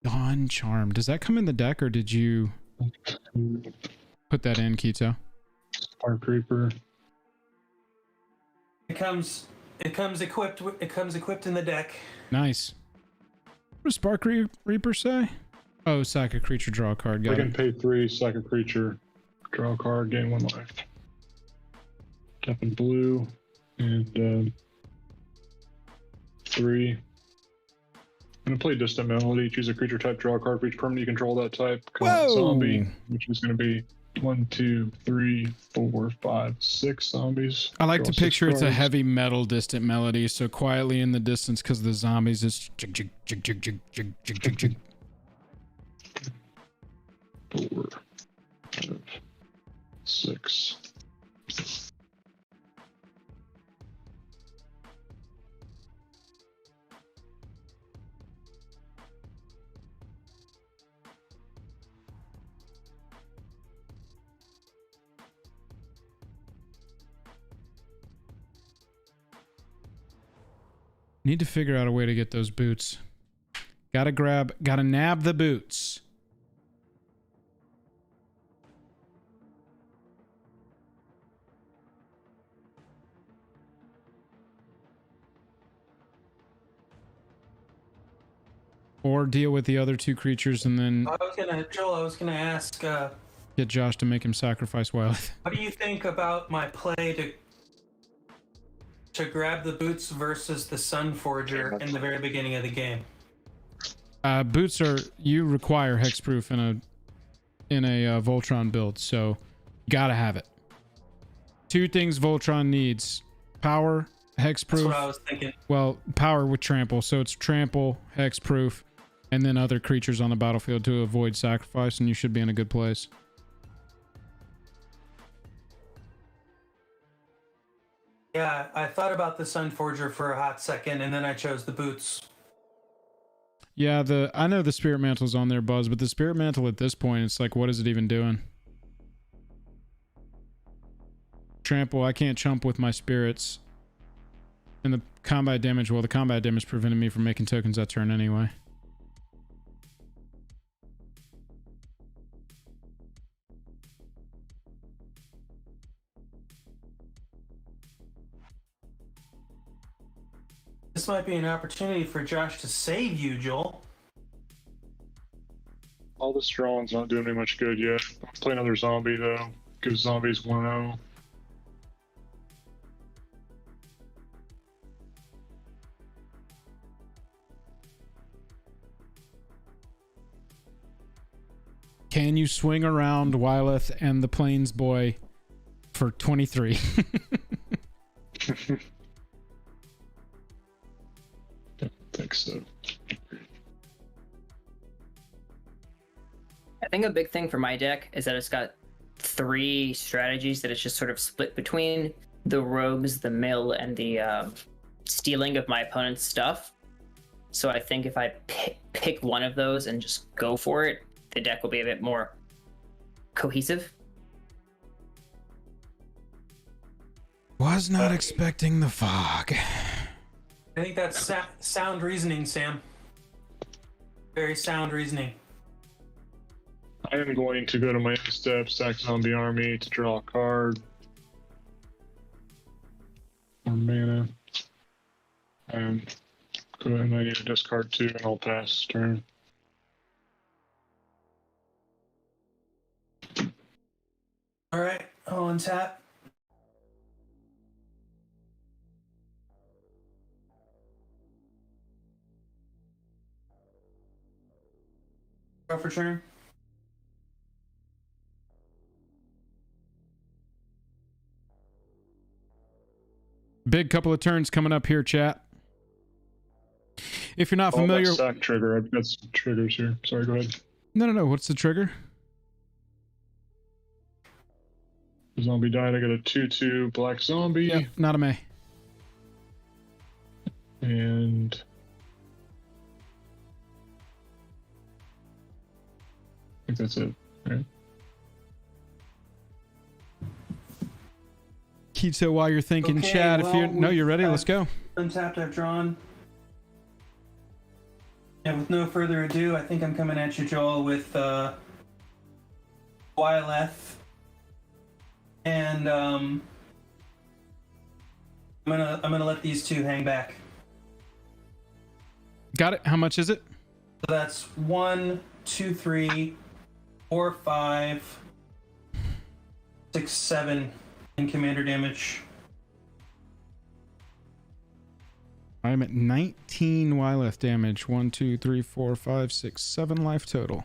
Dawn Charm. Does that come in the deck, or did you put that in, Keto? Spark Reaper. It comes equipped. It comes equipped in the deck. Nice. What does Spark Reaper say? Oh, sack a creature, draw a card. I Got can it. pay 3, sack a creature, draw a card, gain 1 life. Tap in blue, and 3. I'm gonna play Distant Melody. Choose a creature type, draw a card for each permanent you control that type. Whoa! Zombie, which is gonna be 1, 2, 3, 4, 5, 6 zombies. I like Draw to 6 picture it's a cards. heavy metal distant melody, so quietly in the distance because the zombies is jig jig jig jig jig jig jig jig jig. 4, 5, 6. Need to figure out a way to get those boots. Gotta nab the boots. Or deal with the other 2 creatures and then Joel, I was gonna ask, get Josh to make him sacrifice Wyleth. what do you think about my play to grab the boots versus the Sun Forger in the very beginning of the game? Boots you require hexproof in a Voltron build, so you gotta have it. 2 things Voltron needs: power, hexproof. That's what I was thinking. Well, power with trample, so it's trample, hexproof, and then other creatures on the battlefield to avoid sacrifice, and you should be in a good place. Yeah, I thought about the Sun Forger for a hot second, and then I chose the boots. Yeah, I know the Spirit Mantle's on there, Buzz, but the Spirit Mantle at this point, it's like, what is it even doing? Trample, I can't chump with my spirits. And the combat damage, well, the combat damage prevented me from making tokens that turn anyway. This might be an opportunity for Josh to save you, Joel. All this drawing's not doing me much good yet. I'll play another zombie though. Give zombies 1-0. Can you swing around Wyleth and the Plains Boy for 23? Don't think so. I think a big thing for my deck is that it's got 3 strategies that it's just sort of split between: the rogues, the mill, and the stealing of my opponent's stuff. So I think if I pick one of those and just go for it, the deck will be a bit more cohesive. Was not expecting the fog. I think that's sound reasoning, Sam. Very sound reasoning. I am going to go to my end step, stack zombie army to draw a card. Or mana. And go ahead and I need to discard 2 and I'll pass turn. All right, I'll untap. Go for turn. Big couple of turns coming up here, chat. If you're not Oh, familiar... that sack trigger. I've got some triggers here. Sorry, go ahead. No. What's the trigger? Zombie died. I got a 2/2 black zombie. Yep, not a May. And I think that's it. Right. Keto, while you're thinking, Okay, chat, if you're... well, No, you're ready? Let's go. Untapped, I've drawn. And with no further ado, I think I'm coming at you, Joel, with Wyleth. And I'm gonna let these 2 hang back. Got it. How much is it? So that's 1, 2, 3, 4, 5, 6, 7 in commander damage. I'm at 19 Wyleth damage. 1, 2, 3, 4, 5, 6, 7 life total.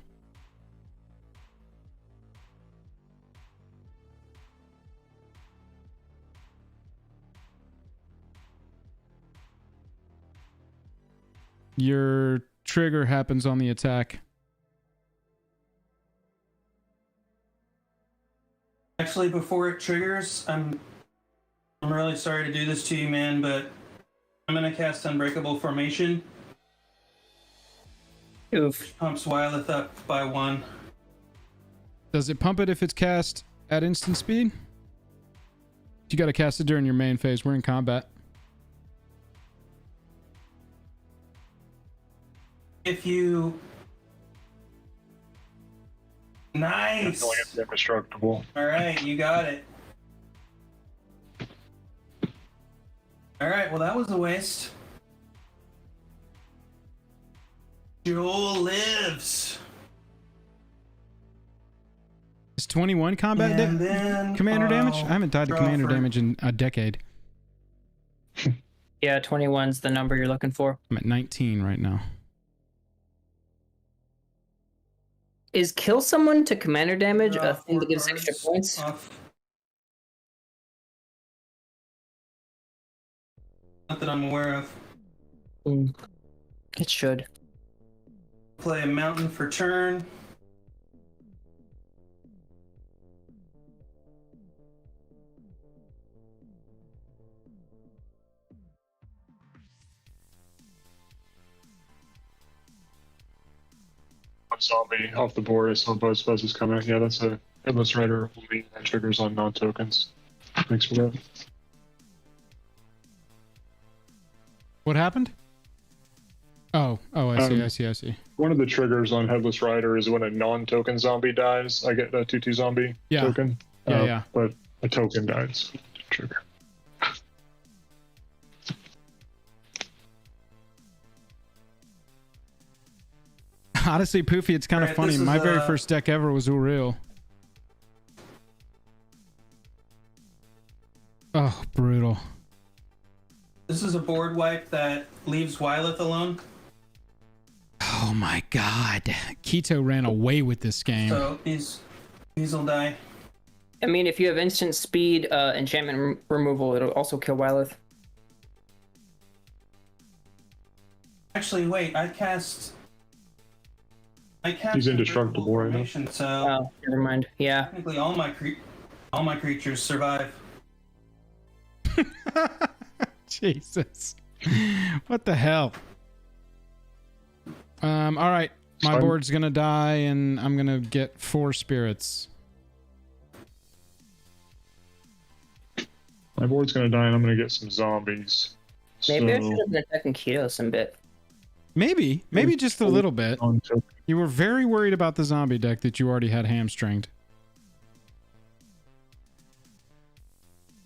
Your trigger happens on the attack. Actually, before it triggers, I'm really sorry to do this to you, man, but I'm gonna cast Unbreakable Formation. Oof. Pumps Wyleth up by 1. Does it pump it if it's cast at instant speed? You got to cast it during your main phase. We're in combat. If you... Nice! It's indestructible. Alright, you got it. Alright, well that was a waste. Joel lives! Is 21 combat And then commander damage? I haven't died to draw commander for- damage in a decade. Yeah, 21's the number you're looking for. I'm at 19 right now. Is kill someone to commander damage Draw a thing that 4 gives extra cards points? off. Not that I'm aware of. It should. Play a mountain for turn. Zombie off the board. I saw both buzzes coming. Yeah, that's a headless rider. Only triggers on non-tokens. Thanks for that. What happened? Oh, I see. One of the triggers on headless rider is when a non-token zombie dies. I get a 2/2 zombie token. Yeah. But a token dies. Trigger. Honestly, Poofy, it's kind of Alright, funny. this is, My very first deck ever was Uriel. Oh, brutal. This is a board wipe that leaves Wyleth alone. Oh my god. Keto ran away with this game. So these will die. I mean, if you have instant speed enchantment removal, it'll also kill Wyleth. Actually, wait. I cast. He's indestructible right now. Formation, so Oh, never mind. Yeah. technically all my creatures survive. Jesus. What the hell? All right. My Fine. board's gonna die, and I'm gonna get 4 spirits. My board's gonna die, and I'm gonna get some zombies. Maybe I So, should have been attacking Keto some bit. Maybe just a little bit. on to- You were very worried about the zombie deck that you already had hamstringed.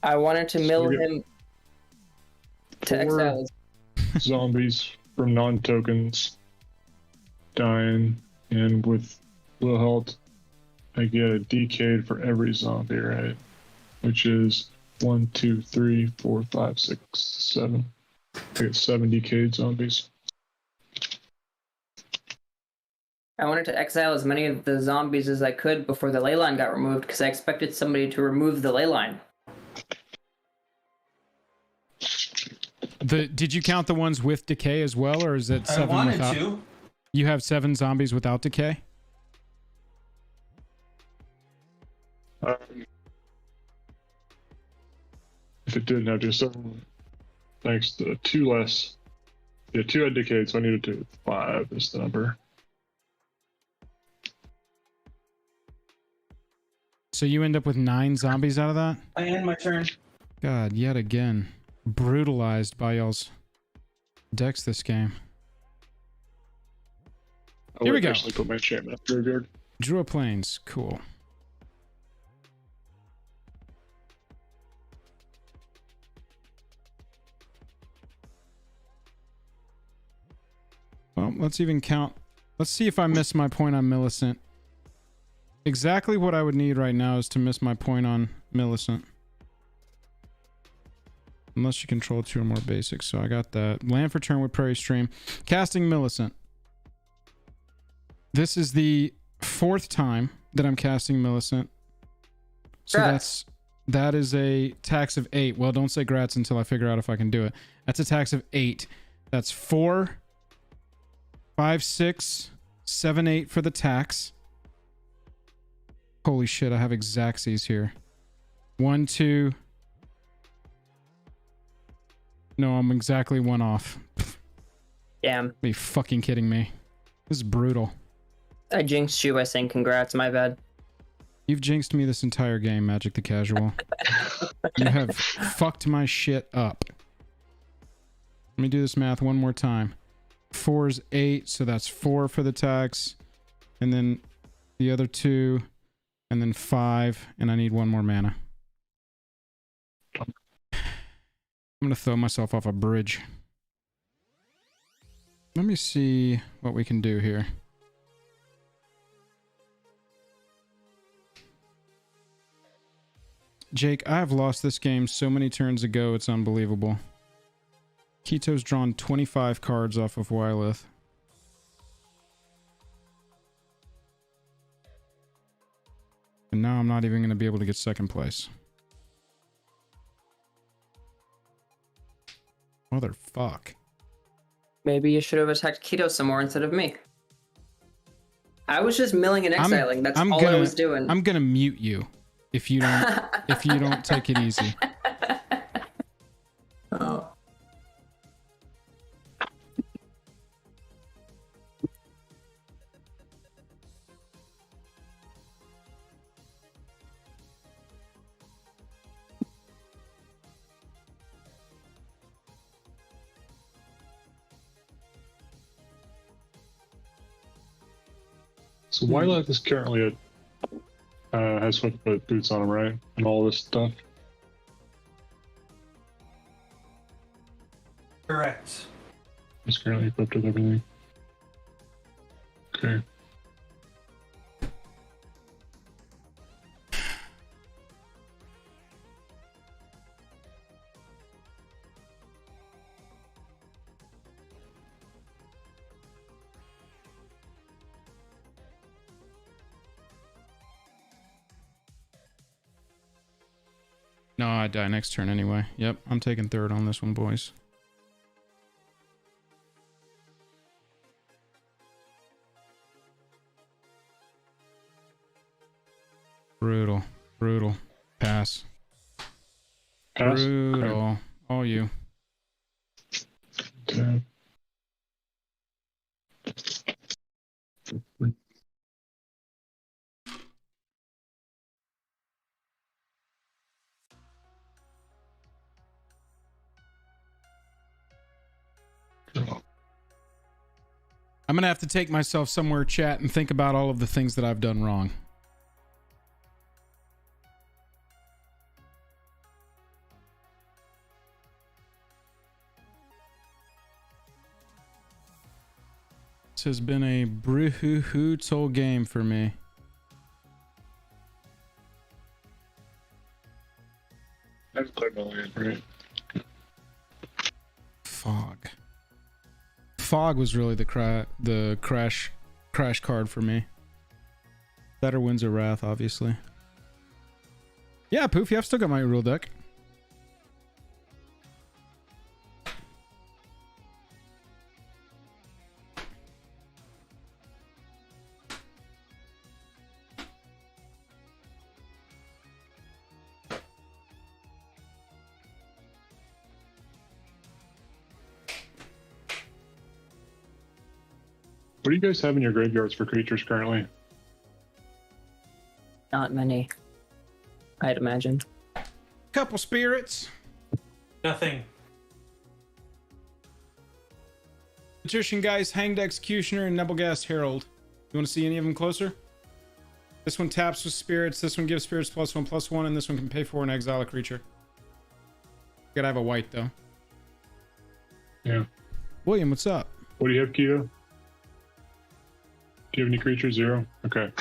I wanted to mill him to 4 exile. zombies from non-tokens dying, and with Wilhelt, I get a decayed for every zombie, right? Which is 1, 2, 3, 4, 5, 6, 7. I get 7 decayed zombies. I wanted to exile as many of the zombies as I could before the ley line got removed, because I expected somebody to remove the ley line. Did you count the ones with decay as well, or is it 7 I wanted without? to. You have 7 zombies without decay? If it didn't have just 7, thanks to 2 less. Yeah, 2 had decayed, so I needed 2. 5 is the number. So you end up with 9 zombies out of that? I end my turn. God, yet again. Brutalized by y'all's decks this game. I Here we would go. actually put my enchantment up graveyard. Drew a Plains. Cool. Well, let's even count. Let's see if I miss my point on Millicent. Exactly what I would need right now is to miss my point on Millicent. Unless you control 2 or more basics. So I got that. Land for turn with Prairie Stream. Casting Millicent. This is the 4th time that I'm casting Millicent. So Grats. that is a tax of 8. Well, don't say grats until I figure out if I can do it. That's a tax of 8. That's 4, 5, 6, 7, 8 for the tax. Holy shit, I have Exactsies here. 1, 2. No, I'm exactly 1 off. Damn. Are you fucking kidding me? This is brutal. I jinxed you by saying congrats, my bad. You've jinxed me this entire game, Magic the Casual. You have fucked my shit up. Let me do this math one more time. 4 is 8, so that's 4 for the tax. And then the other 2, and then 5, and I need 1 more mana. I'm gonna throw myself off a bridge. Let me see what we can do here. Jake, I have lost this game so many turns ago, it's unbelievable. Keto's drawn 25 cards off of Wyleth. And now I'm not even going to be able to get 2nd place. Motherfuck. Maybe you should have attacked Keto some more instead of me. I was just milling and exiling. That's all I was doing. I'm gonna mute you if you don't take it easy. Oh. So Wyleth is currently has swift foot boots on him, right? And all this stuff. Correct. He's currently equipped with everything. Okay. No, I die next turn anyway. Yep, I'm taking third on this one, boys. Brutal. Brutal. Pass. Pass? Brutal. All you. Okay. I'm gonna have to take myself somewhere, chat, and think about all of the things that I've done wrong. This has been a brutal game for me. I've played my land, right? Fog. Fog was really the crash card for me. Better Winds of Wrath, obviously. Yeah, Poofy, I've still got my rule deck. What do you guys have in your graveyards for creatures currently? Not many, I'd imagine. Couple spirits. Nothing. Magician Guys, Hanged Executioner, and Nebelgast Herald. You want to see any of them closer? This one taps with spirits, this one gives spirits +1/+1, and this one can pay for and exile a creature. Gotta have a white, though. Yeah. William, what's up? What do you have, Keto? Do you have any creatures? 0? Okay.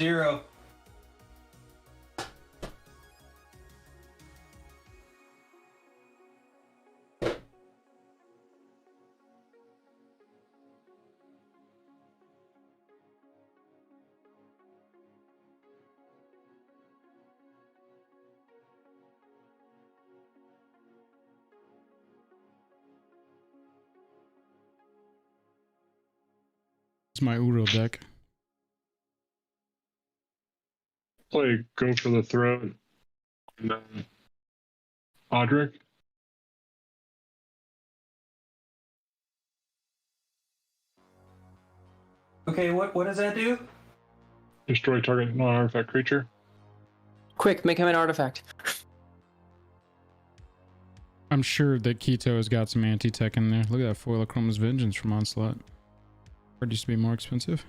0. It's my Uro deck. Play Go for the Throat. And then Audric. Okay, what does that do? Destroy target non-artifact creature. Quick, make him an artifact. I'm sure that Keto has got some anti-tech in there. Look at that foil of Chroma's Vengeance from Onslaught. Card used to be more expensive.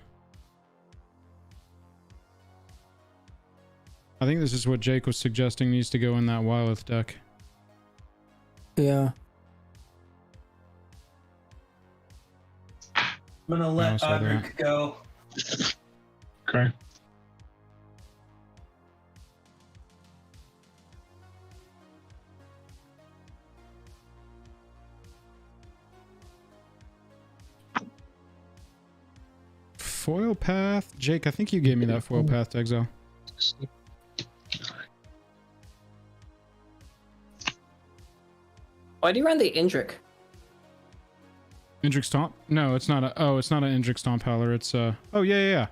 I think this is what Jake was suggesting needs to go in that Wyleth deck. Yeah. I'm gonna let saw that. Audric go. Okay. Foil Path? Jake, I think you gave me that Foil Path to exile. Why do you run the Indrik? Indrik Stomp? No, it's not a... Oh, it's not an Indrik Stomp Howler. It's Oh, yeah.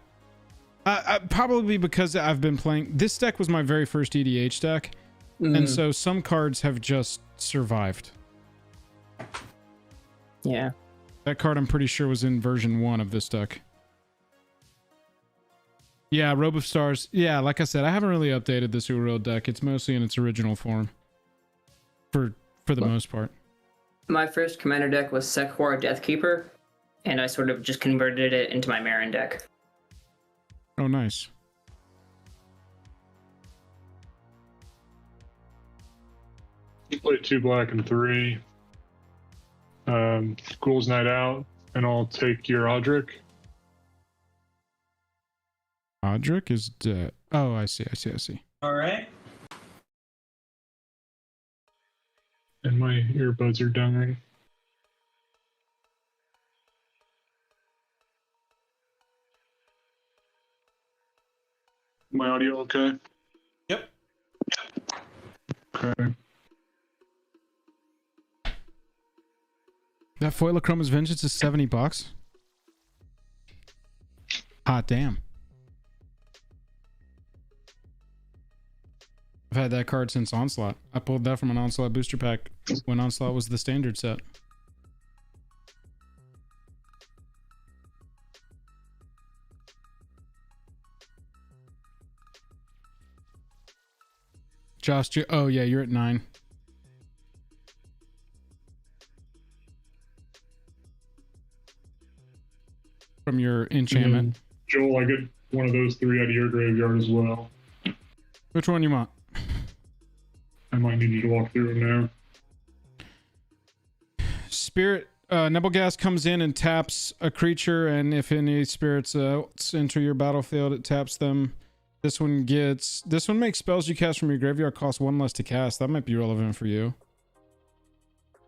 Probably because I've been playing... This deck was my very first EDH deck. And so some cards have just survived. Yeah. That card, I'm pretty sure, was in version 1 of this deck. Yeah, Robe of Stars. Yeah, like I said, I haven't really updated this Uro deck. It's mostly in its original form. For the most part. My first commander deck was Sekhwar Deathkeeper, and I sort of just converted it into my Marin deck. Oh, nice. You play 2 black and 3. Ghoul's Night Out, and I'll take your Audric. Podrick is dead. Oh, I see. All right. And my earbuds are dying. My audio okay? Yep. Okay. That Foilochroma's Vengeance is $70. Hot damn. I've had that card since Onslaught. I pulled that from an Onslaught booster pack when Onslaught was the standard set. Josh, oh yeah, you're at 9. From your enchantment. Joel, I get one of those 3 out of your graveyard as well. Which one you want? I might need you to walk through them now. Spirit Nebelgast comes in and taps a creature, and if any spirits enter your battlefield, it taps them. This one makes spells you cast from your graveyard cost 1 less to cast. That might be relevant for you.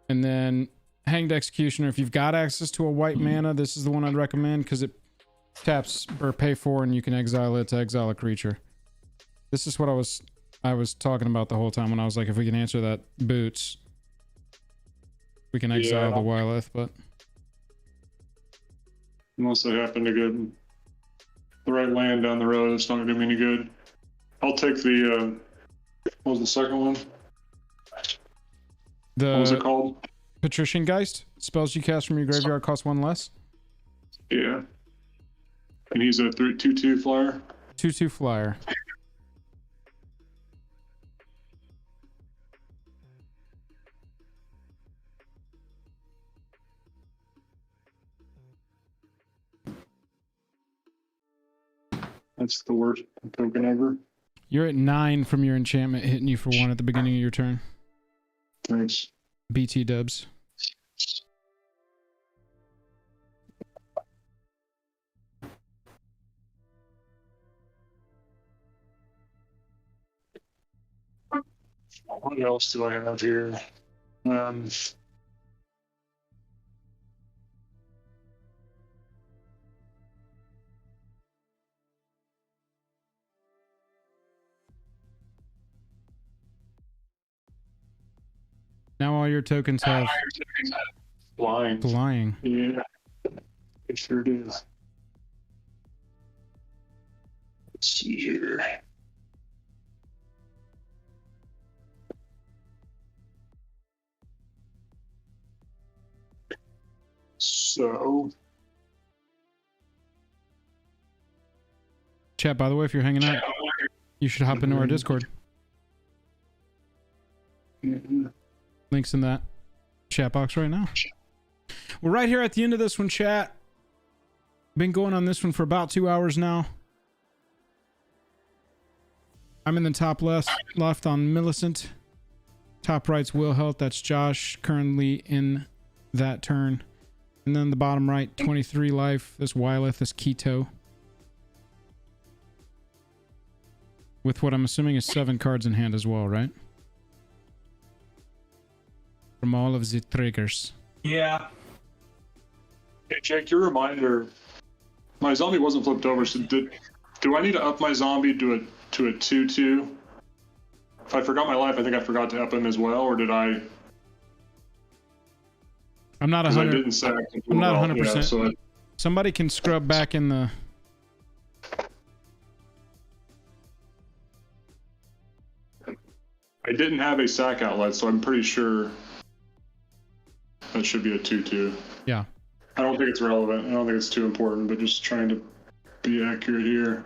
And then Hanged Executioner, if you've got access to a white mana, this is the one I'd recommend because it taps or pay 4 and you can exile it to exile a creature. This is what I was talking about the whole time when I was like, if we can answer that boots, we can exile the Wyleth, but unless I happen to get the right land down the road, it's not gonna do me any good. I'll take the what was the second one? What was it called? Patrician Geist. Spells you cast from your graveyard cost 1 less. Yeah. And he's a 2/2 flyer. 2/2 flyer. That's the worst token ever. You're at 9 from your enchantment hitting you for 1 at the beginning of your turn. Thanks. BT dubs. What else do I have here? Now all your tokens have Flying. flying. Yeah, it sure is. Let's see here. So, Chat, by the way, if you're hanging out, you should hop into our Discord. Links in that chat box right now. We're right here at the end of this one, chat. Been going on this one for about 2 hours now. I'm in the top left on Millicent. Top right's Wilhelt. That's Josh, currently in that turn. And then the bottom right, 23 life. This Wyleth, this Keto. With what I'm assuming is 7 cards in hand as well, right? From all of the triggers. Yeah. hey Jake, your reminder. My zombie wasn't flipped over, so do I need to up my zombie to a 2/2? If I forgot my life, I think I forgot to up him as well, or did I? I'm not 'Cause I 100. didn't sack him. I'm not Well, 100%. yeah, so Somebody can scrub back in the. I didn't have a sack outlet, so I'm pretty sure that should be a 2/2. Yeah. I don't think it's relevant. I don't think it's too important, but just trying to be accurate here.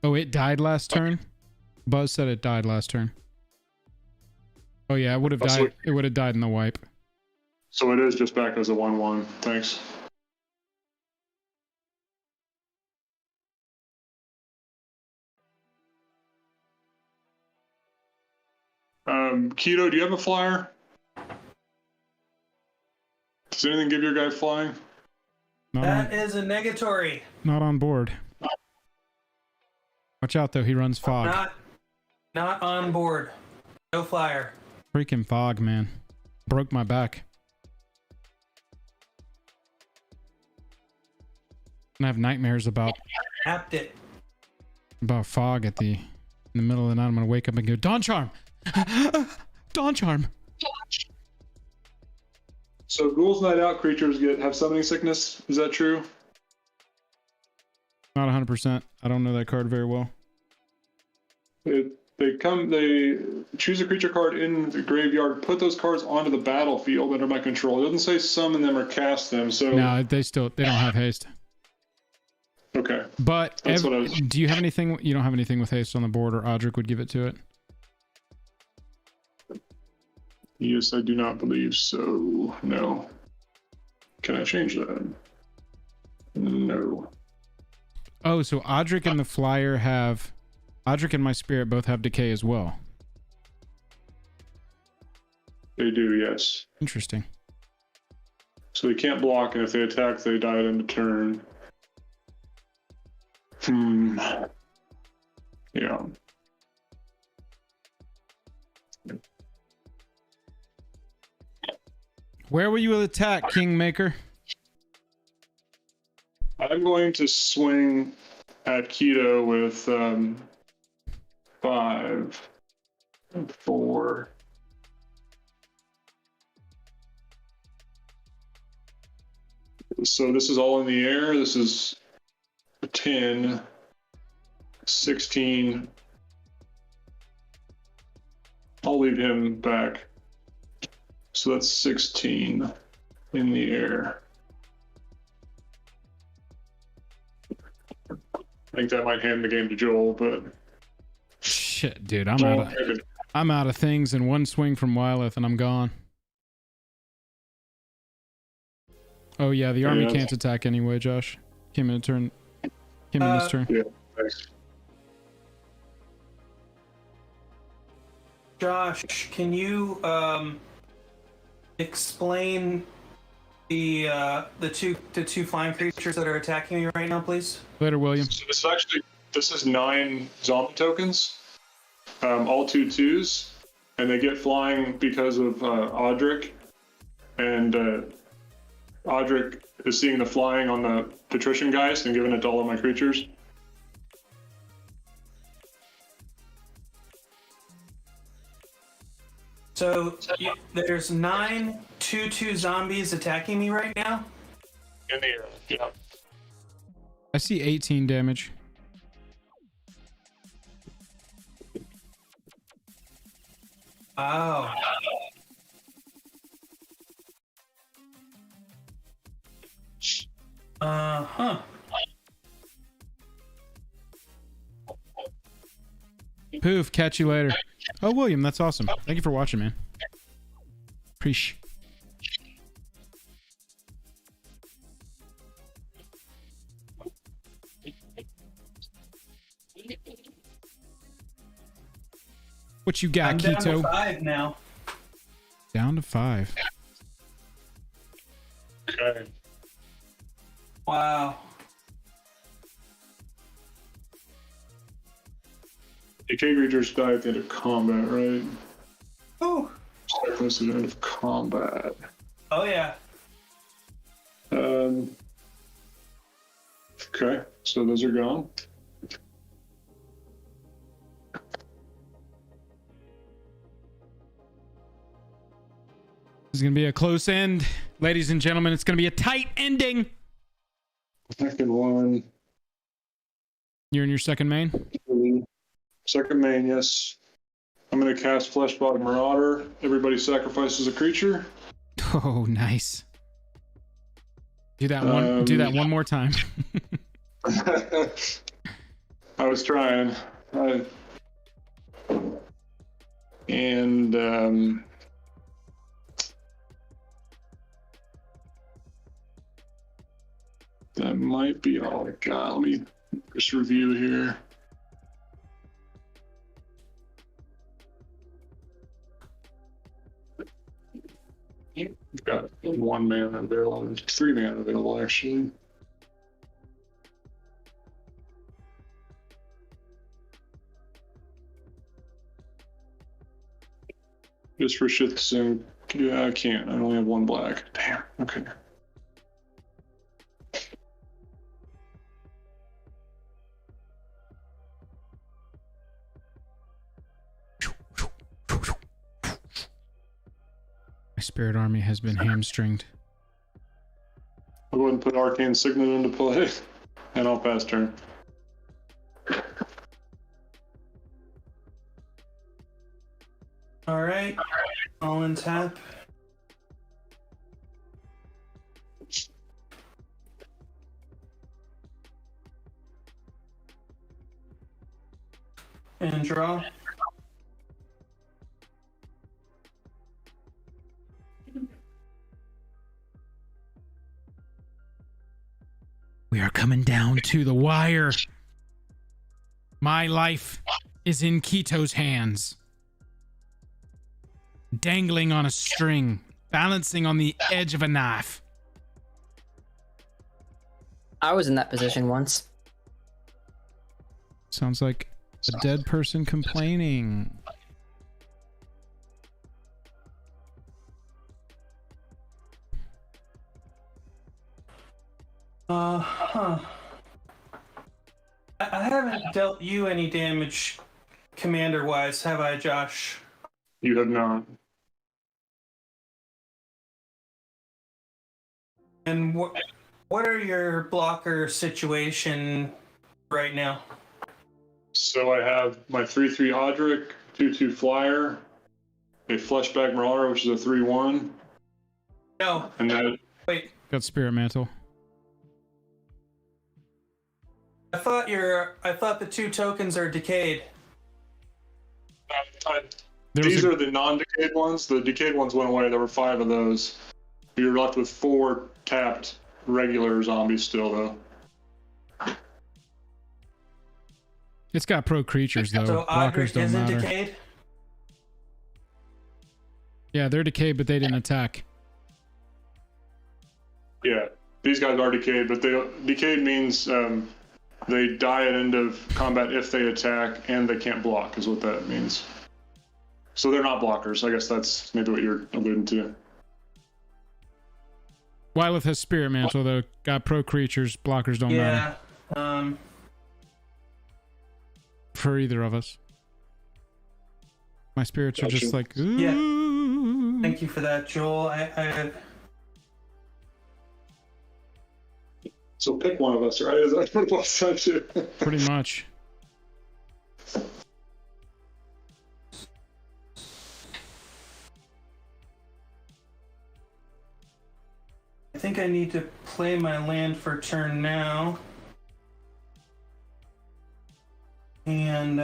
Oh, it died last turn? Buzz said it died last turn. Oh yeah, it would have died. It would have died in the wipe. So it is just back as a 1/1. Thanks. Keto, do you have a flyer? Does anything give your guy flying? That is a negatory. Not on board. Watch out though, he runs fog. Not on board. No flyer. Freaking fog, man. Broke my back. I have nightmares about Tapped it. fog in the middle of the night. I'm gonna wake up and go, Dawn Charm! Dawn Charm! So Ghouls Night Out creatures have summoning sickness. Is that true? Not 100%. I don't know that card very well. They choose a creature card in the graveyard, put those cards onto the battlefield under my control. It doesn't say summon them or cast them. So no, they don't have haste. Okay. But what do you have anything? You don't have anything with haste on the board, or Audric would give it to it? Yes, I do not believe so. No. Can I change that? No. Oh, so Audric and the Flyer Audric and my Spirit both have decay as well. They do, yes. Interesting. So they can't block, and if they attack, they die at end of turn. Yeah. Where will you attack, Kingmaker? I'm going to swing at Keto with 5 and 4. So this is all in the air. This is 10, 16. I'll leave him back. So that's 16 in the air. I think that might hand the game to Joel, but shit, dude, I'm out of things, and one swing from Wyleth and I'm gone. Oh yeah, the army can't attack anyway, Josh. Came in this turn. Yeah, thanks. Josh, can you explain the two flying creatures that are attacking me right now, please? Later, William. So this is 9 zombie tokens, all 2/2s, and they get flying because of Audric, and Audric is seeing the flying on the Patrician Geist and giving it to all of my creatures. So there's 9 2/2 zombies attacking me right now? In the air, yeah. I see 18 damage. Oh. Huh. Poof, catch you later. Oh, William, that's awesome. Thank you for watching, man. Preach. What you got, I'm Keto? down to 5 now. Down to 5. Okay. Wow. Decay creatures die at the end of combat, right? Ooh. Sacrifice at the end of combat. Oh yeah. Okay, so those are gone. This is going to be a close end. Ladies and gentlemen, it's going to be a tight ending. Second one. You're in your second main? Second main, yes. I'm going to cast Fleshbog Marauder. Everybody sacrifices a creature. Oh, nice. Do that one more time. I was trying. That might be all I got. Let me just review here. We've got 1 mana available, 3 mana available actually. Just for shit soon. Yeah, I can't. I only have one black. Damn. Okay. My spirit army has been hamstringed. I'll go ahead and put Arcane Signet into play, and I'll pass turn. All right. All in tap. And draw. We are coming down to the wire. My life is in Keto's hands. Dangling on a string, balancing on the edge of a knife. I was in that position once. Sounds like a dead person complaining. I haven't dealt you any damage commander-wise, have I, Josh? You have not. And what are your blocker situation right now? So I have my 3/3 Odric, 2/2 Flyer, a Fleshback Marauder, which is a 3/1. No. And that. Wait. Got Spirit Mantle. I thought the 2 tokens are decayed. These are the non-decayed ones. The decayed ones went away. There were 5 of those. You're left with 4 tapped regular zombies still, though. It's got pro creatures, though. So Blockers Odric don't isn't matter. decayed? Yeah, they're decayed, but they didn't attack. Yeah, these guys are decayed, but decayed means they die at end of combat if they attack, and they can't block, is what that means. So they're not blockers. I guess that's maybe what you're alluding to. Wyleth has Spirit Mantle, though. Got pro creatures. Blockers don't matter. Yeah. For either of us. My spirits are just like, ooh. Yeah. Thank you for that, Joel. So pick one of us, right? Is that what it was time to? Pretty much. I think I need to play my land for turn now. And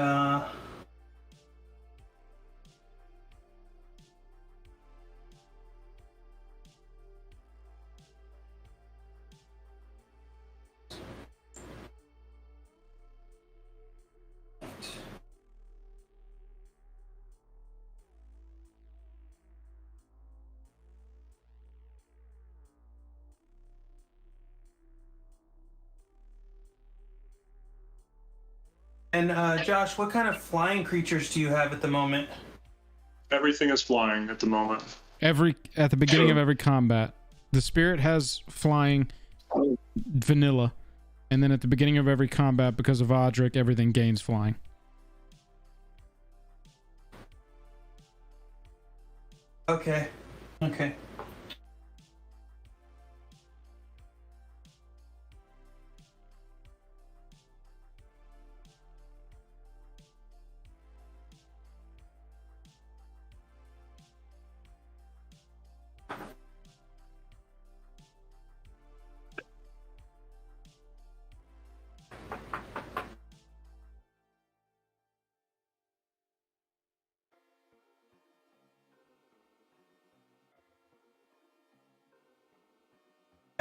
Josh, what kind of flying creatures do you have at the moment? Everything is flying at the moment. At the beginning of every combat, the spirit has flying vanilla, and then at the beginning of every combat, because of Odric, everything gains flying. Okay.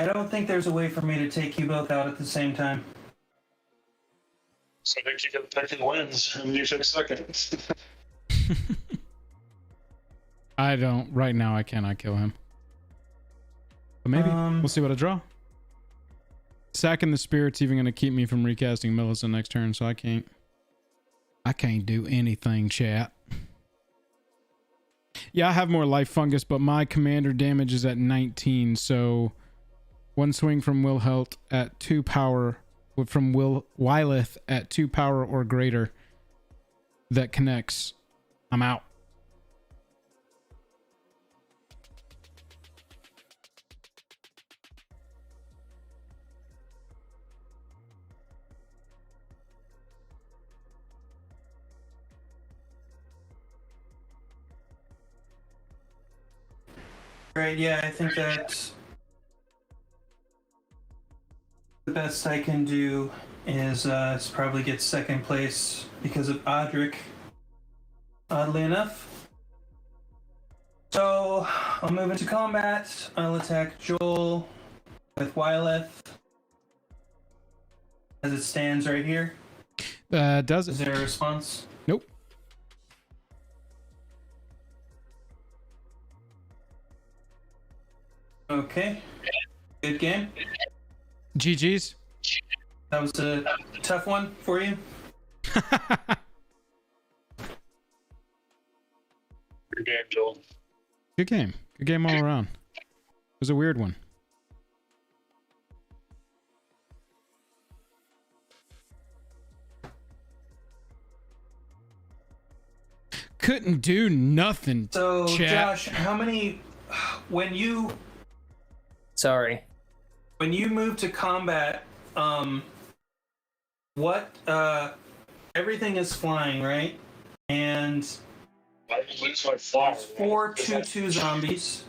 I don't think there's a way for me to take you both out at the same time. So I think you get picking wins, and you take second. I don't. Right now, I cannot kill him. But maybe. We'll see what I draw. Sacking the spirit's even going to keep me from recasting Millicent next turn, so I can't do anything, chat. Yeah, I have more life fungus, but my commander damage is at 19, so one swing from Wilhelt at 2 power, from Wyleth at 2 power or greater that connects. I'm out. Right, yeah, I think that's the best I can do is probably get second place because of Odric, oddly enough. So I'll move into combat. I'll attack Joel with Wyleth as it stands right here. Does it? Is there a response? Nope. Okay. Good game. GG's. That was a tough one for you. Good game, Joel. Good game. Good game all around. It was a weird one. Couldn't do nothing. So, chat. Josh, how many... When you Sorry. move to combat, what everything is flying, right? And I lose my flyer. 4 2/2 zombies.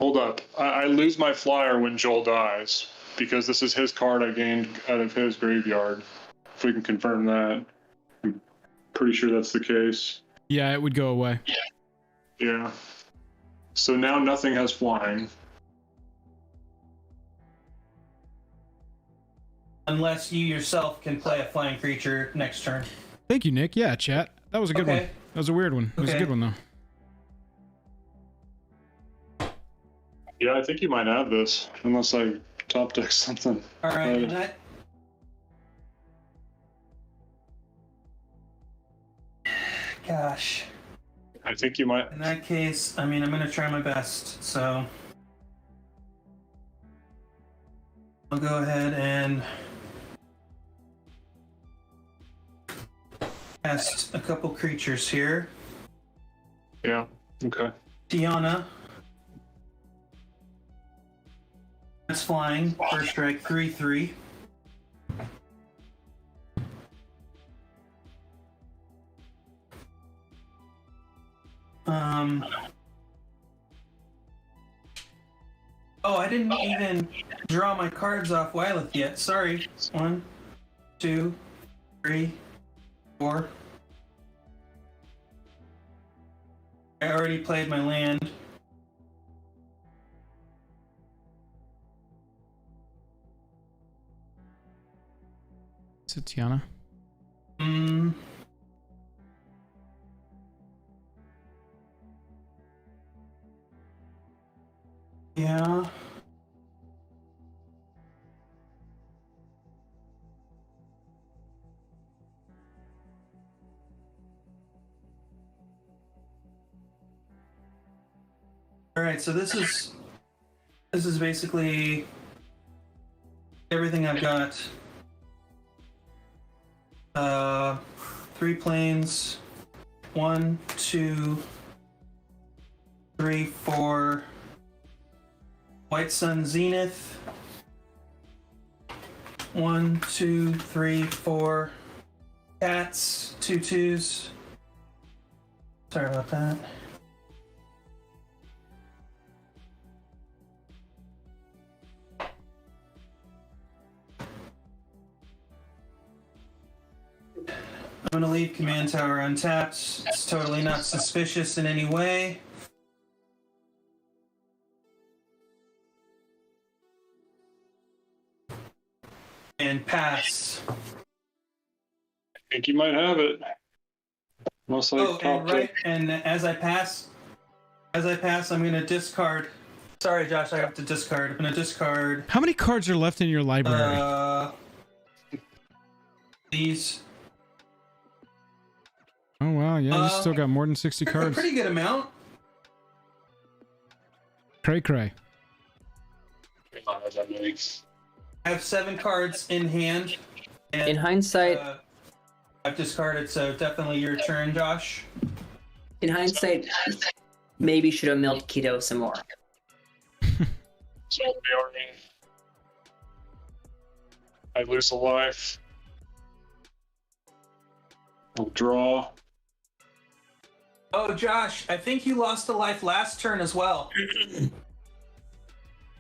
Hold up. I lose my flyer when Joel dies because this is his card I gained out of his graveyard. If we can confirm that. I'm pretty sure that's the case. Yeah, it would go away. Yeah. So now nothing has flying. Unless you yourself can play a flying creature next turn. Thank you, Nick. Yeah, chat. That was a good one. Okay. That was a weird one. It was a Okay. good one, though. Yeah, I think you might have this, unless I top deck something. All right. Gosh. I think you might. In that case, I mean, I'm going to try my best, so I'll go ahead and cast a couple creatures here. Yeah, okay. Tiana. That's flying. First strike, 3/3. Oh, I didn't even draw my cards off Wyleth yet. Sorry. 1, 2, 3, 4. I already played my land. Is it Tiana? Yeah. All right, so this is basically everything I've got. 3 planes. 1, 2, 3, 4. White Sun Zenith. 1, 2, 3, 4. Cats, 2/2s. Sorry about that. I'm gonna leave Command Tower untapped. It's totally not suspicious in any way. And pass. I think you might have it. Unless I Oh, top and right, deck. and as I pass, I'm gonna discard. Sorry, Josh, I have to discard. I'm gonna discard. How many cards are left in your library? These. Oh wow, yeah, you still got more than 60 A cards. pretty good amount. Cray cray. I have 7 cards in hand. And, In hindsight, I've discarded, so definitely your turn, Josh. Maybe should have milled Keto some more. Zombie army. I lose a life. I'll draw. Oh, Josh, I think you lost a life last turn as well.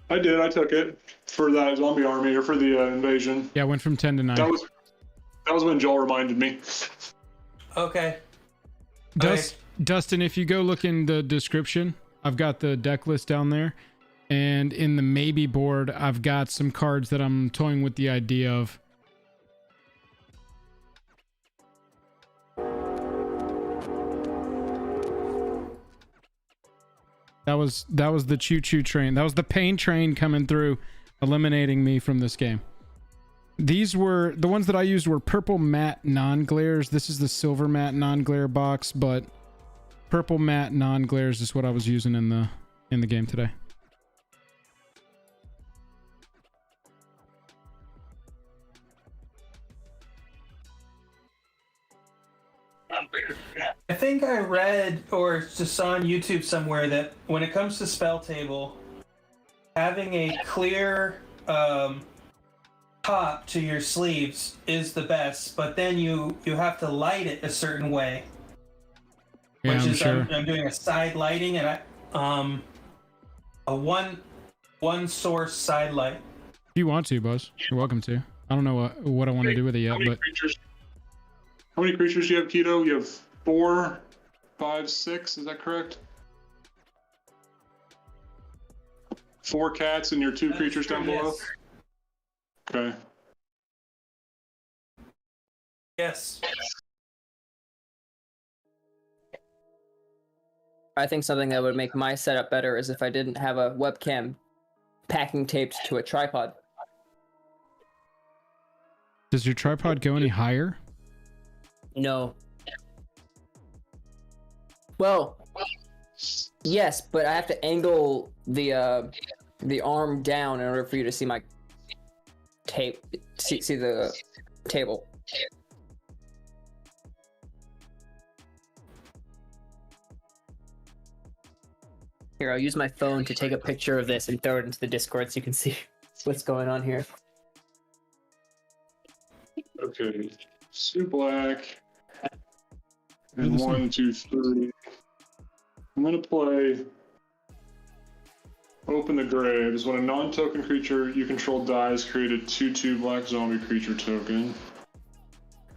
I did. I took it for that zombie army or for the invasion. Yeah, went from 10 to 9. That was when Joel reminded me. Okay. Dustin, if you go look in the description, I've got the deck list down there. And in the maybe board, I've got some cards that I'm toying with the idea of. That was the choo-choo train. That was the pain train coming through, eliminating me from this game. These were the ones that I used were purple matte non-glares. This is the silver matte non-glare box, but purple matte non-glares is what I was using in the game today. I think I read or just saw on YouTube somewhere that when it comes to Spelltable, having a clear top to your sleeves is the best, but then you have to light it a certain way. Yeah, Which I'm is sure. I'm doing a side lighting and a one source side light. If you want to, Buzz, you're welcome to. I don't know what I want to do with it yet, but How many creatures do you have, Keto? You have 4, 5, 6. Is that correct? 4 cats and your 2 creatures down below. Yes. Okay. Yes. I think something that would make my setup better is if I didn't have a webcam packing taped to a tripod. does your tripod go any higher? No. Well, yes, but I have to angle the arm down in order for you to see my tape. See the table. Here, I'll use my phone to take a picture of this and throw it into the Discord so you can see what's going on here. Okay. 2 black. And 1, 2, 3. I'm gonna play Open the Graves. When a non-token creature you control dies, create a 2/2 black zombie creature token.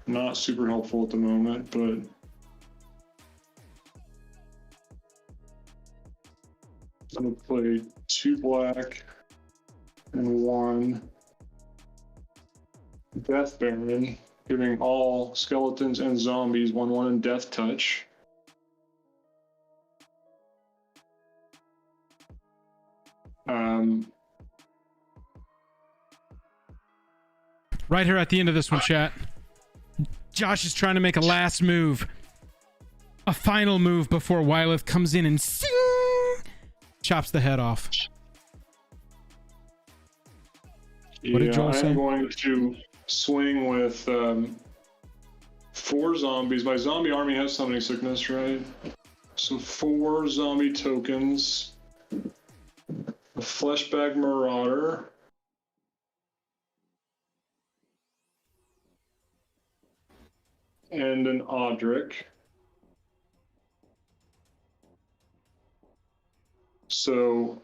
Not super helpful at the moment, but I'm gonna play 2 black and 1 Death Baron, giving all skeletons and zombies 1/1 and death touch. Right here at the end of this one, chat. Josh is trying to make a last move. A final move before Wyleth comes in and sing, chops the head off. What did Joel say? I'm going to swing with 4 zombies. My zombie army has summoning sickness, right? So 4 zombie tokens. A fleshbag marauder. And an Audric. So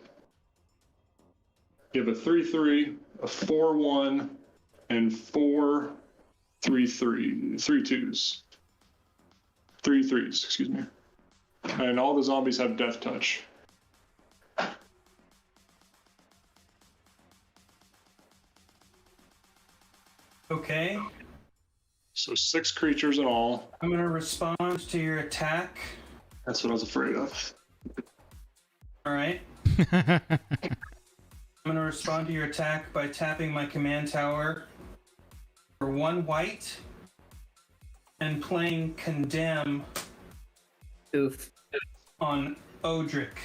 you have a 3/3, a 4/1, and 4 3/3, 3/2s. 3/3s, excuse me. And all the zombies have death touch. Okay. So 6 creatures in all. I'm gonna respond to your attack. That's what I was afraid of. All right. I'm gonna respond to your attack by tapping my command tower for 1 white and playing Condemn Oof. on Odric.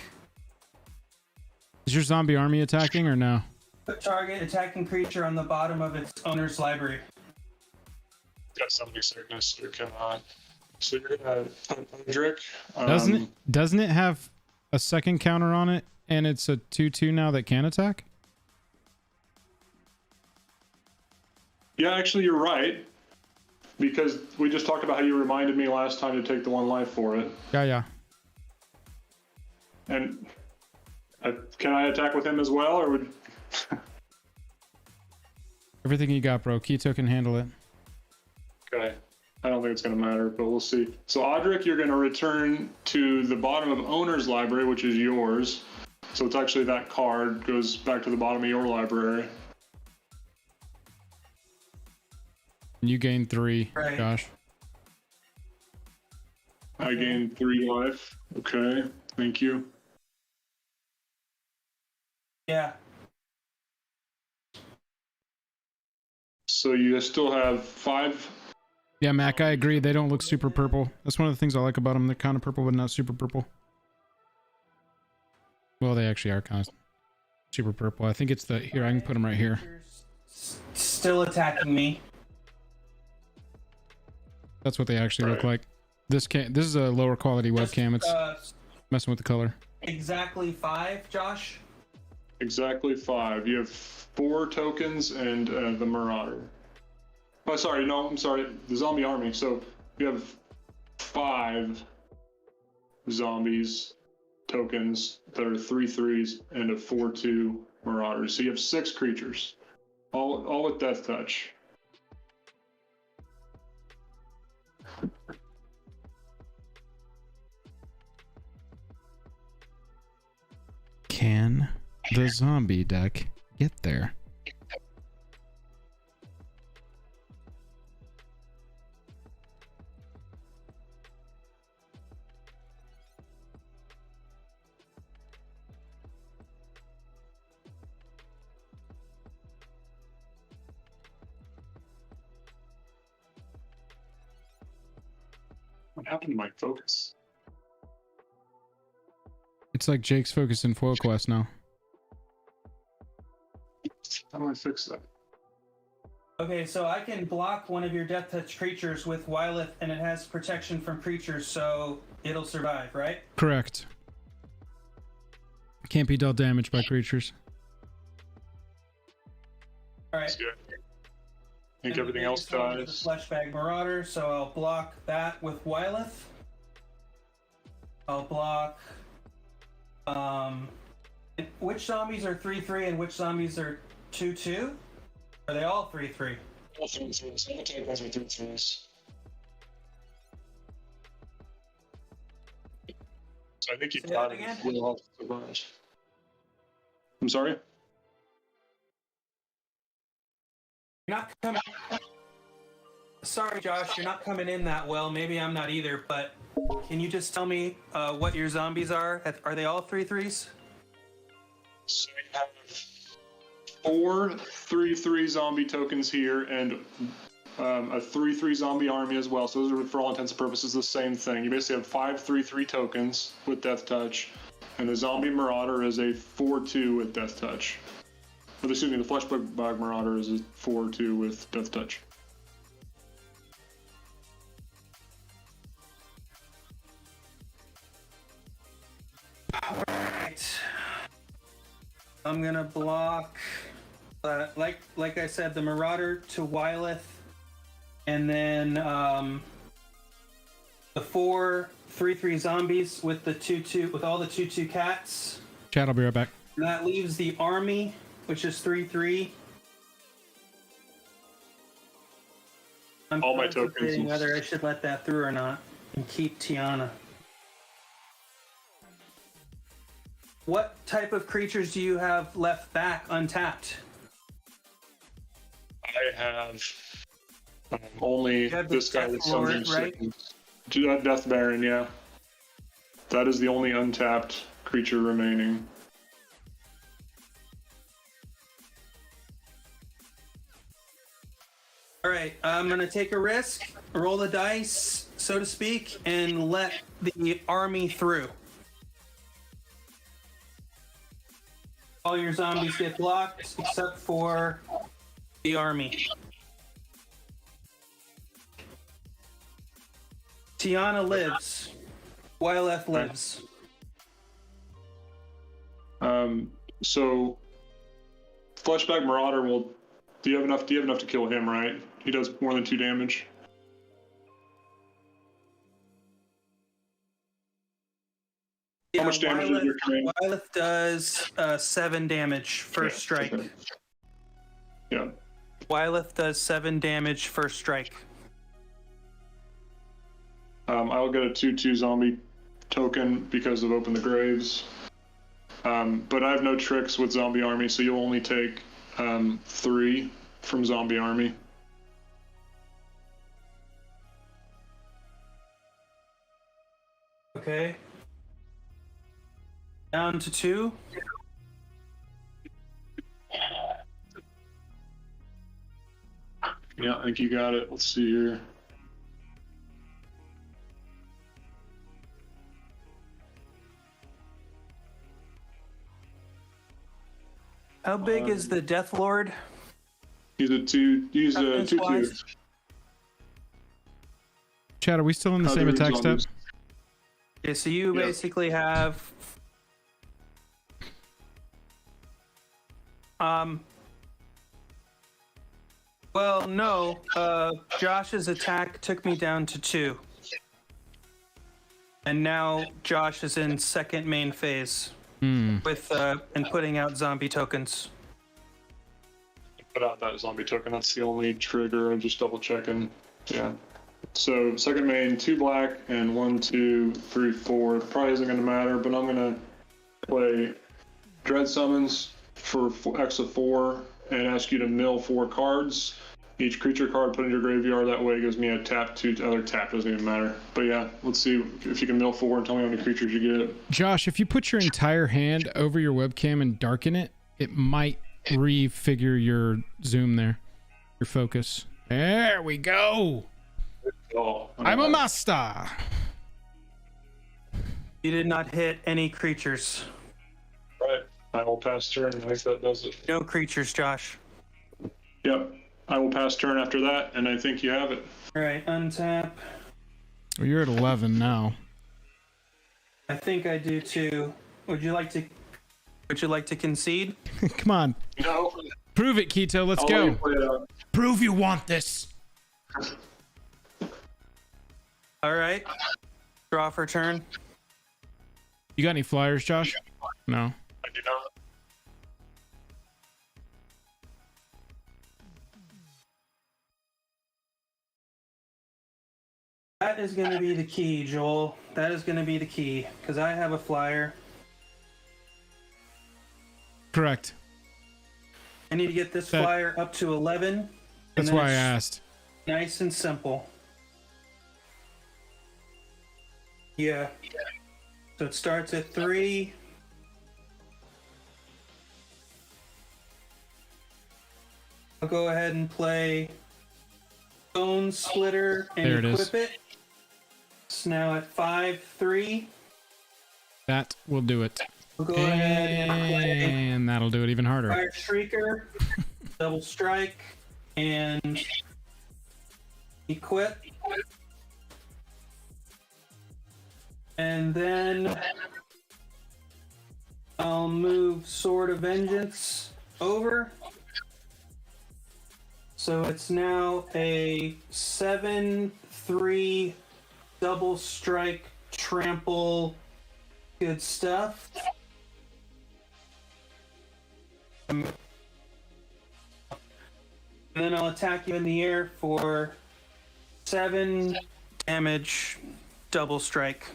Is your zombie army attacking or no? Put target attacking creature on the bottom of its owner's library. Got somebody sickness. You cannot. So you're gonna put Odric. Doesn't it have a second counter on it, and it's a 2/2 now that can attack? Yeah, actually, you're right. Because we just talked about how you reminded me last time to take the 1 life for it. Yeah. And can I attack with him as well, or would? Everything you got, bro. Keto can handle it. Okay. I don't think it's going to matter, but we'll see. So, Odric, you're going to return to the bottom of owner's library, which is yours. So it's actually that card goes back to the bottom of your library. You gain 3, Right. Josh. I gained 3 life. Okay. Thank you. Yeah. So you still have 5. Yeah, Mac, I agree. They don't look super purple. That's one of the things I like about them. They're kind of purple, but not super purple. Well, they actually are kind of super purple. I think it's the... Here, I can put them right here. Still attacking me. That's what they actually look like. This is a lower quality webcam. It's messing with the color. Exactly 5, Josh? Exactly 5. You have 4 tokens and the Marauder. Oh, sorry. No, I'm sorry. The zombie army. So you have 5 zombies tokens that are 3/3s and a 4/2 Marauders. So you have 6 creatures, all with Death Touch. Can the zombie deck get there? What happened to my focus? It's like Jake's focus in Foil Quest now. How do I fix that? Okay, so I can block one of your Death Touch creatures with Wyleth, and it has protection from creatures, so it'll survive, right? Correct. Can't be dealt damage by creatures. Alright. That's good. I think And everything the else biggest one is dies. the Fleshbag Marauder, so I'll block that with Wyleth. I'll block. Which zombies are 3/3 and which zombies are 2/2? Are they all 3/3? All 3/3s. I'm gonna take those with 3/3s. So I think you Say got that it. again? Wilhelt survives. I'm sorry? You're not coming. Sorry, Josh, you're not coming in that well. Maybe I'm not either, but can you just tell me what your zombies are? Are they all 3/3s? So we have 4 3/3 zombie tokens here and a 3/3 zombie army as well. So those are, for all intents and purposes, the same thing. You basically have 5 3/3 tokens with Death Touch, and the zombie Marauder is a 4/2 with Death Touch. But excuse me, the Fleshbag Marauder is a 4/2 with Death Touch. Alright. I'm gonna block, like I said, the Marauder to Wyleth, and then the 4 3/3 zombies with the 2/2 with all the 2/2 cats. Chad, I'll be right back. And that leaves the army, which is 3/3. I'm All my contemplating tokens. whether I should let that through or not and keep Tiana. What type of creatures do you have left back untapped? I have only You have the this guy with Death Lord, Summoning right? Sickness. Death Baron, yeah. That is the only untapped creature remaining. All right, I'm gonna take a risk, roll the dice, so to speak, and let the army through. All your zombies get blocked except for the army. Tiana lives. Wyleth lives. So Fleshback Marauder will. Do you have enough to kill him? Right? He does more than 2 damage. Yeah, How much damage is your command? Wyleth does 7 damage first strike. Okay. Yeah. Wyleth does 7 damage first strike. I'll get a 2/2 zombie token because of Open the Graves. But I have no tricks with Zombie Army, so you'll only take 3 from Zombie Army. Okay. Down to 2. Yeah, I think you got it. Let's see here. How big is the Death Lord? He's a 2. He's a 2/2. Wise? Chad, are we still in the same attack step? Okay, so you basically have well, no. Josh's attack took me down to 2. And now Josh is in second main phase with and putting out zombie tokens. Put out that zombie token. That's the only trigger. I'm just double checking. Yeah. So second main, 2 black and 1, 2, 3, 4. Probably isn't going to matter, but I'm going to play Dread Summons for X of 4 and ask you to mill 4 cards. Each creature card put in your graveyard. That way it gives me a tap to other tap. Doesn't even matter. But yeah, let's see if you can mill 4 and tell me how many creatures you get. Josh, if you put your entire hand over your webcam and darken it, it might refigure your zoom there, your focus. There we go. Oh, I'm a master. You did not hit any creatures. Right. I will pass turn. I think that does it. No creatures, Josh. Yep. I will pass turn after that, and I think you have it. All right, untap. Well, you're at 11 now. I think I do too. Would you like to concede? Come on. No. Prove it, Keto. Let's I'll let you go. play it out. Prove you want this. All right. Draw for turn. You got any flyers, Josh? No. I do not. That is going to be the key, Joel. That is going to be the key, because I have a flyer. Correct. I need to get this flyer up to 11. That's why I asked. Nice and simple. Yeah. So it starts at 3. I'll go ahead and play Bone Splitter and There it is. equip it. It's now at 5/3. That will do it. We'll go ahead and play And that'll do it even harder. Fire Shrieker, Double Strike, and equip. And then I'll move Sword of Vengeance over. So it's now a 7/3 double strike trample. Good stuff. And then I'll attack you in the air for 7 damage double strike.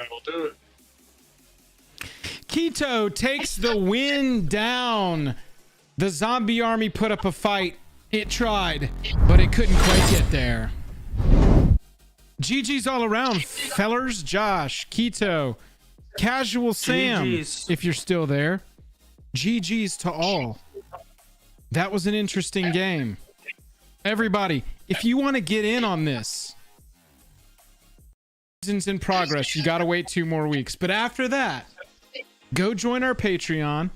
I will do it. Keto takes the win down. The zombie army put up a fight. It tried, but it couldn't quite get there. GG's all around, fellers. Josh, Keto, Casual Sam, GG's. if you're still there. GG's to all. That was an interesting game. Everybody, if you want to get in on this, season's in progress. You got to wait 2 more weeks. But after that, go join our Patreon.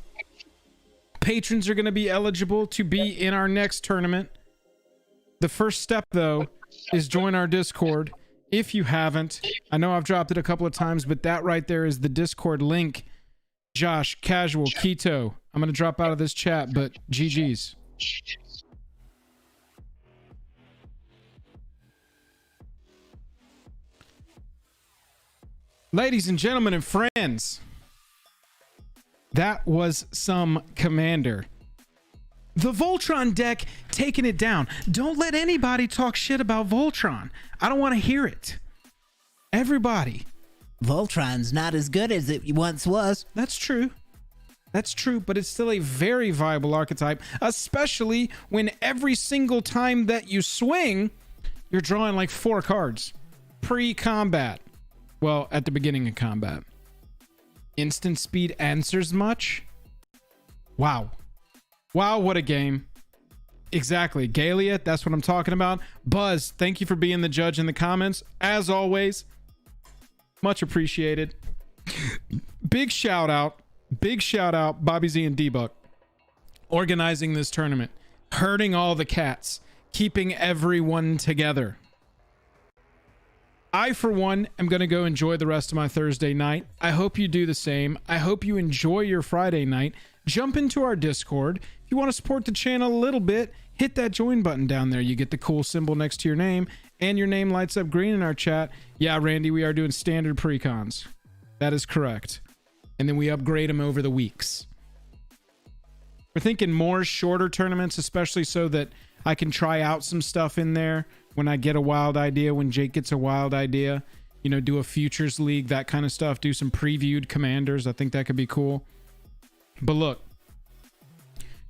Patrons are going to be eligible to be in our next tournament. The first step, though, is join our Discord. If you haven't, I know I've dropped it a couple of times, but that right there is the Discord link. Josh, Casual, Keto. I'm going to drop out of this chat, but GG's. Ladies and gentlemen and friends, that was some Commander. The Voltron deck taking it down. Don't let anybody talk shit about Voltron. I don't want to hear it. Everybody. Voltron's not as good as it once was. That's true. That's true, but it's still a very viable archetype, especially when every single time that you swing, you're drawing like 4 cards. Pre-combat. Well, at the beginning of combat. Instant speed answers much? Wow. Wow, what a game. Exactly. Galia, that's what I'm talking about. Buzz, thank you for being the judge in the comments. As always, much appreciated. Big shout out, Bobby Z and D-Buck, organizing this tournament, herding all the cats, keeping everyone together. I, for one, am going to go enjoy the rest of my Thursday night. I hope you do the same. I hope you enjoy your Friday night. Jump into our Discord. If you want to support the channel a little bit, hit that join button down there. You get the cool symbol next to your name, and your name lights up green in our chat. Yeah, Randy, we are doing standard precons. That is correct. And then we upgrade them over the weeks. We're thinking more shorter tournaments, especially so that I can try out some stuff in there when I get a wild idea, when Jake gets a wild idea. You know, do a futures league, that kind of stuff. Do some previewed commanders. I think that could be cool. But look,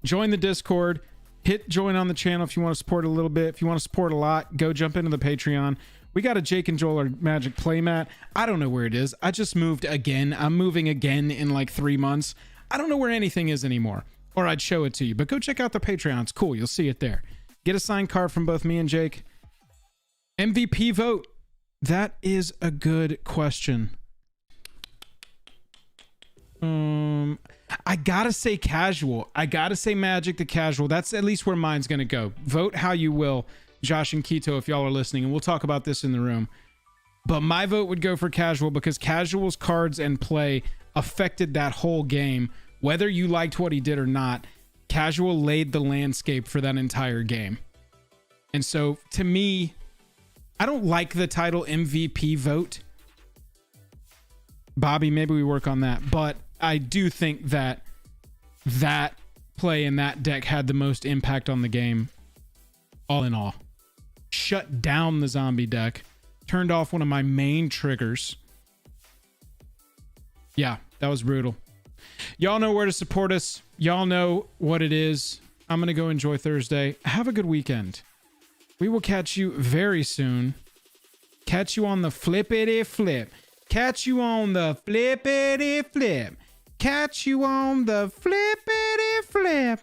join the Discord. Hit join on the channel if you want to support a little bit. If you want to support a lot, go jump into the Patreon. We got a Jake and Joel or Magic playmat. I don't know where it is. I just moved again. I'm moving again in like 3 months. I don't know where anything is anymore, or I'd show it to you. But go check out the Patreon. It's cool. You'll see it there. Get a signed card from both me and Jake. MVP vote. That is a good question. I gotta say casual. I gotta say Magic the Casual. That's at least where mine's gonna go. Vote how you will, Josh and Keto, if y'all are listening, and we'll talk about this in the room. But my vote would go for casual because casual's cards and play affected that whole game. Whether you liked what he did or not, casual laid the landscape for that entire game. And so to me, I don't like the title MVP vote. Bobby, maybe we work on that. But I do think that that play in that deck had the most impact on the game, all in all. Shut down the zombie deck. Turned off one of my main triggers. Yeah, that was brutal. Y'all know where to support us. Y'all know what it is. I'm going to go enjoy Thursday. Have a good weekend. We will catch you very soon. Catch you on the flippity flip. Catch you on the flippity flip. Catch you on the flippity flip.